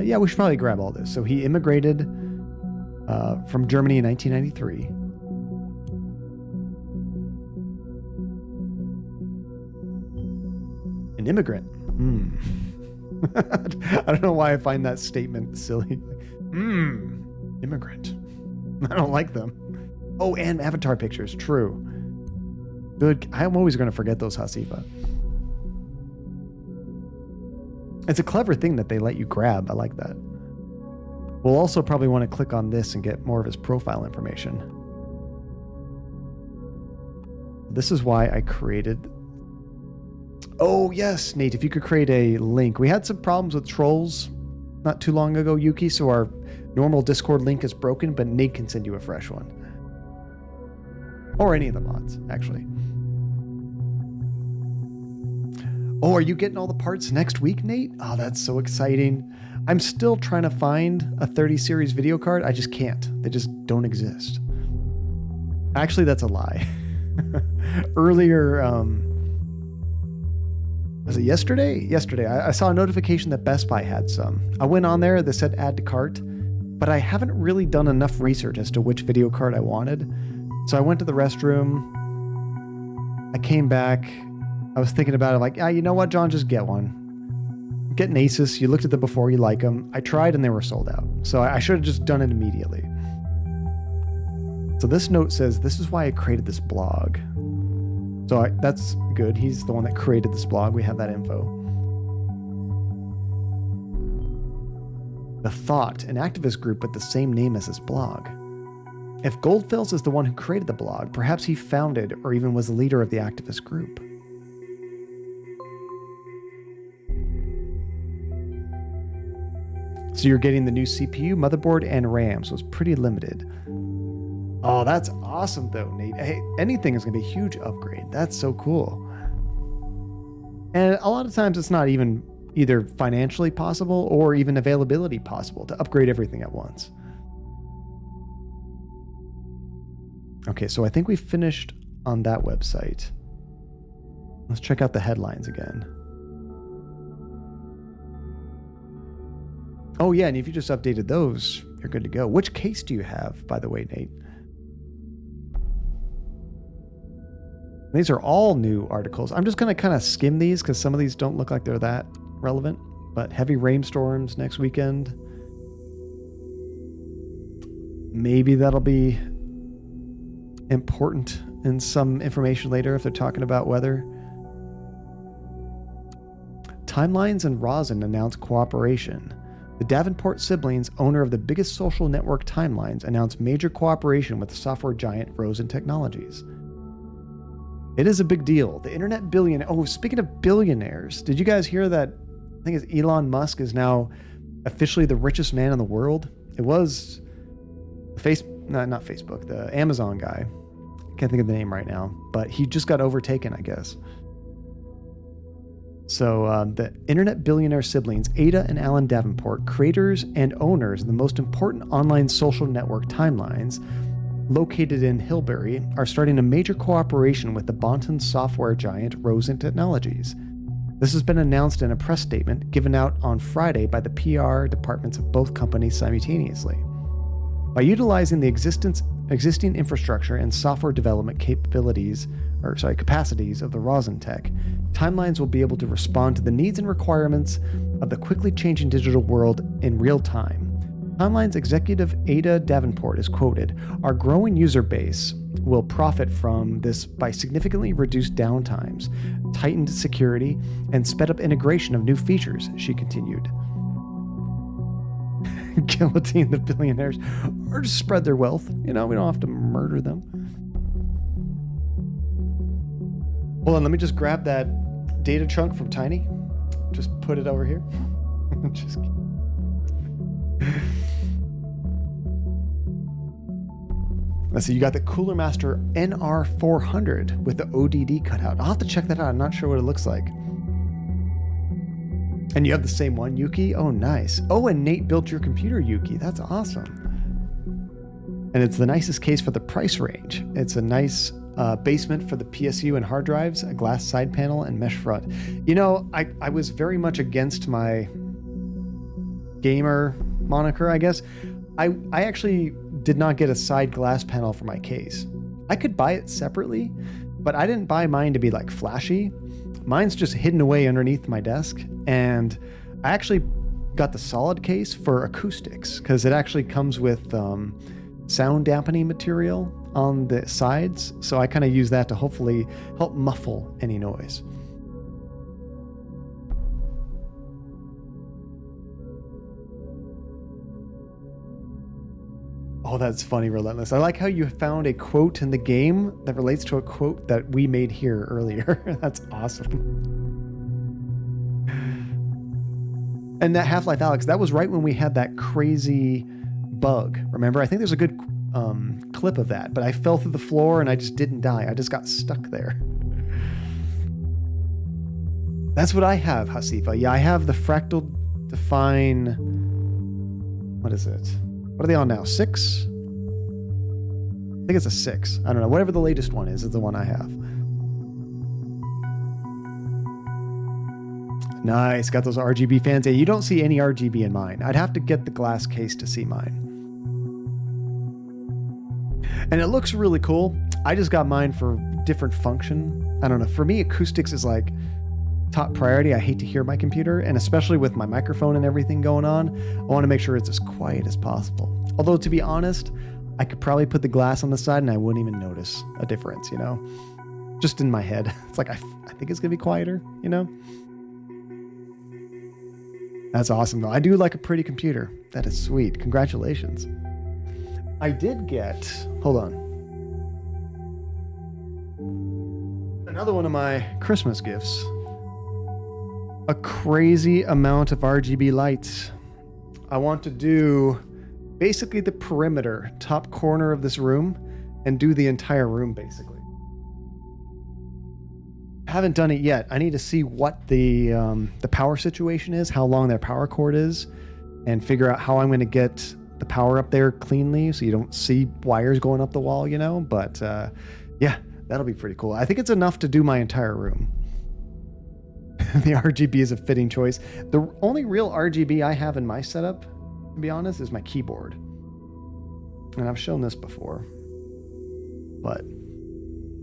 Speaker 2: Yeah, we should probably grab all this. So he immigrated from Germany in 1993. An immigrant. I don't know why I find that statement silly. Immigrant. I don't like them. Oh, and avatar pictures. True. Good. I'm always going to forget those, Hasifa. It's a clever thing that they let you grab. I like that. We'll also probably want to click on this and get more of his profile information. This is why I created... Oh, yes, Nate, if you could create a link. We had some problems with trolls not too long ago, Yuki, so our normal Discord link is broken, but Nate can send you a fresh one. Or any of the mods, actually. Oh, are you getting all the parts next week, Nate? Oh, that's so exciting. I'm still trying to find a 30 series video card. I just can't. They just don't exist. Actually, that's a lie. Earlier, was it yesterday? Yesterday, I saw a notification that Best Buy had some. I went on there, they said add to cart, but I haven't really done enough research as to which video card I wanted. So I went to the restroom. I came back. I was thinking about it like, you know what, John, just get one. Get an Asus. You looked at them before, you like them. I tried and they were sold out. So I should have just done it immediately. So this note says, this is why I created this blog. So that's good. He's the one that created this blog. We have that info. The Thought, an activist group with the same name as his blog. If Goldfells is the one who created the blog, perhaps he founded or even was the leader of the activist group. So you're getting the new CPU, motherboard, and RAM, so it's pretty limited. Oh, that's awesome, though, Nate. Hey, anything is going to be a huge upgrade. That's so cool. And a lot of times it's not even either financially possible or even availability possible to upgrade everything at once. Okay, so I think we finished on that website. Let's check out the headlines again. Oh, yeah, and if you just updated those, you're good to go. Which case do you have, by the way, Nate? These are all new articles. I'm just going to kind of skim these because some of these don't look like they're that relevant. But heavy rainstorms next weekend. Maybe that'll be important in some information later if they're talking about weather. Timelines and Rosin announce cooperation. The Davenport siblings, owner of the biggest social network Timelines, announced major cooperation with software giant Rosin Technologies. It is a big deal. The internet billionaire. Oh, speaking of billionaires, did you guys hear that? I think it's Elon Musk is now officially the richest man in the world. It was not Facebook, the Amazon guy. Can't think of the name right now, but he just got overtaken, I guess. So the internet billionaire siblings, Ada and Alan Davenport, creators and owners of the most important online social network Timelines, located in Hilbury, are starting a major cooperation with the Bonton software giant Rosin Technologies. This has been announced in a press statement given out on Friday by the PR departments of both companies simultaneously. By utilizing the existing infrastructure and software development capacities of the Rosin tech, Timelines will be able to respond to the needs and requirements of the quickly changing digital world in real time. Timelines executive Ada Davenport is quoted, "Our growing user base will profit from this by significantly reduced downtimes, tightened security, and sped up integration of new features," she continued. Guillotine the billionaires, or just spread their wealth. We don't have to murder them. Hold on, let me just grab that data chunk from Tiny. Just put it over here. Just kidding. Let's see, you got the Cooler Master NR400 with the ODD cutout. I'll have to check that out. I'm not sure what it looks like. And you have the same one, Yuki? Oh, nice. Oh, and Nate built your computer, Yuki. That's awesome. And it's the nicest case for the price range. It's a nice basement for the PSU and hard drives, a glass side panel, and mesh front. I was very much against my gamer moniker, I guess. I actually did not get a side glass panel for my case. I could buy it separately, but I didn't buy mine to be like flashy. Mine's just hidden away underneath my desk, and I actually got the solid case for acoustics because it actually comes with sound dampening material on the sides, so I kind of use that to hopefully help muffle any noise. Oh, that's funny, Relentless. I like how you found a quote in the game that relates to a quote that we made here earlier. That's awesome. And that Half-Life Alex, that was right when we had that crazy bug. Remember? I think there's a good clip of that, but I fell through the floor and I just didn't die. I just got stuck there. That's what I have, Hasifa. Yeah, I have the Fractal Define... What is it? What are they on now? 6? I think it's a 6. I don't know. Whatever the latest one is the one I have. Nice. Got those RGB fans. Yeah, you don't see any RGB in mine. I'd have to get the glass case to see mine. And it looks really cool. I just got mine for different function. I don't know. For me, acoustics is like top priority. I hate to hear my computer, and especially with my microphone and everything going on, I want to make sure it's as quiet as possible. Although, to be honest, I could probably put the glass on the side and I wouldn't even notice a difference, just in my head. It's like, I think it's gonna be quieter, That's awesome though. I do like a pretty computer. That is sweet. Congratulations. I did get, hold on, another one of my Christmas gifts. A crazy amount of RGB lights. I want to do basically the perimeter, top corner of this room, and do the entire room basically. Haven't done it yet. I need to see what the power situation is, how long their power cord is, and figure out how I'm going to get the power up there cleanly so you don't see wires going up the wall, But yeah, that'll be pretty cool. I think it's enough to do my entire room. The RGB is a fitting choice. The only real RGB I have in my setup, to be honest, is my keyboard. And I've shown this before. But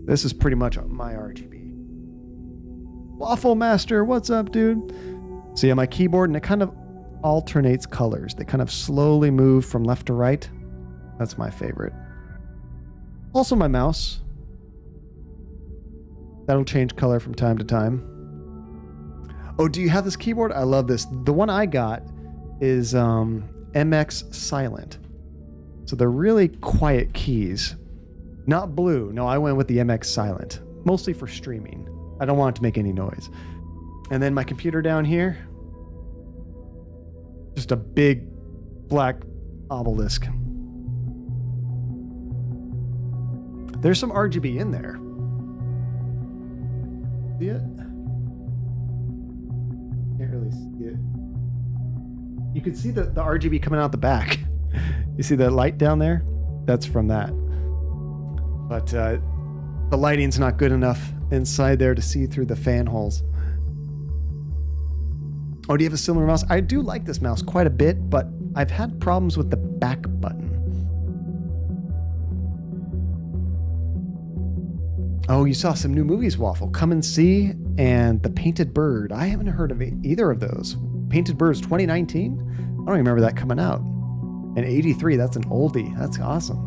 Speaker 2: this is pretty much my RGB. Waffle Master, what's up, dude? So yeah, my keyboard, and it kind of alternates colors. They kind of slowly move from left to right. That's my favorite. Also my mouse. That'll change color from time to time. Oh, do you have this keyboard? I love this. The one I got is MX Silent. So they're really quiet keys. Not blue. No, I went with the MX Silent. Mostly for streaming. I don't want it to make any noise. And then my computer down here. Just a big black obelisk. There's some RGB in there. See it? Can't really see it. You can see the RGB coming out the back. You see that light down there? That's from that. But the lighting's not good enough inside there to see through the fan holes. Oh, do you have a similar mouse? I do like this mouse quite a bit, but I've had problems with the back button. Oh, you saw some new movies, Waffle. Come and See and The Painted Bird. I haven't heard of either of those. Painted Bird's 2019? I don't remember that coming out. And 83, that's an oldie. That's awesome.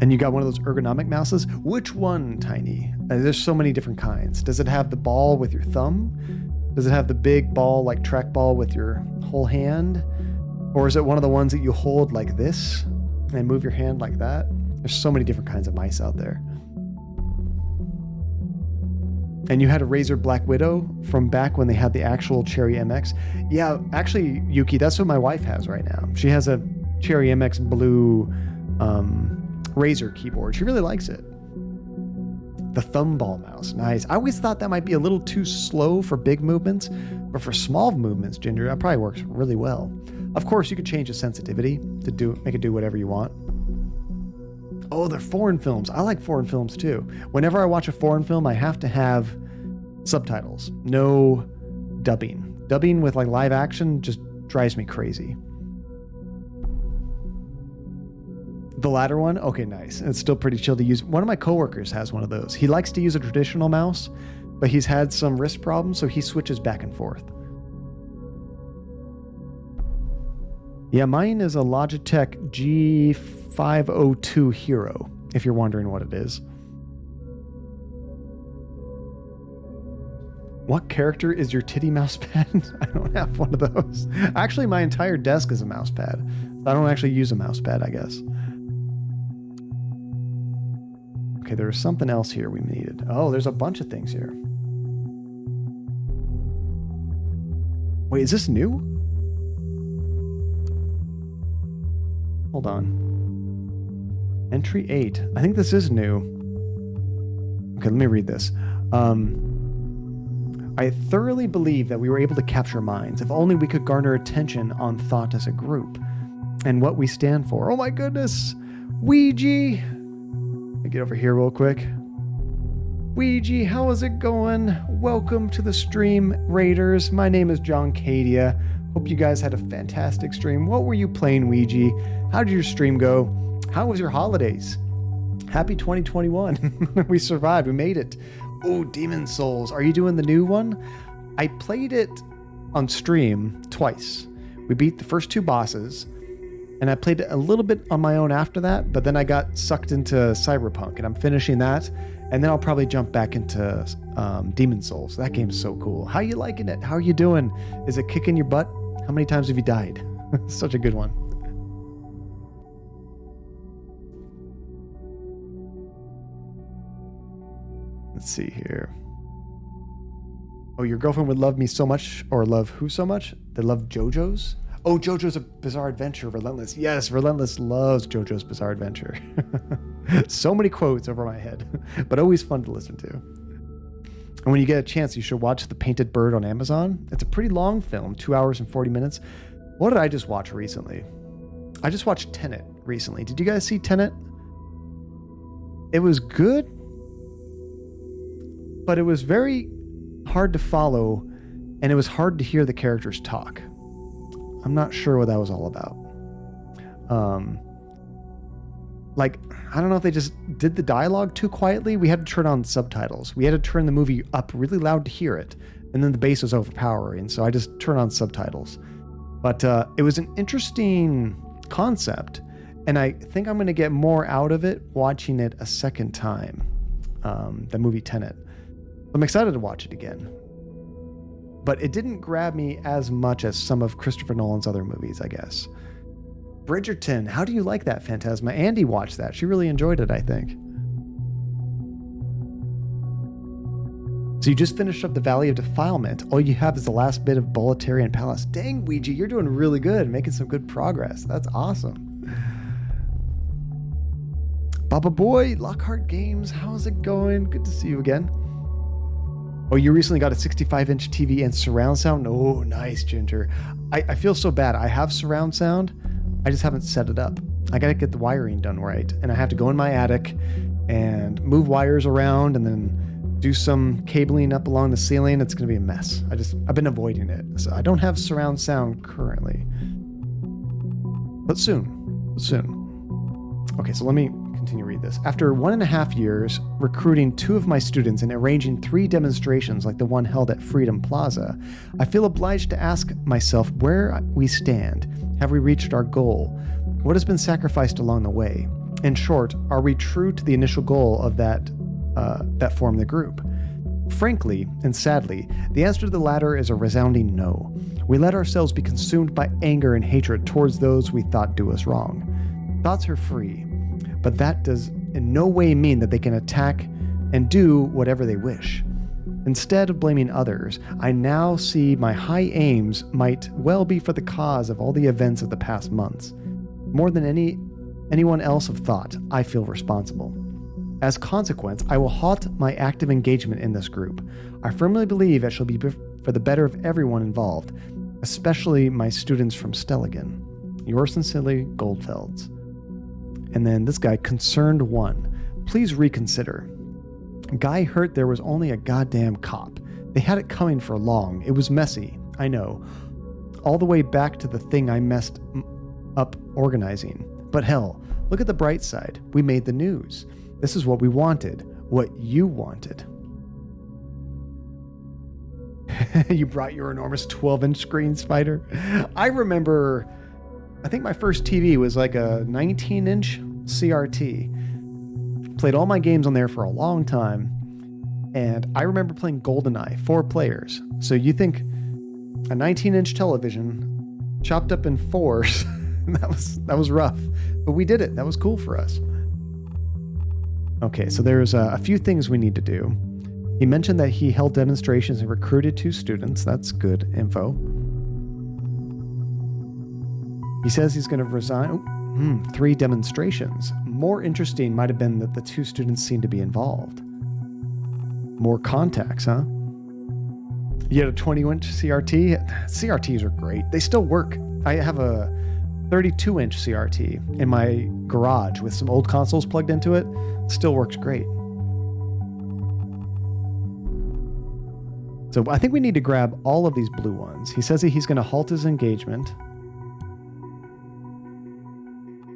Speaker 2: And you got one of those ergonomic mouses. Which one, Tiny? There's so many different kinds. Does it have the ball with your thumb? Does it have the big ball like trackball with your whole hand? Or is it one of the ones that you hold like this and move your hand like that? There's so many different kinds of mice out there. And you had a Razer Black Widow from back when they had the actual Cherry MX. Yeah, actually, Yuki, that's what my wife has right now. She has a Cherry MX blue Razer keyboard. She really likes it. The thumball mouse, nice. I always thought that might be a little too slow for big movements, but for small movements, Ginger, that probably works really well. Of course, you could change the sensitivity to make it do whatever you want. Oh, they're foreign films. I like foreign films too. Whenever I watch a foreign film, I have to have subtitles. No dubbing. Dubbing with like live action just drives me crazy. The latter one? Okay, nice. It's still pretty chill to use. One of my coworkers has one of those. He likes to use a traditional mouse, but he's had some wrist problems, so he switches back and forth. Yeah, mine is a Logitech G502 Hero, if you're wondering what it is. What character is your titty mouse pad? I don't have one of those. Actually, my entire desk is a mouse pad. I don't actually use a mouse pad, I guess. Okay, there was something else here we needed. Oh, there's a bunch of things here. Wait, is this new? Hold on. Entry 8. I think this is new. Okay, let me read this. I thoroughly believe that we were able to capture minds, if only we could garner attention on thought as a group and what we stand for. Oh my goodness! Ouija! Let me get over here real quick. Ouija, how is it going? Welcome to the stream, Raiders. My name is John Cadia. Hope you guys had a fantastic stream. What were you playing, Ouija? How did your stream go? How was your holidays? Happy 2021. We survived. We made it. Oh, Demon Souls. Are you doing the new one? I played it on stream twice. We beat the first two bosses, and I played it a little bit on my own after that, but then I got sucked into Cyberpunk, and I'm finishing that, and then I'll probably jump back into Demon Souls. That game's so cool. How are you liking it? How are you doing? Is it kicking your butt? How many times have you died? Such a good one. Let's see here. Oh, your girlfriend would love me so much, or love who so much? They love JoJo's? Oh, JoJo's a Bizarre Adventure, Relentless. Yes, Relentless loves JoJo's Bizarre Adventure. So many quotes over my head, but always fun to listen to. And when you get a chance, you should watch The Painted Bird on Amazon. It's a pretty long film, 2 hours and 40 minutes. What did I just watch recently? I just watched Tenet recently. Did you guys see Tenet? It was good, but it was very hard to follow, and it was hard to hear the characters talk. I'm not sure what that was all about. I don't know if they just did the dialogue too quietly. We had to turn on subtitles. We had to turn the movie up really loud to hear it. And then the bass was overpowering, so I just turned on subtitles. But it was an interesting concept, and I think I'm going to get more out of it watching it a second time, the movie Tenet. I'm excited to watch it again. But it didn't grab me as much as some of Christopher Nolan's other movies, I guess. Bridgerton, how do you like that, Phantasma? Andy watched that. She really enjoyed it, I think. So you just finished up the Valley of Defilement. All you have is the last bit of Boletarian Palace. Dang, Ouija, you're doing really good, making some good progress. That's awesome. Baba Boy, Lockhart Games, how's it going? Good to see you again. Oh, you recently got a 65-inch TV and surround sound? Oh, nice, Ginger. I feel so bad. I have surround sound. I just haven't set it up. I gotta get the wiring done right. And I have to go in my attic and move wires around and then do some cabling up along the ceiling. It's gonna be a mess. I've been avoiding it. So I don't have surround sound currently. But soon. Okay, so let me continue to read this. After 1.5 years recruiting 2 of my students and arranging 3 demonstrations like the one held at Freedom Plaza, I feel obliged to ask myself where we stand. Have we reached our goal? What has been sacrificed along the way? In short, are we true to the initial goal of that formed the group? Frankly and sadly, the answer to the latter is a resounding no. We let ourselves be consumed by anger and hatred towards those we thought do us wrong. Thoughts are free, but that does in no way mean that they can attack and do whatever they wish. Instead of blaming others, I now see my high aims might well be for the cause of all the events of the past months. More than anyone else have thought, I feel responsible. As a consequence, I will halt my active engagement in this group. I firmly believe it shall be for the better of everyone involved, especially my students from Stelligan. Yours sincerely, Goldfelds. And then this guy, Concerned One. Please reconsider. Guy hurt there was only a goddamn cop. They had it coming for long. It was messy, I know. All the way back to the thing I messed up organizing. But hell, look at the bright side. We made the news. This is what we wanted. What you wanted. You brought your enormous 12-inch screen, Spider. I remember, I think my first TV was like a 19-inch CRT. Played all my games on there for a long time. And I remember playing GoldenEye, 4 players. So you think a 19-inch television chopped up in 4s, that was rough. But we did it. That was cool for us. Okay, so there's a few things we need to do. He mentioned that he held demonstrations and recruited 2 students. That's good info. He says he's going to resign. 3 demonstrations. More interesting might have been that the 2 students seemed to be involved. More contacts, huh? You had a 20-inch CRT? CRTs are great. They still work. I have a 32-inch CRT in my garage with some old consoles plugged into it. Still works great. So I think we need to grab all of these blue ones. He says that he's going to halt his engagement.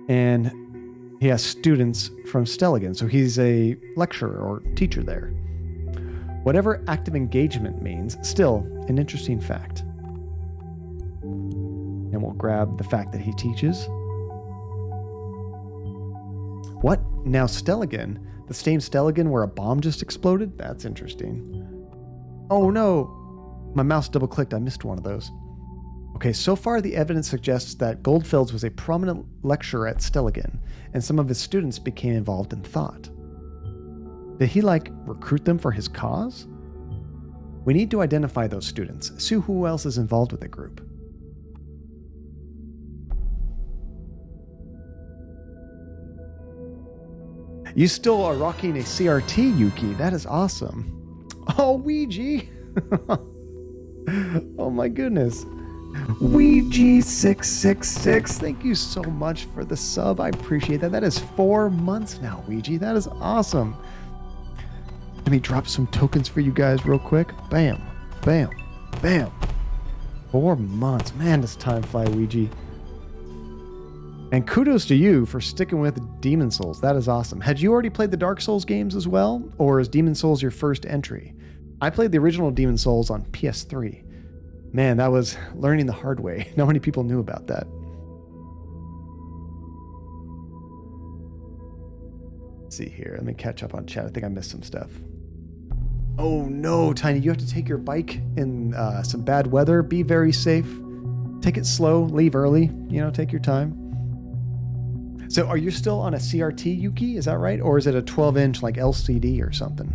Speaker 2: And he has students from Stelligan, so he's a lecturer or teacher there. Whatever active engagement means, still an interesting fact. And we'll grab the fact that he teaches. What? Now Stelligan? The same Stelligan where a bomb just exploded? That's interesting. Oh no! My mouse double-clicked. I missed one of those. Okay, so far the evidence suggests that Goldfelds was a prominent lecturer at Stelligan, and some of his students became involved in thought. Did he, recruit them for his cause? We need to identify those students, see who else is involved with the group. You still are rocking a CRT, Yuki. That is awesome. Oh, Ouija! Oh my goodness. Ouija666, thank you so much for the sub. I appreciate that. That is 4 months now, Ouija. That is awesome. Let me drop some tokens for you guys real quick. Bam, bam, bam. 4 months. Man, does time fly, Ouija. And kudos to you for sticking with Demon Souls. That is awesome. Had you already played the Dark Souls games as well? Or is Demon Souls your first entry? I played the original Demon Souls on PS3. Man, that was learning the hard way. Not many people knew about that. Let's see here. Let me catch up on chat. I think I missed some stuff. Oh no, Tiny, you have to take your bike in some bad weather. Be very safe. Take it slow. Leave early. Take your time. So are you still on a CRT, Yuki? Is that right? Or is it a 12-inch like LCD or something?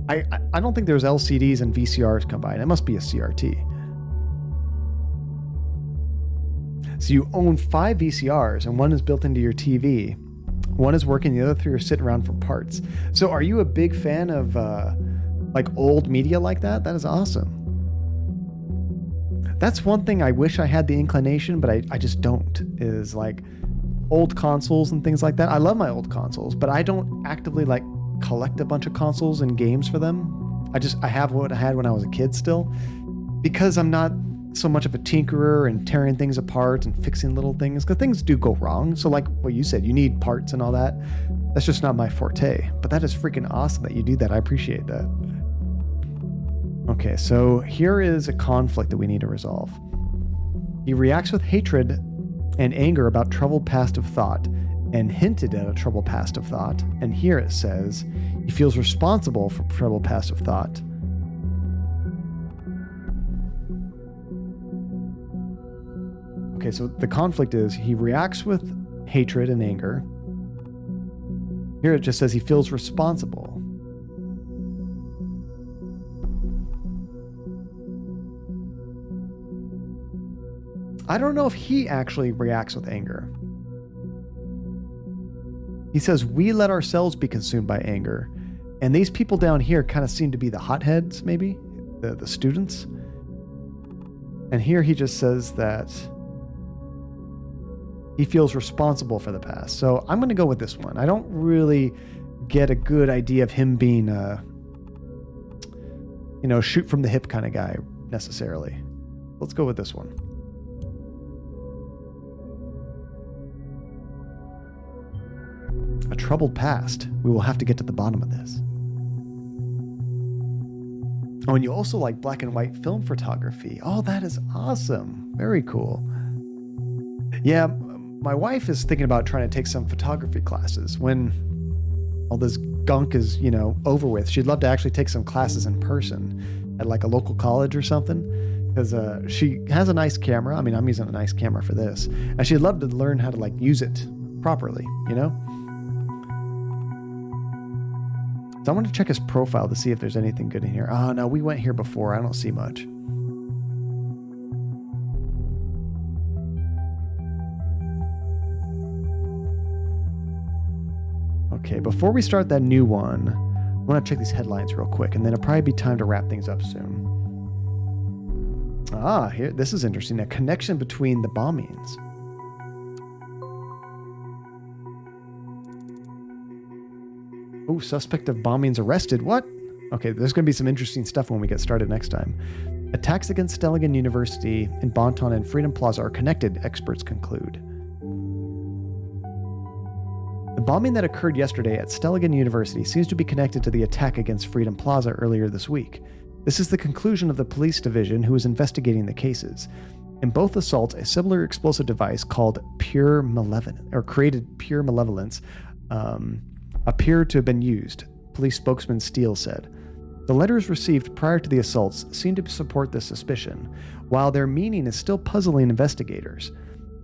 Speaker 2: I don't think there's LCDs and VCRs combined. It must be a CRT. So you own 5 VCRs and one is built into your TV. One is working, the other 3 are sitting around for parts. So are you a big fan of like old media like that? That is awesome. That's one thing I wish I had the inclination, but I just don't, is like old consoles and things like that. I love my old consoles, but I don't actively like collect a bunch of consoles and games for them. I have what I had when I was a kid still, because I'm not so much of a tinkerer and tearing things apart and fixing little things, because things do go wrong. So like what you said, you need parts and all that. That's just not my forte, but that is freaking awesome that you do that. I appreciate that. Okay, so here is a conflict that we need to resolve. He reacts with hatred and anger about troubled past of thought, and hinted at a troubled past of thought. And here it says he feels responsible for troubled past of thought. Okay, so the conflict is he reacts with hatred and anger. Here it just says he feels responsible. I don't know if he actually reacts with anger. He says, we let ourselves be consumed by anger. And these people down here kind of seem to be the hotheads, maybe, the students. And here he just says that he feels responsible for the past. So I'm going to go with this one. I don't really get a good idea of him being a, shoot from the hip kind of guy necessarily. Let's go with this one. A troubled past. We will have to get to the bottom of this. Oh, and you also like black and white film photography. Oh, that is awesome. Very cool. Yeah, my wife is thinking about trying to take some photography classes when all this gunk is, over with. She'd love to actually take some classes in person at like a local college or something, because she has a nice camera. I mean, I'm using a nice camera for this, and she'd love to learn how to like use it properly, So I want to check his profile to see if there's anything good in here. Oh, no, we went here before. I don't see much. Okay, before we start that new one, I want to check these headlines real quick, and then it'll probably be time to wrap things up soon. Here, this is interesting. A connection between the bombings. Oh, suspect of bombings arrested. What? Okay, there's going to be some interesting stuff when we get started next time. Attacks against Stelligan University in Bonton and Freedom Plaza are connected, experts conclude. The bombing that occurred yesterday at Stelligan University seems to be connected to the attack against Freedom Plaza earlier this week. This is the conclusion of the police division who is investigating the cases. In both assaults, a similar explosive device called pure malevolence, or created pure malevolence, appeared to have been used, police spokesman Steele said. The letters received prior to the assaults seem to support this suspicion, while their meaning is still puzzling investigators.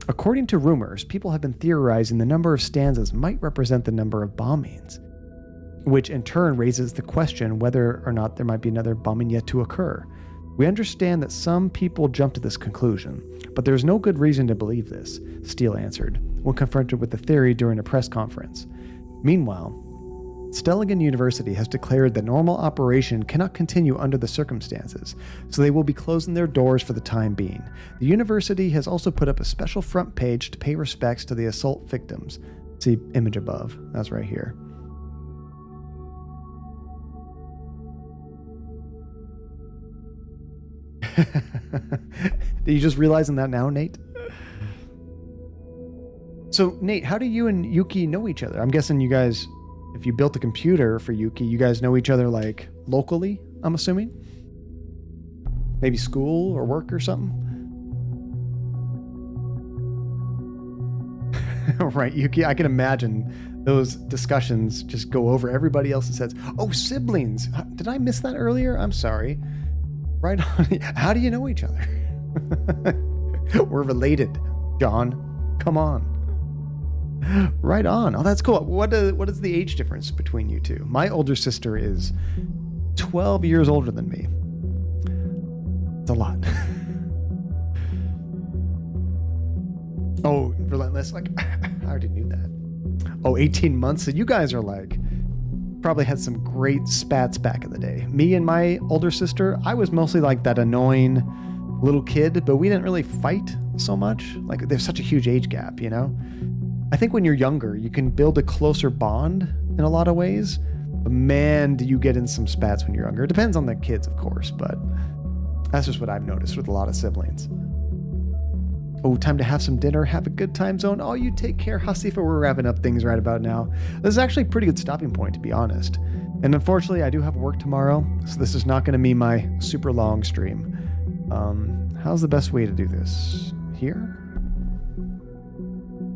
Speaker 2: According to rumors, people have been theorizing the number of stanzas might represent the number of bombings, which in turn raises the question whether or not there might be another bombing yet to occur. We understand that some people jump to this conclusion, but there is no good reason to believe this, Steele answered, when confronted with the theory during a press conference. Meanwhile, Stelligan University has declared that normal operation cannot continue under the circumstances, so they will be closing their doors for the time being. The university has also put up a special front page to pay respects to the assault victims. See image above. That's right here. Are you just realizing that now, Nate? So, Nate, how do you and Yuki know each other? I'm guessing you guys, if you built a computer for Yuki, you guys know each other like locally, I'm assuming? Maybe school or work or something? Right, Yuki, I can imagine those discussions just go over everybody else's heads. Oh, siblings. Did I miss that earlier? I'm sorry. Right on. How do you know each other? We're related, John. Come on. Right on. Oh, that's cool. What is the age difference between you two? My older sister is 12 years older than me. It's a lot. Oh, relentless. Like, I already knew that. Oh, 18 months. So you guys are like, probably had some great spats back in the day. Me and my older sister, I was mostly like that annoying little kid, but we didn't really fight so much. Like, there's such a huge age gap, you know? I think when you're younger, you can build a closer bond in a lot of ways. But man, do you get in some spats when you're younger. It depends on the kids, of course, but that's just what I've noticed with a lot of siblings. Oh, time to have some dinner. Have a good time zone. Oh, you take care, Hasifa. We're wrapping up things right about now. This is actually a pretty good stopping point, to be honest. And unfortunately, I do have work tomorrow, so this is not going to be my super long stream. How's the best way to do this? Here?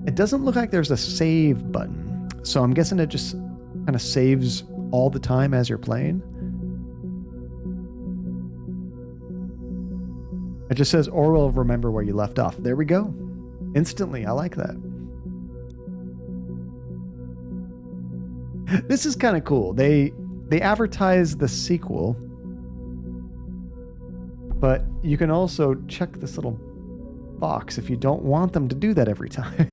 Speaker 2: It doesn't look like there's a save button, so I'm guessing it just kind of saves all the time as you're playing. It just says, Orwell, remember where you left off. There we go. Instantly. I like that. This is kind of cool. They advertise the sequel, but you can also check this little box if you don't want them to do that every time.